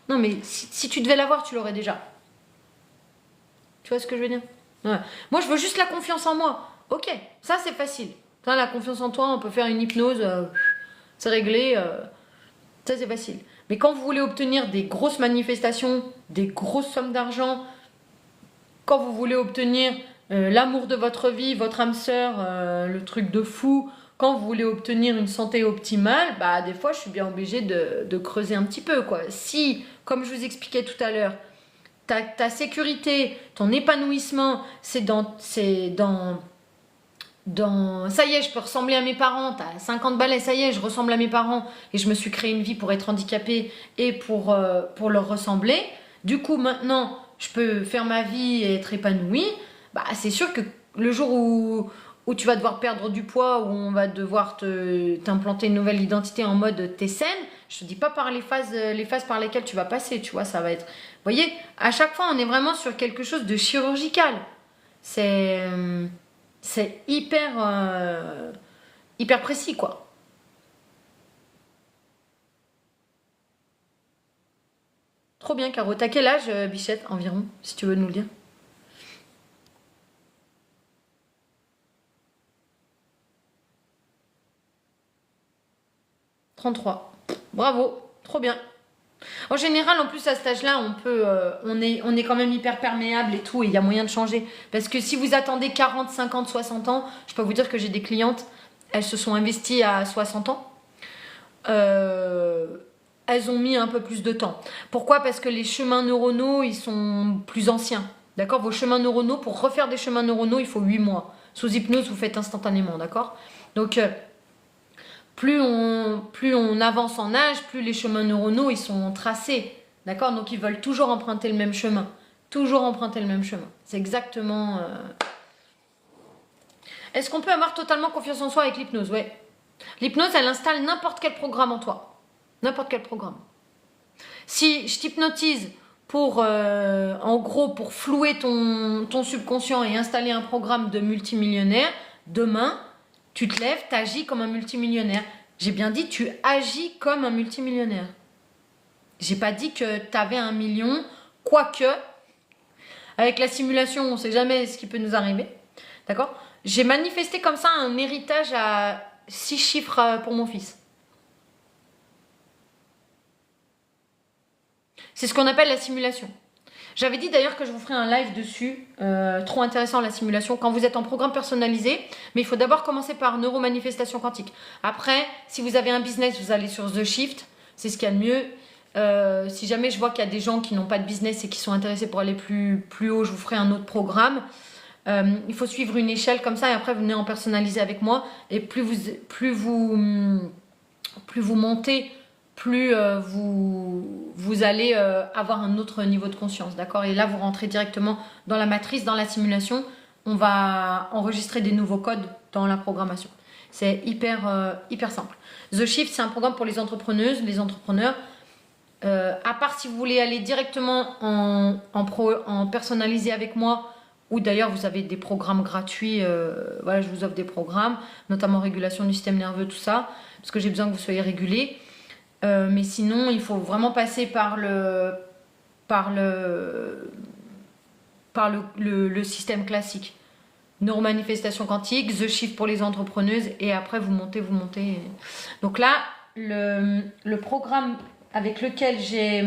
Non, mais si tu devais l'avoir, tu l'aurais déjà. Tu vois ce que je veux dire? Ouais. Moi, je veux juste la confiance en moi. Ok, ça c'est facile. Ça, la confiance en toi, on peut faire une hypnose, c'est réglé. Ça c'est facile. Mais quand vous voulez obtenir des grosses manifestations, des grosses sommes d'argent, quand vous voulez obtenir l'amour de votre vie, votre âme sœur, le truc de fou, quand vous voulez obtenir une santé optimale, bah des fois je suis bien obligée de creuser un petit peu, quoi. Si, comme je vous expliquais tout à l'heure, ta sécurité, ton épanouissement, c'est dans ça y est, je peux ressembler à mes parents, t'as 50 balais, ça y est, je ressemble à mes parents et je me suis créé une vie pour être handicapée et pour leur ressembler. Du coup, maintenant, je peux faire ma vie et être épanouie. Bah, c'est sûr que le jour où tu vas devoir perdre du poids, où on va devoir t'implanter une nouvelle identité en mode t'es saine, je te dis pas par les phases par lesquelles tu vas passer, tu vois, ça va être... Vous voyez, à chaque fois, on est vraiment sur quelque chose de chirurgical. C'est hyper précis, quoi. Trop bien, Caro. T'as quel âge, Bichette, environ, si tu veux nous le dire? 33. Bravo, trop bien. En général, en plus, à cet âge-là, on est quand même hyper perméable et tout, et il y a moyen de changer. Parce que si vous attendez 40, 50, 60 ans, je peux vous dire que j'ai des clientes, elles se sont investies à 60 ans. Euh, elles ont mis un peu plus de temps. Pourquoi? Parce que les chemins neuronaux, ils sont plus anciens. D'accord? Vos chemins neuronaux, pour refaire des chemins neuronaux, il faut 8 mois. Sous hypnose, vous faites instantanément, d'accord? Donc, plus on avance en âge, plus les chemins neuronaux, ils sont tracés. D'accord? Donc, ils veulent toujours emprunter le même chemin. Toujours emprunter le même chemin. C'est exactement... Est-ce qu'on peut avoir totalement confiance en soi avec l'hypnose? Ouais. L'hypnose, elle installe n'importe quel programme en toi. N'importe quel programme. Si je t'hypnotise pour, en gros, pour flouer ton subconscient et installer un programme de multimillionnaire, demain, tu te lèves, tu agis comme un multimillionnaire. J'ai bien dit, tu agis comme un multimillionnaire. J'ai pas dit que tu avais 1 million, quoique, avec la simulation, on sait jamais ce qui peut nous arriver. D'accord? J'ai manifesté comme ça un héritage à 6 chiffres pour mon fils. C'est ce qu'on appelle la simulation. J'avais dit d'ailleurs que je vous ferai un live dessus, trop intéressant la simulation, quand vous êtes en programme personnalisé, mais il faut d'abord commencer par neuromanifestation quantique. Après, si vous avez un business, vous allez sur The Shift, c'est ce qu'il y a de mieux. Si jamais je vois qu'il y a des gens qui n'ont pas de business et qui sont intéressés pour aller plus haut, je vous ferai un autre programme. Il faut suivre une échelle comme ça et après vous venez en personnaliser avec moi et plus vous montez, plus vous allez avoir un autre niveau de conscience, d'accord? Et là, vous rentrez directement dans la matrice, dans la simulation. On va enregistrer des nouveaux codes dans la programmation. C'est hyper simple. The Shift, c'est un programme pour les entrepreneuses, les entrepreneurs. À part si vous voulez aller directement en personnalisé avec moi, ou d'ailleurs vous avez des programmes gratuits, voilà, je vous offre des programmes, notamment régulation du système nerveux, tout ça, parce que j'ai besoin que vous soyez régulés. Mais sinon, il faut vraiment passer par le système classique. Neuromanifestation quantique, The Shift pour les entrepreneuses, et après vous montez. Donc là, le programme avec lequel j'ai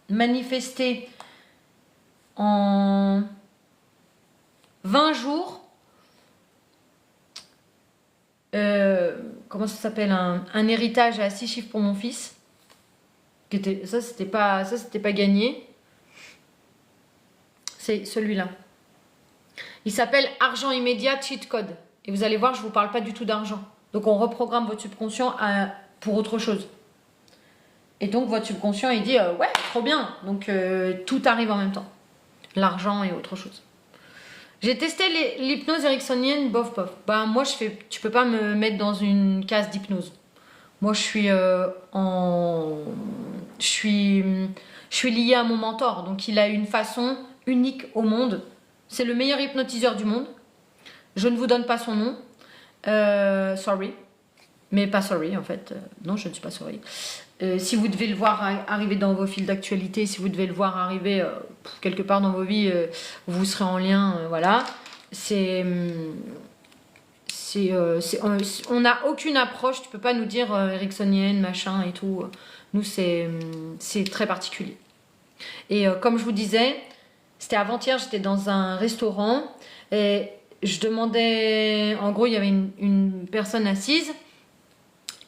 manifesté en 20 jours, comment ça s'appelle, un héritage à 6 chiffres pour mon fils. Ça, c'était pas gagné. C'est celui-là. Il s'appelle Argent immédiat cheat code. Et vous allez voir, je vous parle pas du tout d'argent. Donc on reprogramme votre subconscient pour autre chose. Et donc votre subconscient il dit ouais, trop bien. Donc tout arrive en même temps. L'argent et autre chose. J'ai testé l'hypnose ericksonienne, bof bof. Bah moi tu peux pas me mettre dans une case d'hypnose. Moi je suis je suis liée à mon mentor, donc il a une façon unique au monde. C'est le meilleur hypnotiseur du monde. Je ne vous donne pas son nom. Sorry. Mais pas sorry en fait. Non, je ne suis pas sorry. Si vous devez le voir arriver dans vos fils d'actualité, si vous devez le voir arriver quelque part dans vos vies, vous serez en lien, voilà. On n'a aucune approche, tu peux pas nous dire ericksonienne, machin et tout. Nous, c'est très particulier. Et comme je vous disais, c'était avant-hier, j'étais dans un restaurant et je demandais, en gros, il y avait une personne assise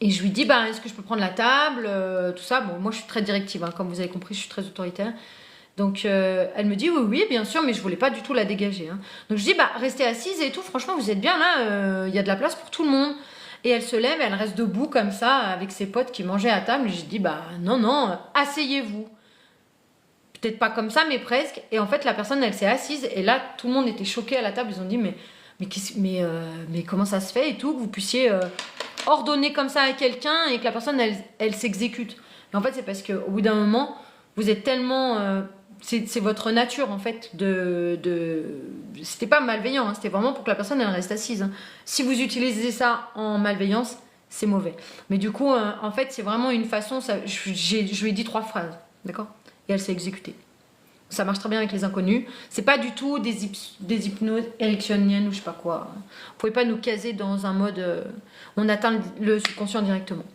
et je lui dis, bah, est-ce que je peux prendre la table, tout ça. Bon, moi, je suis très directive, hein, comme vous avez compris, je suis très autoritaire. Donc, elle me dit, oui, oui, bien sûr, mais je voulais pas du tout la dégager. Hein. Donc, je dis, bah, restez assise et tout, franchement, vous êtes bien là, il y a de la place pour tout le monde. Et elle se lève, elle reste debout comme ça, avec ses potes qui mangeaient à table. Et je dis, bah, non, non, asseyez-vous. Peut-être pas comme ça, mais presque. Et en fait, la personne, elle s'est assise. Et là, tout le monde était choqué à la table. Ils ont dit, mais comment ça se fait et tout, que vous puissiez ordonner comme ça à quelqu'un et que la personne, elle s'exécute. Et en fait, c'est parce qu'au bout d'un moment, vous êtes tellement... c'est votre nature, en fait, C'était pas malveillant, hein, c'était vraiment pour que la personne, elle reste assise. Hein. Si vous utilisez ça en malveillance, c'est mauvais. Mais du coup, en fait, c'est vraiment une façon... Je lui ai dit 3 phrases, d'accord? Et elle s'est exécutée. Ça marche très bien avec les inconnus. C'est pas du tout des hypnoses ericksoniennes ou je sais pas quoi. Vous pouvez pas nous caser dans un mode... on atteint le subconscient directement.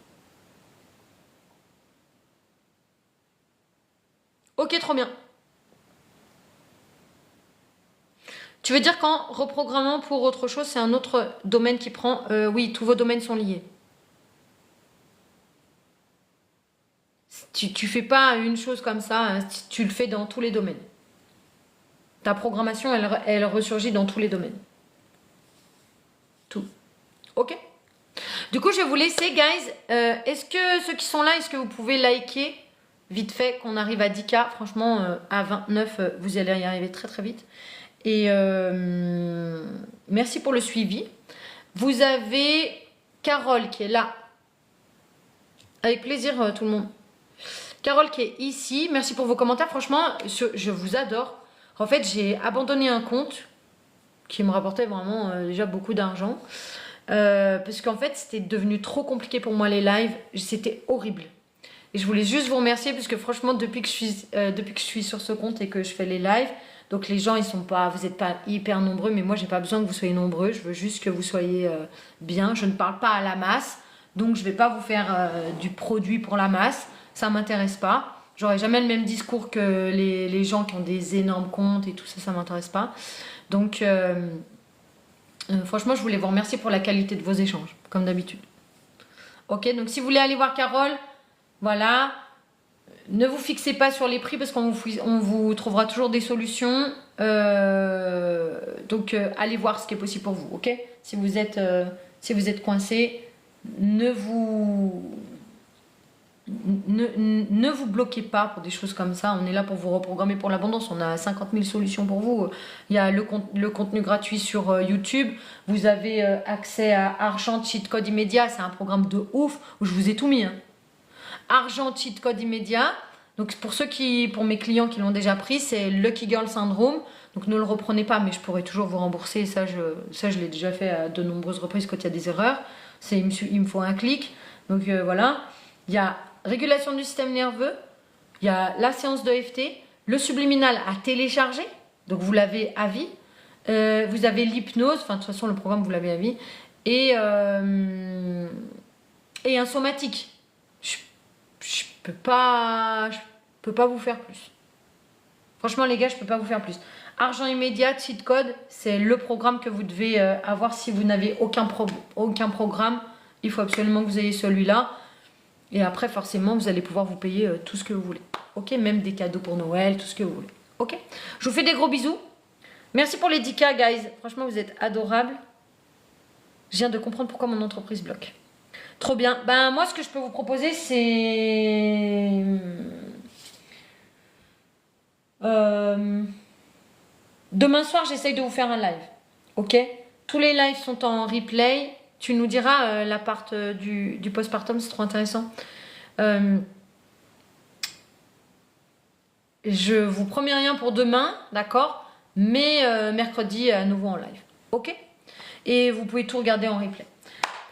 Ok, trop bien. Tu veux dire qu'en reprogrammant pour autre chose, c'est un autre domaine qui prend... oui, tous vos domaines sont liés. Tu fais pas une chose comme ça, hein, tu le fais dans tous les domaines. Ta programmation, elle ressurgit dans tous les domaines. Tout. Ok. Du coup, je vais vous laisser, guys. Est-ce que ceux qui sont là, est-ce que vous pouvez liker vite fait qu'on arrive à 10K? Franchement, à 29, vous allez y arriver très très vite. Et merci pour le suivi. Vous avez Carole qui est là. Avec plaisir, tout le monde. Carole qui est ici. Merci pour vos commentaires. Franchement, je vous adore. En fait, j'ai abandonné un compte qui me rapportait vraiment déjà beaucoup d'argent. Parce qu'en fait, c'était devenu trop compliqué pour moi les lives. C'était horrible. Et je voulais juste vous remercier parce que franchement, depuis que je suis sur ce compte et que je fais les lives, donc les gens, vous n'êtes pas hyper nombreux, mais moi, j'ai pas besoin que vous soyez nombreux. Je veux juste que vous soyez bien. Je ne parle pas à la masse, donc je vais pas vous faire du produit pour la masse. Ça m'intéresse pas. J'aurai jamais le même discours que les gens qui ont des énormes comptes et tout ça, ça m'intéresse pas. Donc, franchement, je voulais vous remercier pour la qualité de vos échanges, comme d'habitude. Ok, donc si vous voulez aller voir Carole, voilà. Ne vous fixez pas sur les prix parce qu'on vous trouvera toujours des solutions. Donc, allez voir ce qui est possible pour vous, ok? Si vous êtes coincé, ne vous bloquez pas pour des choses comme ça. On est là pour vous reprogrammer pour l'abondance. On a 50 000 solutions pour vous. Il y a le contenu gratuit sur YouTube. Vous avez accès à Argent Cheat Code Immédiat. C'est un programme de ouf où je vous ai tout mis. Hein. Argent Cheat Code Immédiat. Donc pour mes clients qui l'ont déjà pris, c'est Lucky Girl Syndrome. Donc ne le reprenez pas, mais je pourrais toujours vous rembourser. Ça, je l'ai déjà fait à de nombreuses reprises quand il y a des erreurs. Il me faut un clic. Donc voilà. Il y a régulation du système nerveux. Il y a la séance de EFT. Le subliminal à télécharger. Donc vous l'avez à vie. Vous avez l'hypnose. Enfin, de toute façon, le programme, vous l'avez à vie. Et un somatique. Je peux pas vous faire plus. Franchement, les gars, je peux pas vous faire plus. Argent immédiat, cheat code, c'est le programme que vous devez avoir si vous n'avez aucun programme. Il faut absolument que vous ayez celui-là. Et après, forcément, vous allez pouvoir vous payer tout ce que vous voulez. Ok, même des cadeaux pour Noël, tout ce que vous voulez. Ok, je vous fais des gros bisous. Merci pour les 10K, guys. Franchement, vous êtes adorables. Je viens de comprendre pourquoi mon entreprise bloque. Trop bien. Ben moi, ce que je peux vous proposer, c'est Demain soir, j'essaye de vous faire un live. Ok? Tous les lives sont en replay. Tu nous diras la part du postpartum, c'est trop intéressant. Je vous promets rien pour demain, d'accord? Mais mercredi, à nouveau en live. Ok? Et vous pouvez tout regarder en replay.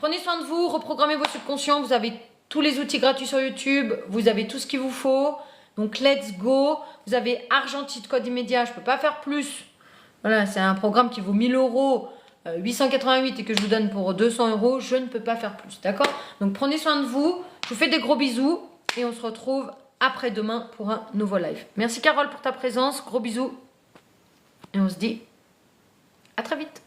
Prenez soin de vous, reprogrammez vos subconscients. Vous avez tous les outils gratuits sur YouTube. Vous avez tout ce qu'il vous faut. Donc, let's go. Vous avez Argentite, code immédiat. Je ne peux pas faire plus. Voilà, c'est un programme qui vaut 1000 €, 888 et que je vous donne pour 200 €. Je ne peux pas faire plus, d'accord? Donc, prenez soin de vous. Je vous fais des gros bisous. Et on se retrouve après-demain pour un nouveau live. Merci Carole pour ta présence. Gros bisous. Et on se dit à très vite.